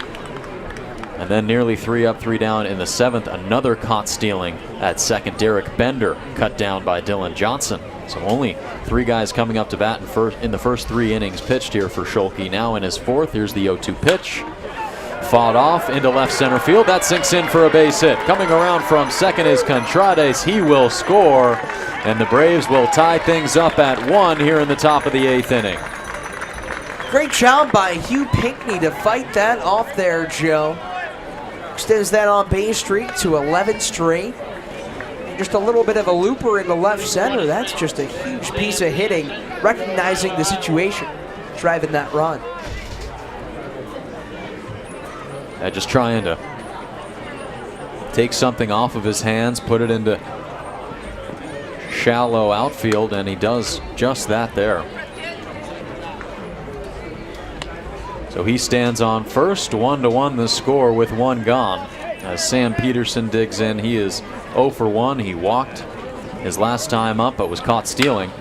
And then nearly 3 up, 3 down in the 7th. Another caught stealing at second. Derek Bender cut down by Dylan Johnson. So only 3 guys coming up to bat in the first 3 innings pitched here for Schulke. Now in his 4th, here's the 0-2 pitch. Fought off into left center field. That sinks in for a base hit. Coming around from second is Contrades. He will score, and the Braves will tie things up at 1 here in the top of the 8th inning. Great job by Hugh Pinckney to fight that off there, Joe. Extends that on base streak to 11 straight. And just a little bit of a looper in the left center. That's just a huge piece of hitting, recognizing the situation, driving that run. Just trying to take something off of his hands, put it into shallow outfield, and he does just that there. So he stands on first, 1-1 the score with 1 gone. As Sam Peterson digs in, he is 0 for 1. He walked his last time up, but was caught stealing.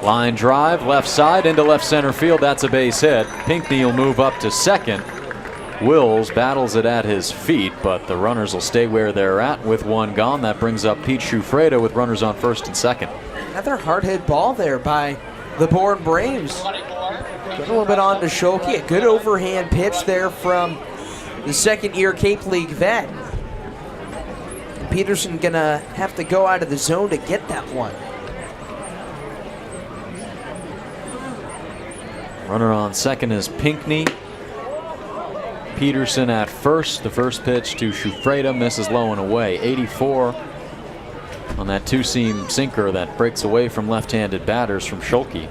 Line drive, left side into left center field. That's a base hit. Pinckney will move up to second. Wills battles it at his feet, but the runners will stay where they're at with 1 gone. That brings up Pete Shufreda with runners on first and second. Another hard hit ball there by the Bourne Braves. Get a little bit on to Schulke. A good overhand pitch there from the second-year Cape League vet. Peterson gonna have to go out of the zone to get that one. Runner on second is Pinckney. Peterson at first. The first pitch to Shufreda misses low and away. 84 on that 2-seam sinker that breaks away from left-handed batters from Schulke,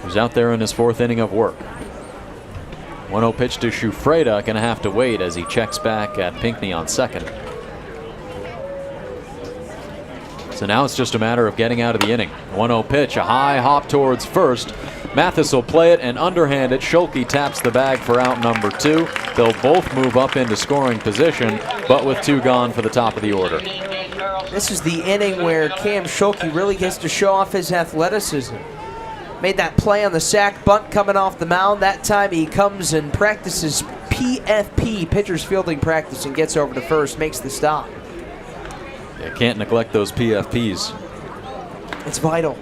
who's out there in his 4th inning of work. 1-0 pitch to Shufreda. Going to have to wait as he checks back at Pinckney on second. So now it's just a matter of getting out of the inning. 1-0 pitch, a high hop towards first. Mathis will play it and underhand it. Schulke taps the bag for out number 2. They'll both move up into scoring position, but with 2 gone for the top of the order. This is the inning where Cam Schulke really gets to show off his athleticism. Made that play on the sac bunt coming off the mound. That time he comes and practices PFP, pitcher's fielding practice, and gets over to first, makes the stop. You can't neglect those PFPs. It's vital.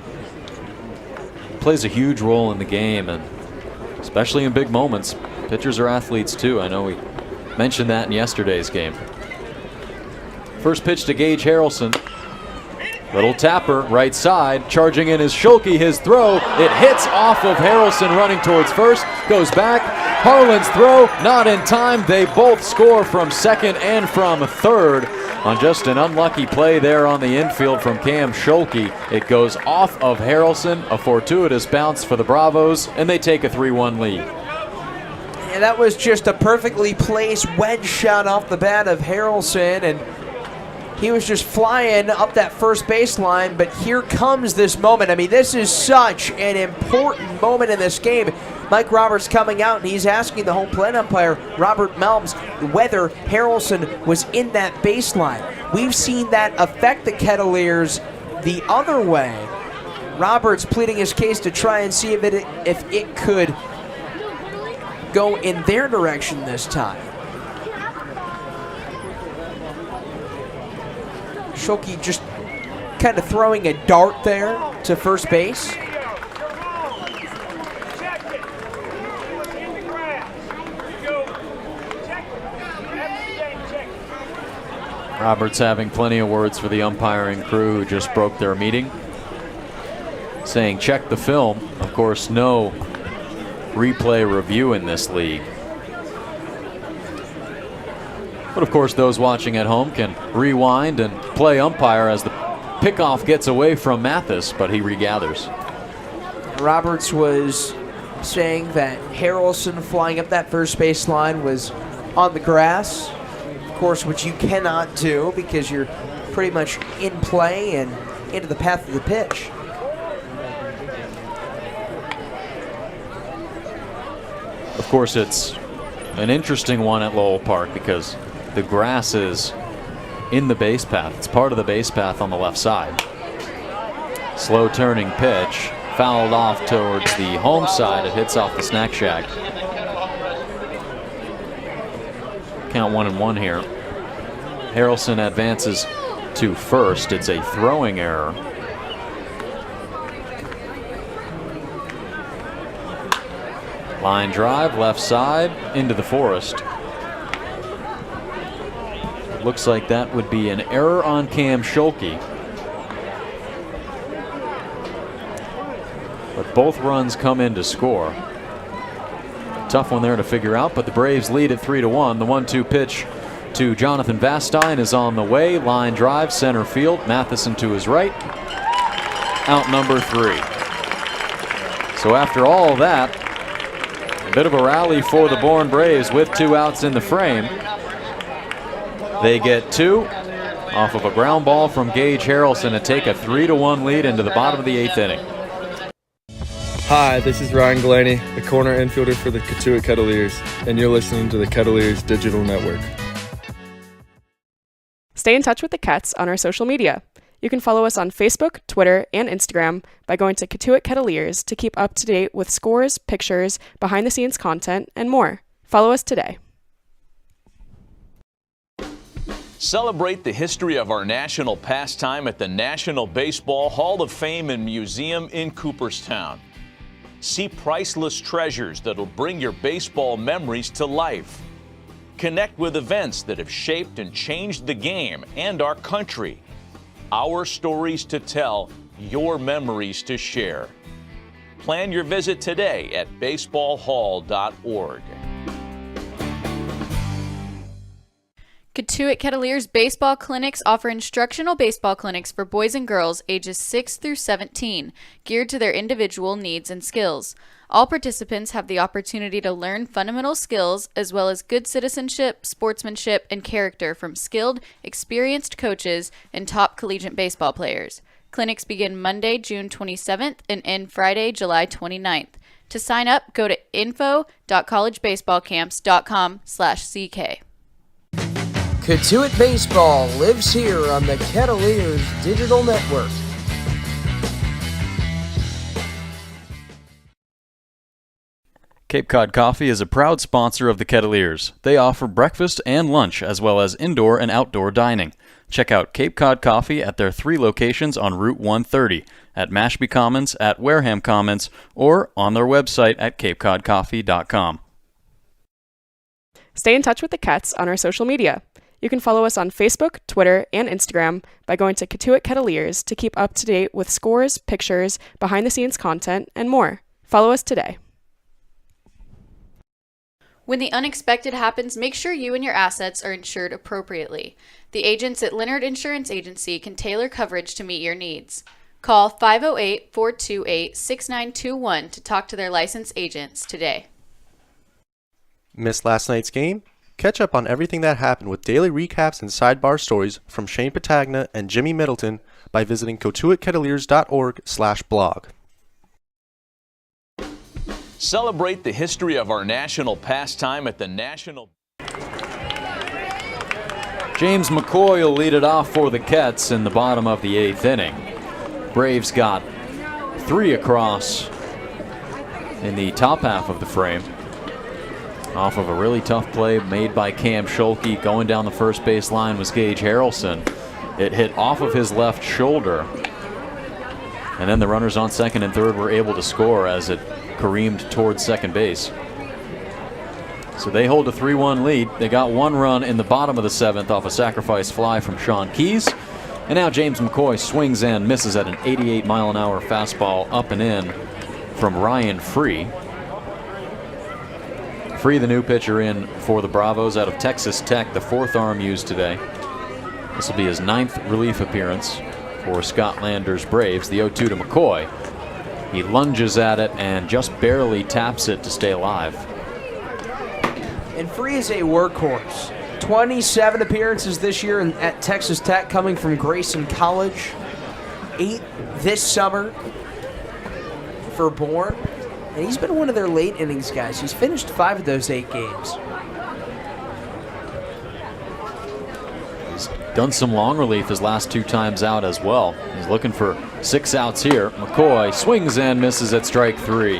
Plays a huge role in the game, and especially in big moments. Pitchers are athletes too. I know we mentioned that in yesterday's game. First pitch to Gage Harrelson. Little tapper, right side. Charging in is Schulke. His throw, it hits off of Harrelson running towards first. Goes back. Harlan's throw, not in time. They both score from second and from third on just an unlucky play there on the infield from Cam Schulke. It goes off of Harrelson, a fortuitous bounce for the Bravos, and they take a 3-1 lead. And that was just a perfectly placed wedge shot off the bat of Harrelson, and he was just flying up that first baseline, but here comes this moment. I mean, this is such an important moment in this game. Mike Roberts coming out, and he's asking the home plate umpire, Robert Melms, whether Harrelson was in that baseline. We've seen that affect the Kettleers the other way. Roberts pleading his case to try and see if it could go in their direction this time. Schulke just kind of throwing a dart there to first base. Roberts having plenty of words for the umpiring crew who just broke their meeting, saying check the film. Of course, no replay review in this league. But of course, those watching at home can rewind and play umpire as the pickoff gets away from Mathis, but he regathers. Roberts was saying that Harrelson flying up that first base line was on the grass, of course, which you cannot do because you're pretty much in play and into the path of the pitch. Of course, it's an interesting one at Lowell Park because the grass is in the base path. It's part of the base path on the left side. Slow turning pitch, fouled off towards the home side. It hits off the snack shack. Count 1-1 here. Harrelson advances to first. It's a throwing error. Line drive, left side, into the forest. Looks like that would be an error on Cam Schulke. But both runs come in to score. Tough one there to figure out, but the Braves lead at 3-1. The 1-2 pitch to Jonathan Vastine is on the way. Line drive, center field. Matheson to his right. Out number 3. So after all that, a bit of a rally for the Bourne Braves with 2 outs in the frame. They get 2 off of a ground ball from Gage Harrelson to take a 3-1 lead into the bottom of the 8th inning. Hi, this is Ryan Glaney, the corner infielder for the Cotuit Kettleers, and you're listening to the Kettleers Digital Network. Stay in touch with the Kets on our social media. You can follow us on Facebook, Twitter, and Instagram by going to Cotuit Kettleers to keep up to date with scores, pictures, behind-the-scenes content, and more. Follow us today. Celebrate the history of our national pastime at the National Baseball Hall of Fame and Museum in Cooperstown. See priceless treasures that'll bring your baseball memories to life. Connect with events that have shaped and changed the game and our country. Our stories to tell, your memories to share. Plan your visit today at baseballhall.org. Cotuit Kettleers Baseball Clinics offer instructional baseball clinics for boys and girls ages 6 through 17, geared to their individual needs and skills. All participants have the opportunity to learn fundamental skills as well as good citizenship, sportsmanship, and character from skilled, experienced coaches and top collegiate baseball players. Clinics begin Monday, June 27th and end Friday, July 29th. To sign up, go to info.collegebaseballcamps.com/CK. Cotuit Baseball lives here on the Kettleers Digital Network. Cape Cod Coffee is a proud sponsor of the Kettleers. They offer breakfast and lunch as well as indoor and outdoor dining. Check out Cape Cod Coffee at their 3 locations on Route 130, at Mashpee Commons, at Wareham Commons, or on their website at capecodcoffee.com. Stay in touch with the Kets on our social media. You can follow us on Facebook, Twitter, and Instagram by going to Cotuit Kettleers to keep up to date with scores, pictures, behind-the-scenes content, and more. Follow us today. When the unexpected happens, make sure you and your assets are insured appropriately. The agents at Leonard Insurance Agency can tailor coverage to meet your needs. Call 508-428-6921 to talk to their licensed agents today. Missed last night's game? Catch up on everything that happened with daily recaps and sidebar stories from Shane Patagna and Jimmy Middleton by visiting cotuitkettleers.org/blog. Celebrate the history of our national pastime at the National. James McCoy will lead it off for the Kets in the bottom of the 8th inning. Braves got 3 across in the top half of the frame. Off of a really tough play made by Cam Schulke. Going down the first base line was Gage Harrelson. It hit off of his left shoulder. And then the runners on second and third were able to score as it careened towards second base. So they hold a 3-1 lead. They got 1 run in the bottom of the 7th off a sacrifice fly from Sean Keys. And now James McCoy swings and misses at an 88-mile-an-hour fastball up and in from Ryan Free. Free, the new pitcher in for the Bravos out of Texas Tech, the 4th arm used today. This will be his 9th relief appearance for Scott Lander's Braves. The 0-2 to McCoy. He lunges at it and just barely taps it to stay alive. And Free is a workhorse. 27 appearances this year at Texas Tech, coming from Grayson College. 8 this summer for Bourne. And he's been one of their late innings guys. He's finished 5 of those 8 games. He's done some long relief his last 2 times out as well. He's looking for 6 outs here. McCoy swings and misses at strike 3.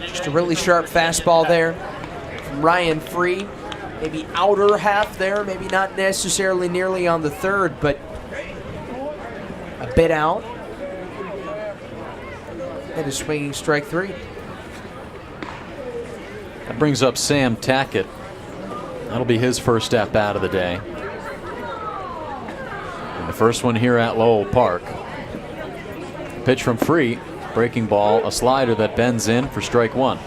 Just a really sharp fastball there from Ryan Free. Maybe outer half there, maybe not necessarily nearly on the third, but a bit out. And a swinging strike 3. That brings up Sam Tackett. That'll be his first at-bat of the day. And the first one here at Lowell Park. Pitch from Free, breaking ball, a slider that bends in for strike 1.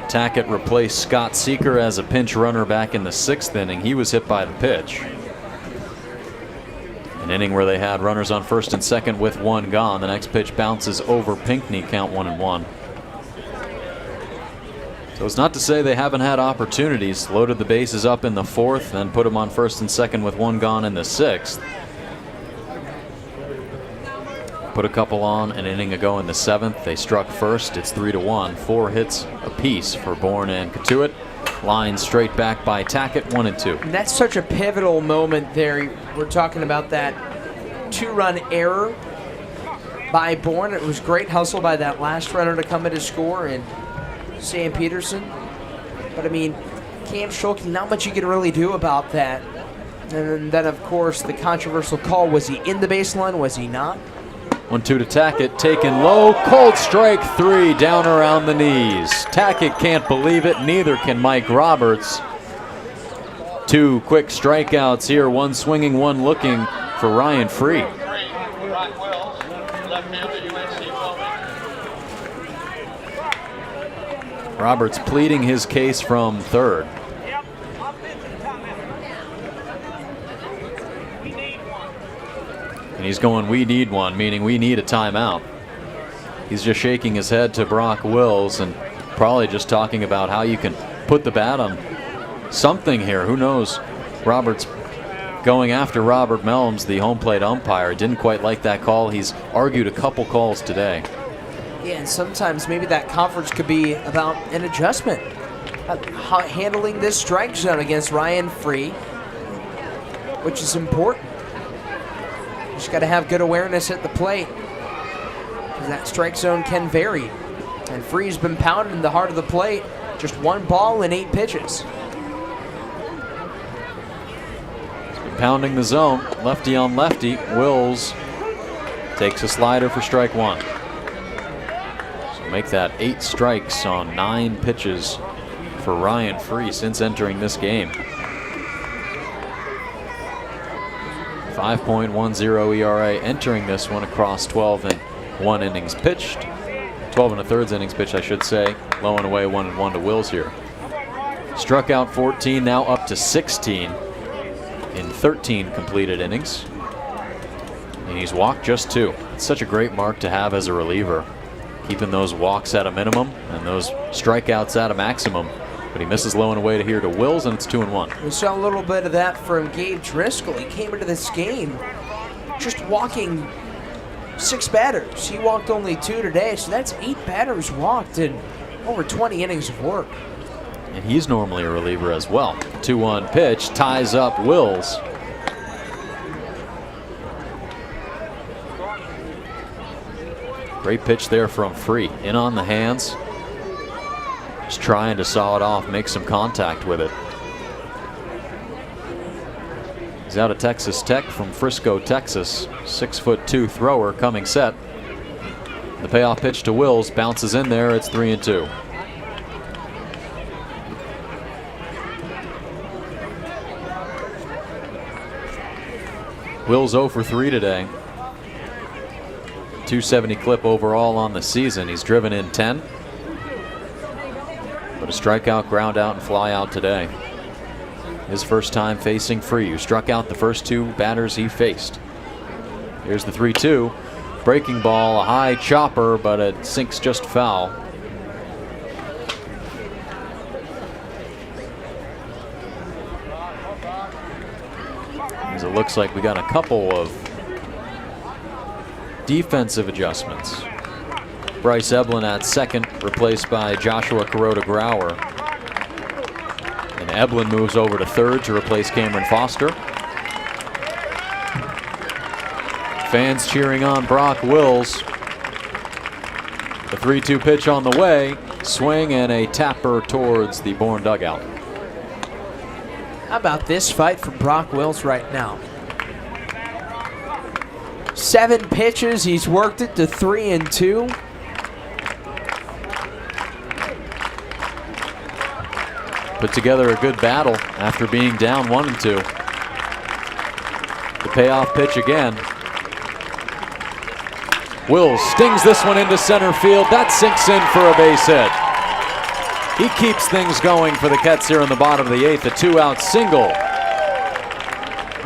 Tackett replaced Scott Seeker as a pinch runner back in the 6th inning. He was hit by the pitch. An inning where they had runners on first and second with 1 gone. The next pitch bounces over Pinckney, count 1-1. So it's not to say they haven't had opportunities. Loaded the bases up in the 4th, then put them on first and second with 1 gone in the 6th. Put a couple on an inning ago in the 7th. They struck first. It's 3-1. 4 hits apiece for Bourne and Cotuit. Line straight back by Tackett, 1-2. And that's such a pivotal moment there. We're talking about that 2-run error by Bourne. It was great hustle by that last runner to come in to score, and Sam Peterson. But I mean, Cam Schulke, not much you can really do about that. And then, of course, the controversial call. Was he in the baseline? Was he not? 1-2 to Tackett, taken low, cold strike 3 down around the knees. Tackett can't believe it, neither can Mike Roberts. 2 quick strikeouts here, 1 swinging, 1 looking for Ryan Free. Roberts pleading his case from third. And he's going, we need one, meaning we need a timeout. He's just shaking his head to Brock Wills and probably just talking about how you can put the bat on something here. Who knows? Roberts going after Robert Melms, the home plate umpire. Didn't quite like that call. He's argued a couple calls today. Yeah, and sometimes maybe that conference could be about an adjustment. Handling this strike zone against Ryan Free, which is important. Just got to have good awareness at the plate, because that strike zone can vary. And Free's been pounded in the heart of the plate. Just 1 ball and 8 pitches. He's been pounding the zone, lefty on lefty. Wills takes a slider for strike 1. So make that 8 strikes on 9 pitches for Ryan Free since entering this game. 5.10 ERA entering this one across 12 and 1 innings pitched. 12 and a thirds innings pitched, I should say. Low and away, 1-1 to Wills here. Struck out 14, now up to 16 in 13 completed innings. And he's walked just 2. It's such a great mark to have as a reliever. Keeping those walks at a minimum and those strikeouts at a maximum. But he misses low and away to here to Wills, and it's 2-1. We saw a little bit of that from Gabe Driscoll. He came into this game just walking 6 batters. He walked only 2 today, so that's 8 batters walked in over 20 innings of work. And he's normally a reliever as well. 2-1 pitch ties up Wills. Great pitch there from Free. In on the hands. Just trying to saw it off, make some contact with it. He's out of Texas Tech from Frisco, Texas. 6'2" thrower coming set. The payoff pitch to Wills bounces in there. It's 3-2. Wills 0 for 3 today. 270 clip overall on the season. He's driven in 10. But a strikeout, ground out, and fly out today. His first time facing Free, who struck out the first 2 batters he faced. Here's the 3-2. Breaking ball, a high chopper, but it sinks just foul. As it looks like we got a couple of defensive adjustments. Bryce Eblin at second, replaced by Joshua Kuroda-Grauer. And Eblin moves over to third to replace Cameron Foster. Fans cheering on Brock Wills. The 3-2 pitch on the way. Swing and a tapper towards the Bourne dugout. How about this fight from Brock Wills right now? 7 pitches, he's worked it to 3-2. Put together a good battle after being down 1-2. The payoff pitch again. Wills stings this one into center field. That sinks in for a base hit. He keeps things going for the Kets here in the bottom of the 8th. A 2-out single.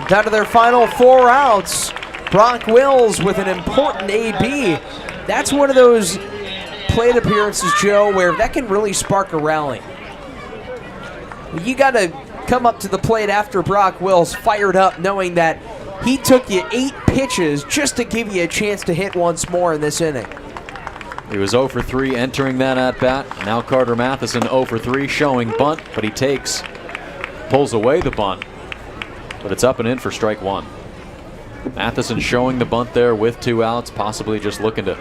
Down to their final 4 outs. Brock Wills with an important AB. That's one of those plate appearances, Joe, where that can really spark a rally. You got to come up to the plate after Brock Wills fired up, knowing that he took you 8 pitches just to give you a chance to hit once more in this inning. He was 0 for 3 entering that at-bat. Now Carter Matheson 0 for 3 showing bunt, but he pulls away the bunt. But it's up and in for strike 1. Matheson showing the bunt there with 2 outs, possibly just looking to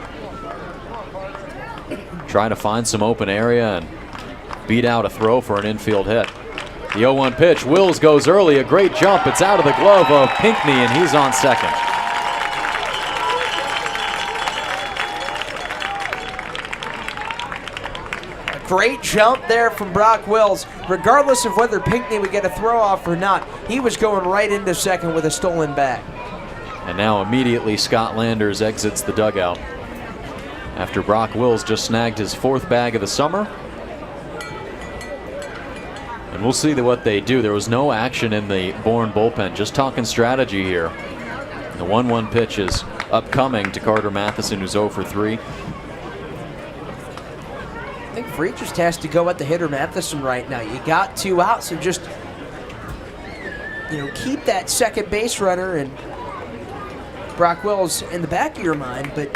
try to find some open area and beat out a throw for an infield hit. The 0-1 pitch. Wills goes early. A great jump. It's out of the glove of Pinckney, and he's on second. A great jump there from Brock Wills. Regardless of whether Pinckney would get a throw off or not, he was going right into second with a stolen bag. And now immediately Scott Landers exits the dugout after Brock Wills just snagged his 4th bag of the summer. And we'll see what they do. There was no action in the Bourne bullpen. Just talking strategy here. The 1-1 pitch is upcoming to Carter Matheson, who's 0 for 3. I think Free just has to go at the hitter Matheson right now. You got 2 outs, so just keep that second base runner and Brock Wills in the back of your mind, but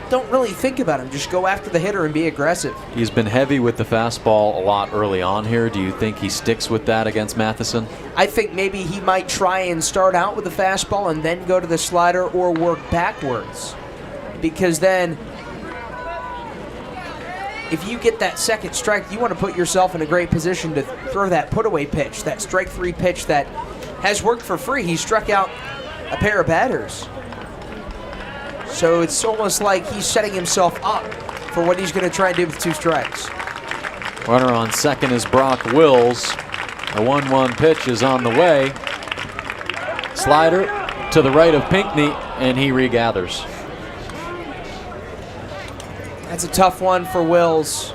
don't really think about him. Just go after the hitter and be aggressive. He's been heavy with the fastball a lot early on here. Do you think he sticks with that against Matheson? I think maybe he might try and start out with the fastball and then go to the slider or work backwards. Because then, if you get that second strike, you want to put yourself in a great position to throw that put-away pitch, that strike 3 pitch that has worked for Free. He struck out a pair of batters. So it's almost like he's setting himself up for what he's going to try and do with 2 strikes. Runner on second is Brock Wills. A 1-1 pitch is on the way. Slider to the right of Pinckney, and he regathers. That's a tough one for Wills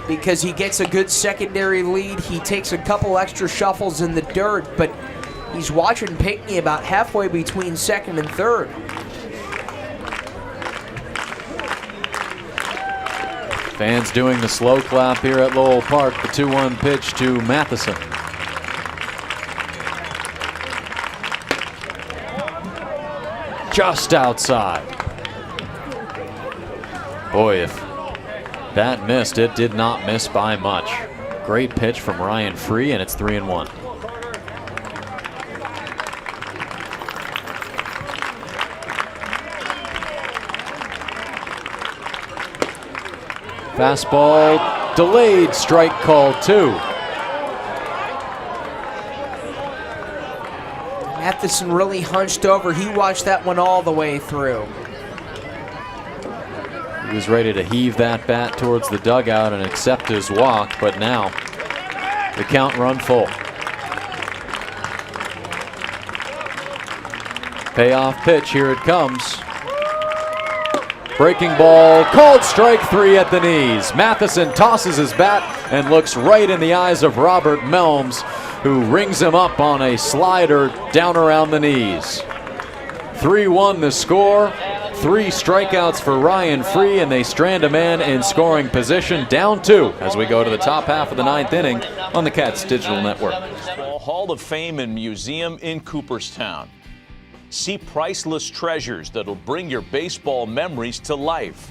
because he gets a good secondary lead. He takes a couple extra shuffles in the dirt, but he's watching Pinckney about halfway between second and third. Fans doing the slow clap here at Lowell Park. The 2-1 pitch to Matheson. Just outside. Boy, if that missed, it did not miss by much. Great pitch from Ryan Free, and it's 3-1. Fastball delayed, strike called 2. Matheson really hunched over. He watched that one all the way through. He was ready to heave that bat towards the dugout and accept his walk, but now the count run full. Payoff pitch, here it comes. Breaking ball, called strike 3 at the knees. Matheson tosses his bat and looks right in the eyes of Robert Melms, who rings him up on a slider down around the knees. 3-1 the score. 3 strikeouts for Ryan Free, and they strand a man in scoring position, down 2 as we go to the top half of the 9th inning on the Cats Digital Network. Hall of Fame and Museum in Cooperstown. See priceless treasures that'll bring your baseball memories to life.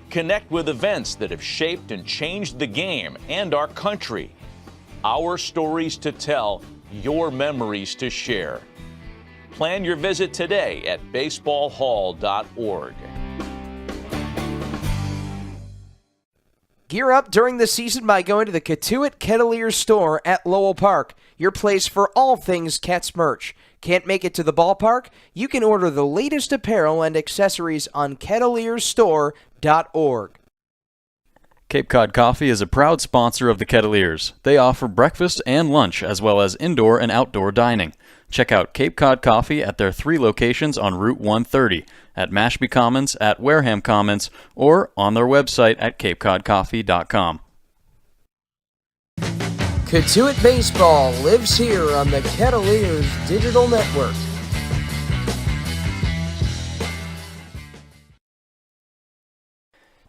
Connect with events that have shaped and changed the game and our country. Our stories to tell, your memories to share. Plan your visit today at baseballhall.org. Gear up during the season by going to the Cotuit Kettleers store at Lowell Park, your place for all things Cats merch. Can't make it to the ballpark? You can order the latest apparel and accessories on kettleersstore.org. Cape Cod Coffee is a proud sponsor of the Kettleers. They offer breakfast and lunch as well as indoor and outdoor dining. Check out Cape Cod Coffee at their 3 locations on Route 130, at Mashpee Commons, at Wareham Commons, or on their website at capecodcoffee.com. Cotuit Baseball lives here on the Kettleers Digital Network.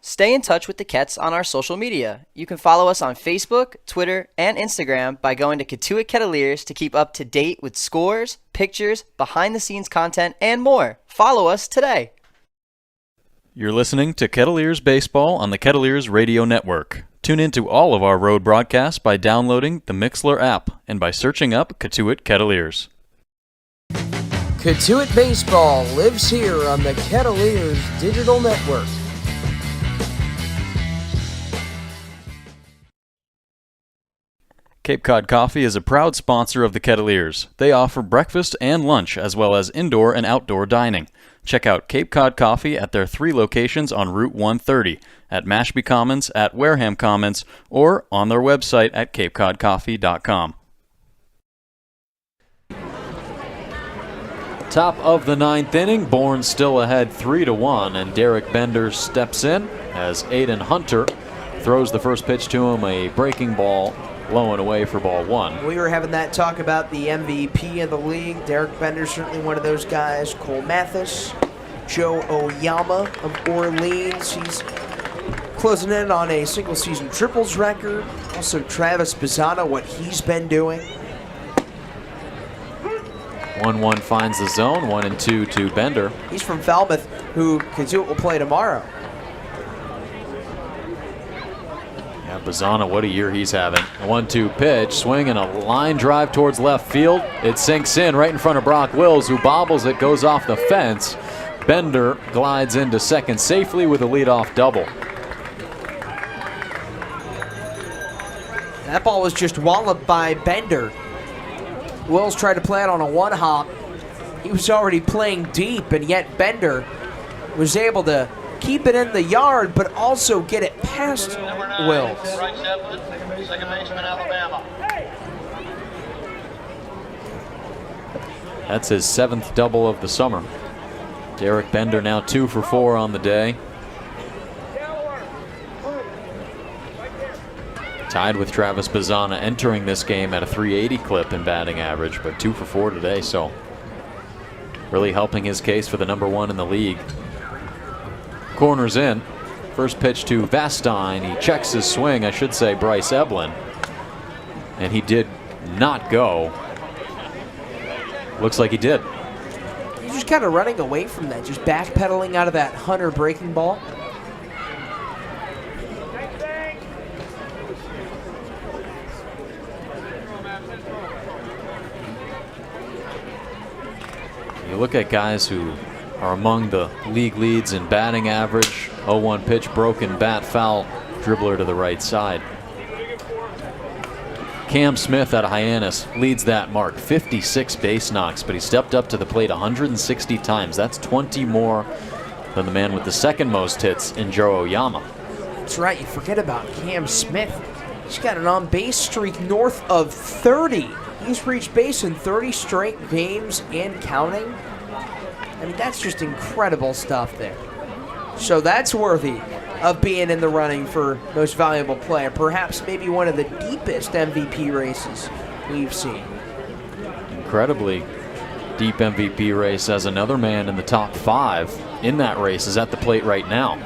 Stay in touch with the Kets on our social media. You can follow us on Facebook, Twitter, and Instagram by going to Cotuit Kettleers to keep up to date with scores, pictures, behind-the-scenes content, and more. Follow us today. You're listening to Kettleers Baseball on the Kettleers Radio Network. Tune in to all of our road broadcasts by downloading the Mixlr app and by searching up Cotuit Kettleers. Cotuit Baseball lives here on the Kettleers Digital Network. Cape Cod Coffee is a proud sponsor of the Kettleers. They offer breakfast and lunch as well as indoor and outdoor dining. Check out Cape Cod Coffee at their 3 locations on Route 130, at Mashpee Commons, at Wareham Commons, or on their website at capecodcoffee.com. Top of the 9th inning, Bourne still ahead 3-1, and Derek Bender steps in as Aiden Hunter throws the first pitch to him, a breaking ball, low and away for ball 1. We were having that talk about the MVP of the league. Derek Bender's certainly one of those guys. Cole Mathis, Joe Oyama of Orleans. He's closing in on a single-season triples record. Also Travis Bazzana, what he's been doing. 1-1 finds the zone, 1-2 to Bender. He's from Falmouth, who Cotuit will play tomorrow. Yeah, Bazzana, what a year he's having. A 1-2 pitch, swing and a line drive towards left field. It sinks in right in front of Brock Wills, who bobbles it, goes off the fence. Bender glides into second safely with a leadoff double. That ball was just walloped by Bender. Wills tried to play it on a one-hop. He was already playing deep, and yet Bender was able to keep it in the yard, but also get it past Wills. Right second baseman, Alabama. That's his 7th double of the summer. Derek Bender now 2 for 4 on the day. Tied with Travis Bazzana entering this game at a 380 clip in batting average, but 2 for 4 today, so really helping his case for the #1 in the league. Corners in. First pitch to Vastine. He checks his swing, I should say Bryce Eblin. And he did not go. Looks like he did. He's just kind of running away from that, just backpedaling out of that Hunter breaking ball. You look at guys who are among the league leads in batting average. 0-1 pitch, broken bat, foul, dribbler to the right side. Cam Smith out of Hyannis leads that mark, 56 base knocks, but he stepped up to the plate 160 times. That's 20 more than the man with the second most hits in Joe Oyama. That's right, you forget about Cam Smith. He's got an on-base streak north of 30. He's reached base in 30 straight games and counting. I mean, that's just incredible stuff there. So that's worthy of being in the running for most valuable player. Perhaps maybe one of the deepest MVP races we've seen. Incredibly deep MVP race, as another man in the top 5 in that race is at the plate right now.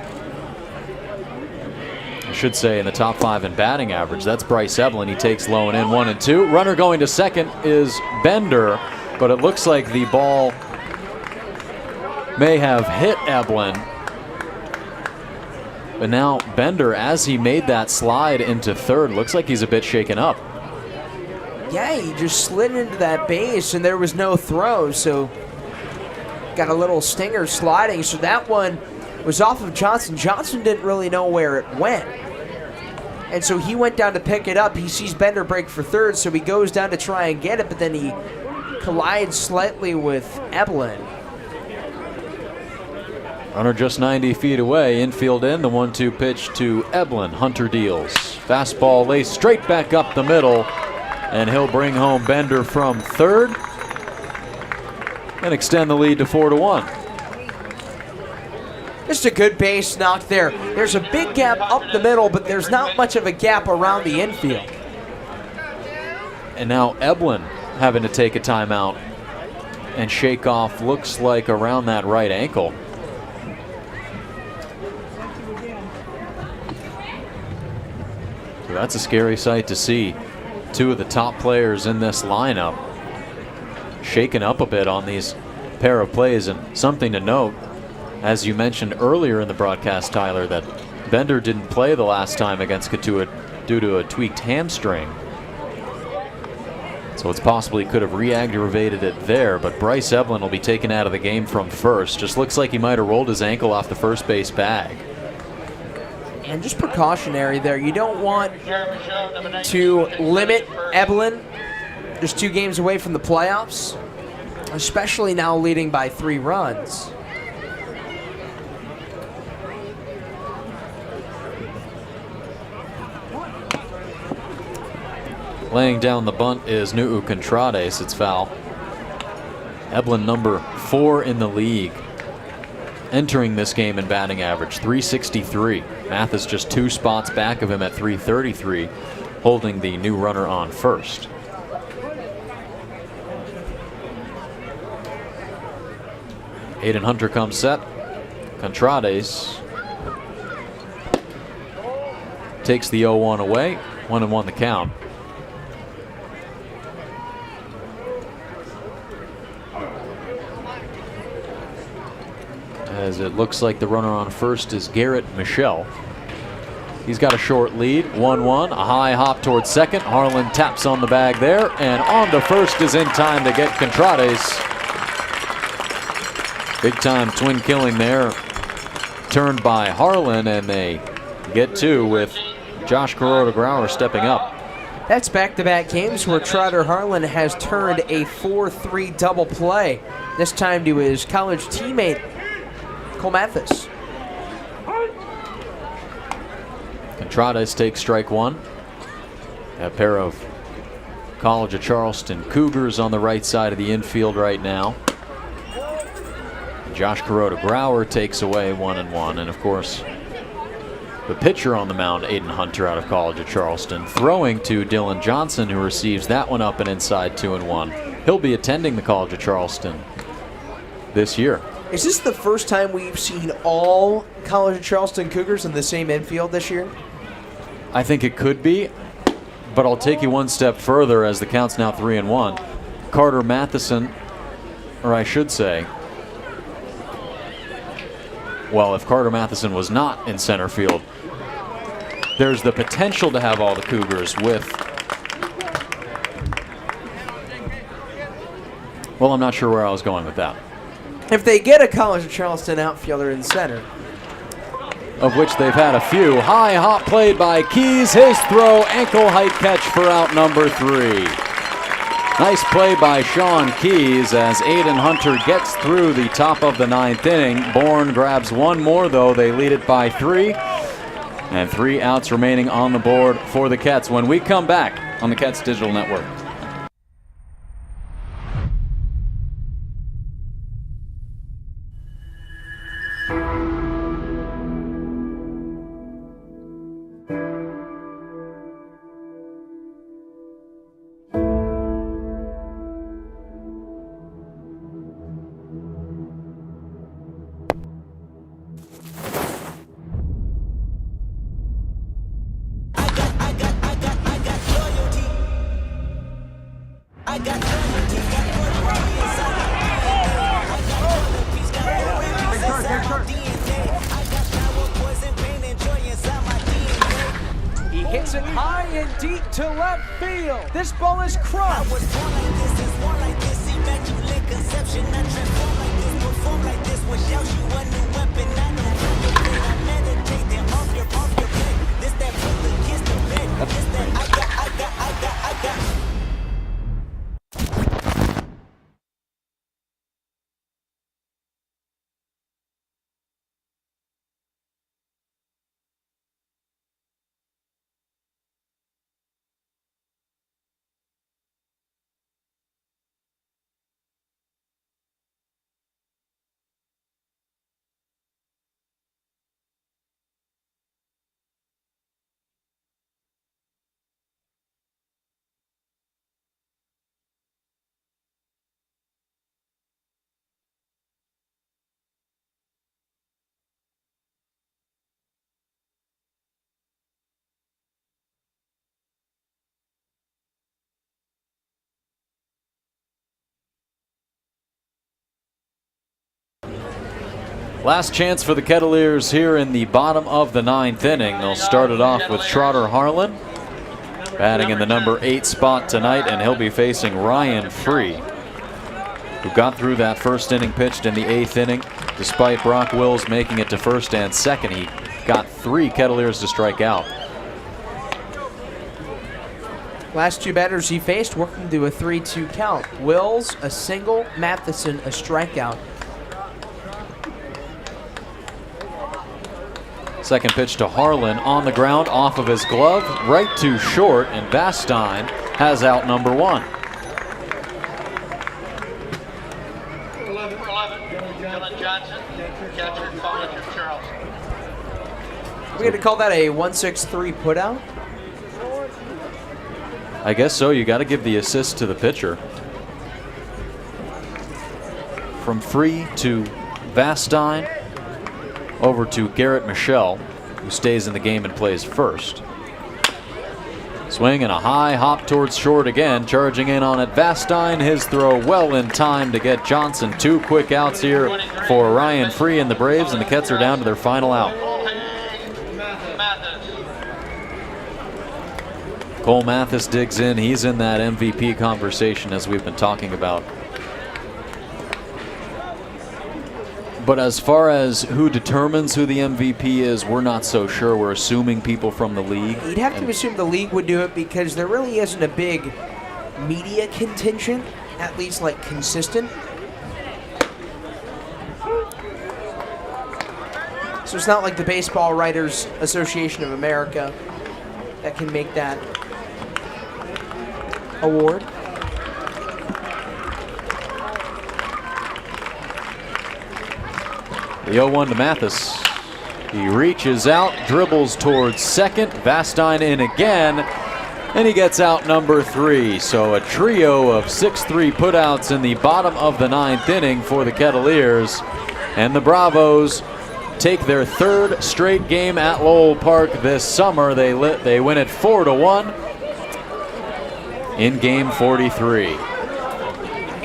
I should say in the top 5 in batting average. That's Bryce Eblin. He takes low and in, 1-2. Runner going to second is Bender, but it looks like the ball may have hit Eblin. But now Bender, as he made that slide into third, looks like he's a bit shaken up. Yeah, he just slid into that base and there was no throw, so got a little stinger sliding. So that one was off of Johnson. Johnson didn't really know where it went. And so he went down to pick it up. He sees Bender break for third, so he goes down to try and get it, but then he collides slightly with Eblin. Runner just 90 feet away, infield in, the 1-2 pitch to Eblin. Hunter deals. Fastball laced straight back up the middle, and he'll bring home Bender from third and extend the lead to 4-1. Just a good base knock there. There's a big gap up the middle, but there's not much of a gap around the infield. And now Eblin having to take a timeout and shake off, looks like around that right ankle. So that's a scary sight to see. Two of the top players in this lineup shaken up a bit on these pair of plays. And something to note, as you mentioned earlier in the broadcast, Tyler, that Bender didn't play the last time against Cotuit due to a tweaked hamstring. So it's possible he could have re-aggravated it there, but Bryce Eblin will be taken out of the game from first. Just looks like he might have rolled his ankle off the first base bag. And just precautionary there. You don't want to limit Eblin. Just 2 games away from the playoffs, especially now leading by 3 runs. Laying down the bunt is Nu'u Contrades. It's foul. Eblin, number 4 in the league, entering this game in batting average, 363. Mathis just 2 spots back of him at 333, holding the new runner on first. Aiden Hunter comes set. Contrades takes the 0-1 away. 1-1 the count. As it looks like the runner on first is Garrett Michelle. He's got a short lead, 1-1, a high hop towards second. Harlan taps on the bag there, and on to first is in time to get Contrades. Big time twin killing there, turned by Harlan, and they get 2 with Josh Kuroda-Grauer stepping up. That's back-to-back games where Trotter Harlan has turned a 4-3 double play, this time to his college teammate Cole Mathis. Contrades takes strike 1. A pair of College of Charleston Cougars on the right side of the infield right now. Josh Kuroda-Grauer takes away 1-1, and of course the pitcher on the mound, Aiden Hunter, out of College of Charleston, throwing to Dylan Johnson, who receives that one up and inside, 2-1. He'll be attending the College of Charleston this year. Is this the first time we've seen all College of Charleston Cougars in the same infield this year? I think it could be, but I'll take you one step further as the count's now 3-1. Carter Matheson, or I should say, well, if Carter Matheson was not in center field, there's the potential to have all the Cougars with, well, I'm not sure where I was going with that. If they get a College of Charleston outfielder in center. Of which they've had a few. High hop played by Keys. His throw, ankle height catch for out number 3. Nice play by Sean Keys as Aiden Hunter gets through the top of the 9th inning. Bourne grabs 1 more, though. They lead it by 3. And 3 outs remaining on the board for the Kets when we come back on the Kets Digital Network. to left field. This ball is crushed. Last chance for the Kettleers here in the bottom of the 9th inning. They'll start it off with Trotter Harlan, batting in the number 8 spot tonight, and he'll be facing Ryan Free, who got through that first inning pitched in the 8th inning. Despite Brock Wills making it to first and second, he got 3 Kettleers to strike out. Last 2 batters he faced working to a 3-2 count. Wills, a single, Matheson, a strikeout. Second pitch to Harlan on the ground, off of his glove, right to short, and Vastine has out number 1. 11, Dylan Johnson, catcher, College Charles. We're going to call that a 1-6-3 putout. I guess so. You got to give the assist to the pitcher. From Free to Vastine, over to Garrett Michelle, who stays in the game and plays first. Swing and a high hop towards short again, charging in on it. Vastine, his throw well in time to get Johnson. 2 quick outs here for Ryan Free and the Braves, and the Kets are down to their final out. Cole Mathis digs in. He's in that MVP conversation, as we've been talking about. But as far as who determines who the MVP is, we're not so sure. We're assuming people from the league. You'd have to assume the league would do it because there really isn't a big media contingent, at least like consistent. So it's not like the Baseball Writers Association of America that can make that award. The 0-1 to Mathis. He reaches out, dribbles towards second. Vastine in again, and he gets out number 3. So a trio of 6-3 putouts in the bottom of the 9th inning for the Kettleers. And the Bravos take their 3rd straight game at Lowell Park this summer. They win it 4-1 in game 43.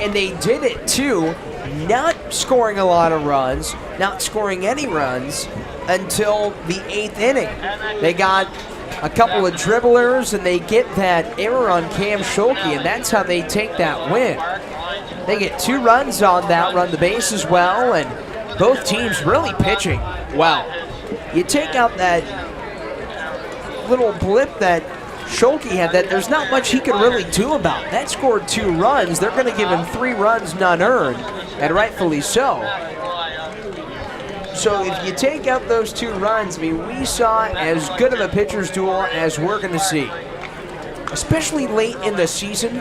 And they did it too, not scoring a lot of runs, not scoring any runs until the 8th inning. They got a couple of dribblers and they get that error on Cam Schulke, and that's how they take that win. They get 2 runs on that, run the bases well, and both teams really pitching well. You take out that little blip that Schulke had, that there's not much he could really do about. That scored 2 runs. They're going to give him 3 runs, none earned, and rightfully so. So if you take out those 2 runs, I mean, we saw as good of a pitcher's duel as we're going to see. Especially late in the season,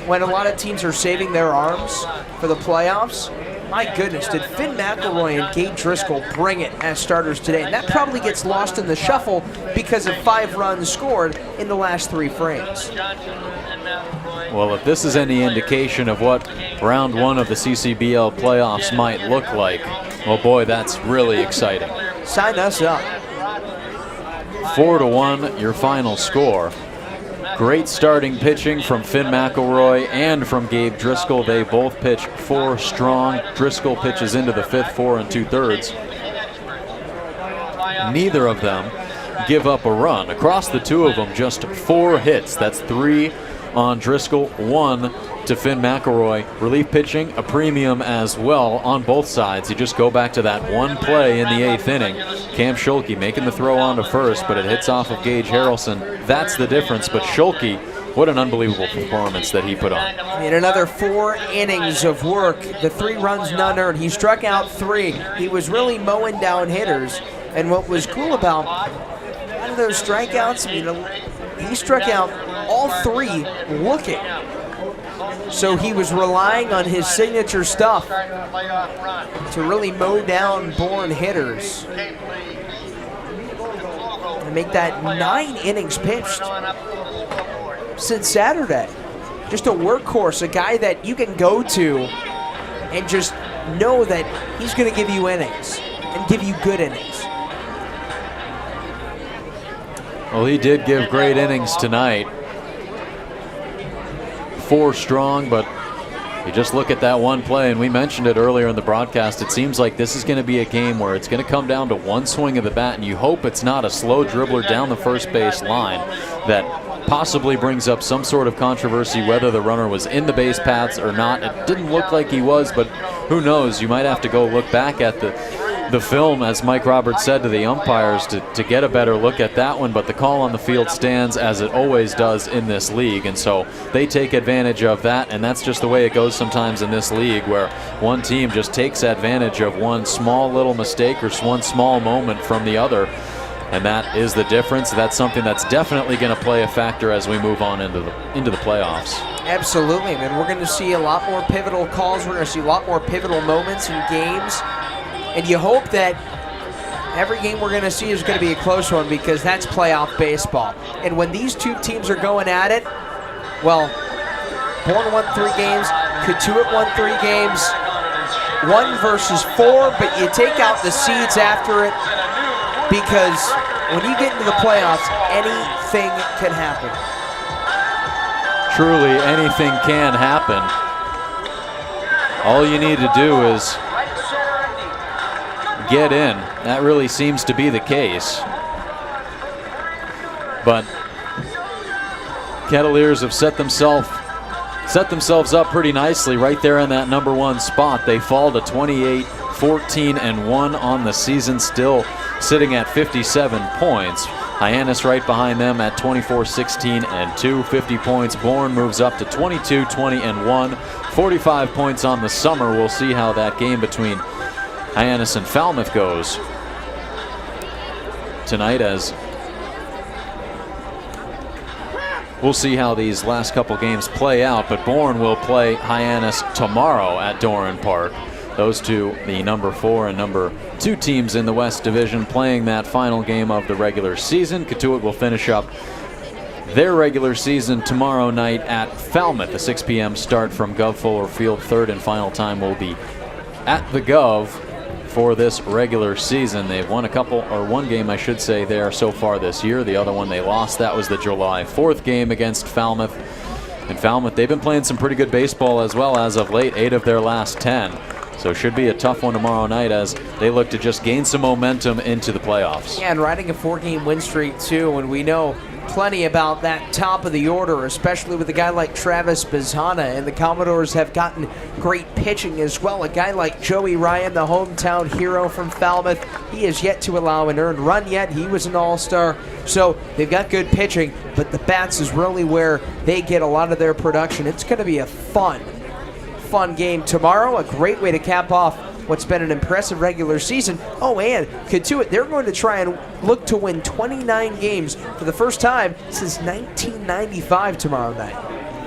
when a lot of teams are saving their arms for the playoffs. My goodness, did Finn McElroy and Gabe Driscoll bring it as starters today? And that probably gets lost in the shuffle because of 5 runs scored in the last 3 frames. Well, if this is any indication of what round 1 of the CCBL playoffs might look like, well, boy, that's really exciting. Sign us up. 4-1, your final score. Great starting pitching from Finn McElroy and from Gabe Driscoll. They both pitch 4 strong. Driscoll pitches into the 5th, 4 2/3. Neither of them give up a run. Across the two of them, just 4 hits. That's 3 on Driscoll, 1 to Finn McElroy. Relief pitching, a premium as well on both sides. You just go back to that one play in the 8th inning. Cam Schulke making the throw on to first, but it hits off of Gage Harrelson. That's the difference. But Schulke, what an unbelievable performance that he put on. In another 4 innings of work, the 3 runs, none earned. He struck out 3. He was really mowing down hitters. And what was cool about one of those strikeouts, he struck out all 3 looking. So he was relying on his signature stuff to really mow down Bourne hitters and make that 9 innings pitched since Saturday. Just a workhorse, a guy that you can go to and just know that he's going to give you innings and give you good innings. Well, he did give great innings tonight. 4 strong, but you just look at that one play, and we mentioned it earlier in the broadcast. It seems like this is going to be a game where it's going to come down to one swing of the bat, and you hope it's not a slow dribbler down the first base line that possibly brings up some sort of controversy whether the runner was in the base paths or not. It didn't look like he was, but who knows? You might have to go look back at the film, as Mike Roberts said to the umpires, to get a better look at that one. But the call on the field stands, as it always does in this league, and so they take advantage of that, and that's just the way it goes sometimes in this league, where one team just takes advantage of one small little mistake or one small moment from the other. And that is the difference. That's something that's definitely going to play a factor as we move on into the playoffs. Absolutely, man. We're going to see a lot more pivotal calls. We're going to see a lot more pivotal moments in games. And you hope that every game we're going to see is going to be a close one, because that's playoff baseball. And when these 2 teams are going at it, well, Bourne won 3 games, Cotuit won 3 games, 1 versus 4, but you take out the seeds after it, because when you get into the playoffs, anything can happen. Truly, anything can happen. All you need to do is get in. That really seems to be the case. But Kettleers have set themselves up pretty nicely right there in that number 1 spot. They fall to 28-14-1 on the season, still sitting at 57 points. Hyannis right behind them at 24-16-2, 50 points. Bourne moves up to 22-20-1, 45 points on the summer. We'll see how that game between Hyannis and Falmouth goes tonight, as we'll see how these last couple games play out. But Bourne will play Hyannis tomorrow at Doran Park. Those two, the number 4 and number 2 teams in the West Division, playing that final game of the regular season. Cotuit will finish up their regular season tomorrow night at Falmouth. A 6 p.m. start from Gov Fuller Field. 3rd and final time will be at the Gov for this regular season. They've won one game, I should say, there so far this year. The other one they lost. That was the July 4th game against Falmouth. And Falmouth, they've been playing some pretty good baseball as well as of late, 8 of their last 10. So it should be a tough one tomorrow night as they look to just gain some momentum into the playoffs. Yeah, and riding a 4-game win streak too, and we know plenty about that top of the order, especially with a guy like Travis Bizana, and the Commodores have gotten great pitching as well. A guy like Joey Ryan, the hometown hero from Falmouth, he has yet to allow an earned run yet. He was an all-star, so they've got good pitching, but the bats is really where they get a lot of their production. It's going to be a fun game tomorrow, a great way to cap off what's been an impressive regular season. Oh, and Cotuit, they're going to try and look to win 29 games for the first time since 1995 tomorrow night.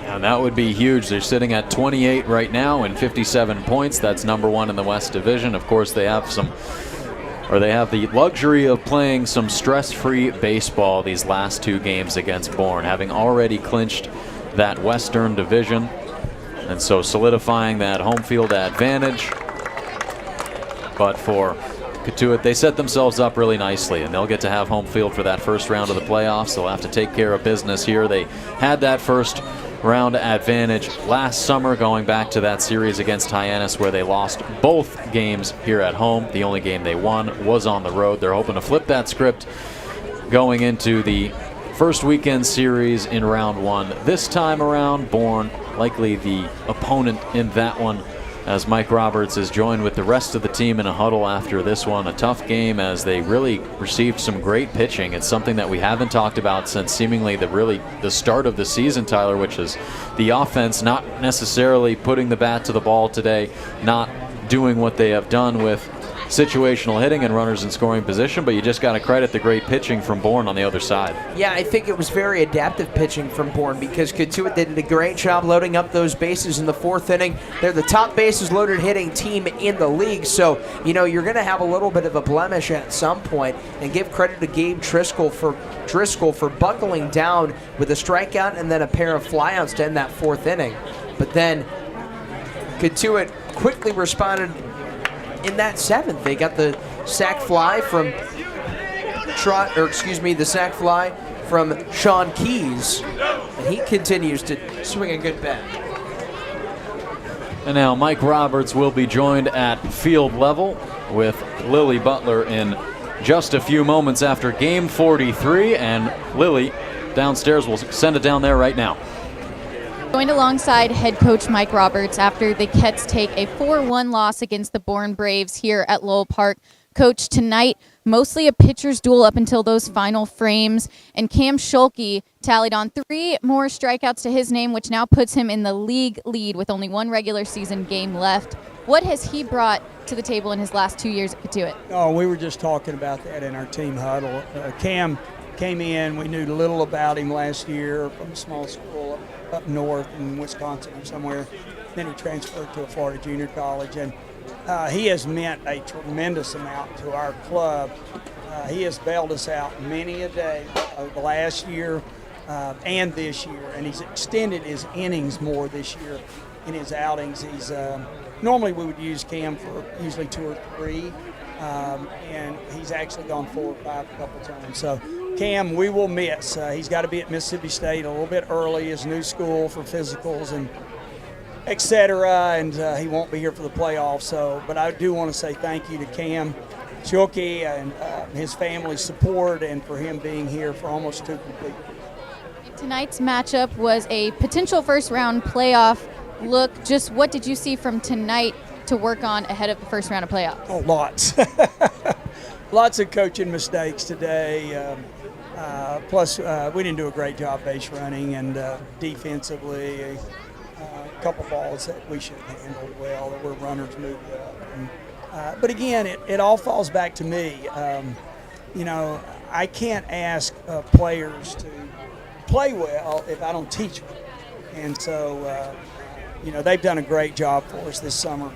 And that would be huge. They're sitting at 28 right now and 57 points. That's number 1 in the West Division. Of course, they have the luxury of playing some stress-free baseball these last 2 games against Bourne, having already clinched that Western Division. And so solidifying that home field advantage. But for Cotuit, they set themselves up really nicely, and they'll get to have home field for that first round of the playoffs. They'll have to take care of business here. They had that first round advantage last summer, going back to that series against Hyannis where they lost both games here at home. The only game they won was on the road. They're hoping to flip that script going into the first weekend series in round one. This time around, Bourne likely the opponent in that one, as Mike Roberts is joined with the rest of the team in a huddle after this one. A tough game as they really received some great pitching. It's something that we haven't talked about since seemingly the start of the season, Tyler, which is the offense not necessarily putting the bat to the ball today, not doing what they have done with situational hitting and runners in scoring position, but you just got to credit the great pitching from Bourne on the other side. Yeah, I think it was very adaptive pitching from Bourne because Cotuit did a great job loading up those bases in the fourth inning. They're the top bases loaded hitting team in the league, so you're going to have a little bit of a blemish at some point, and give credit to Gabe Driscoll for buckling down with a strikeout and then a pair of flyouts to end that fourth inning. But then Cotuit quickly responded in that seventh. They got the sac fly from Sean Keys, and he continues to swing a good bat. And now Mike Roberts will be joined at field level with Lily Butler in just a few moments after game 43, and Lily downstairs will send it down there right now. Joined alongside head coach Mike Roberts after the Kets take a 4-1 loss against the Bourne Braves here at Lowell Park. Coach, tonight, mostly a pitcher's duel up until those final frames, and Cam Schulke tallied on 3 more strikeouts to his name, which now puts him in the league lead with only 1 regular season game left. What has he brought to the table in his last 2 years at Cotuit? Oh, we were just talking about that in our team huddle. Cam came in. We knew little about him last year from a small school up north in Wisconsin or somewhere. Then he transferred to a Florida junior college, and he has meant a tremendous amount to our club. He has bailed us out many a day the last year and this year, and he's extended his innings more this year in his outings. He's normally we would use Cam for usually 2 or 3, and he's actually gone 4 or 5 a couple times. So Cam, we will miss. He's got to be at Mississippi State a little bit early, his new school for physicals and et cetera, and he won't be here for the playoffs. So, but I do want to say thank you to Cam Schulke and his family's support, and for him being here for almost 2 complete years. Tonight's matchup was a potential first-round playoff look. Just what did you see from tonight to work on ahead of the first round of playoffs? Oh, lots. Lots of coaching mistakes today. Plus, we didn't do a great job base running, and defensively, a couple balls that we should have handled well, where runners moved up. And, but again, it all falls back to me. I can't ask players to play well if I don't teach them. And so, they've done a great job for us this summer.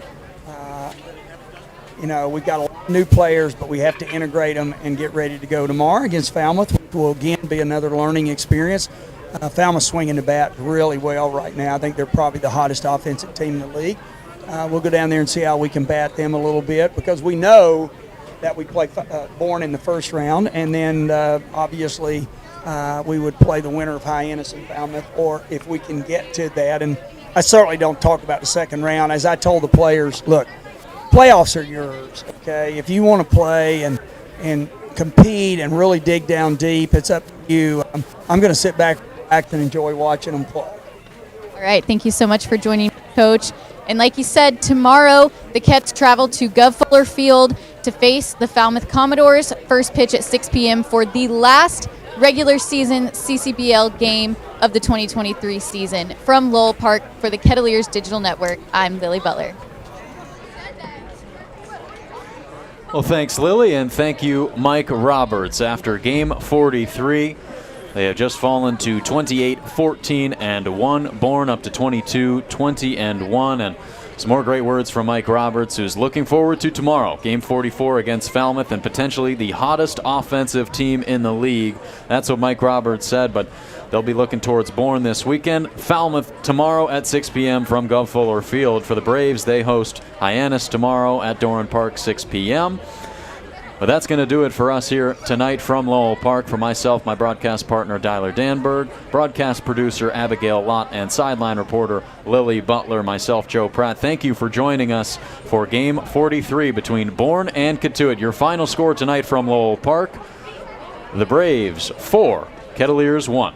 We've got a lot of new players, but we have to integrate them and get ready to go tomorrow against Falmouth, which will again be another learning experience. Falmouth swinging the bat really well right now. I think they're probably the hottest offensive team in the league. We'll go down there and see how we can bat them a little bit, because we know that we play Bourne in the first round, and then obviously we would play the winner of Hyannis and Falmouth, or if we can get to that. And I certainly don't talk about the second round. As I told the players, look, playoffs are yours, okay? If you want to play and compete and really dig down deep, it's up to you. I'm going to sit back and enjoy watching them play. All right, thank you so much for joining me, Coach. And like you said, tomorrow the Kets travel to Gov Fuller Field to face the Falmouth Commodores. First pitch at 6 p.m. for the last regular season CCBL game of the 2023 season. From Lowell Park for the Kettleers Digital Network, I'm Lily Butler. Well, thanks, Lily, and thank you, Mike Roberts. After game 43, they have just fallen to 28-14-1. Bourne up to 22-20-1, and some more great words from Mike Roberts, who's looking forward to tomorrow, game 44 against Falmouth, and potentially the hottest offensive team in the league. That's what Mike Roberts said, but they'll be looking towards Bourne this weekend. Falmouth tomorrow at 6 p.m. from Gov Fuller Field. For the Braves, they host Hyannis tomorrow at Doran Park, 6 p.m. But that's going to do it for us here tonight from Lowell Park. For myself, my broadcast partner, Dyler Danberg, broadcast producer, Abigail Lott, and sideline reporter, Lily Butler, myself, Joe Pratt. Thank you for joining us for Game 43 between Bourne and Cotuit. Your final score tonight from Lowell Park, The Braves 4, Kettleers 1.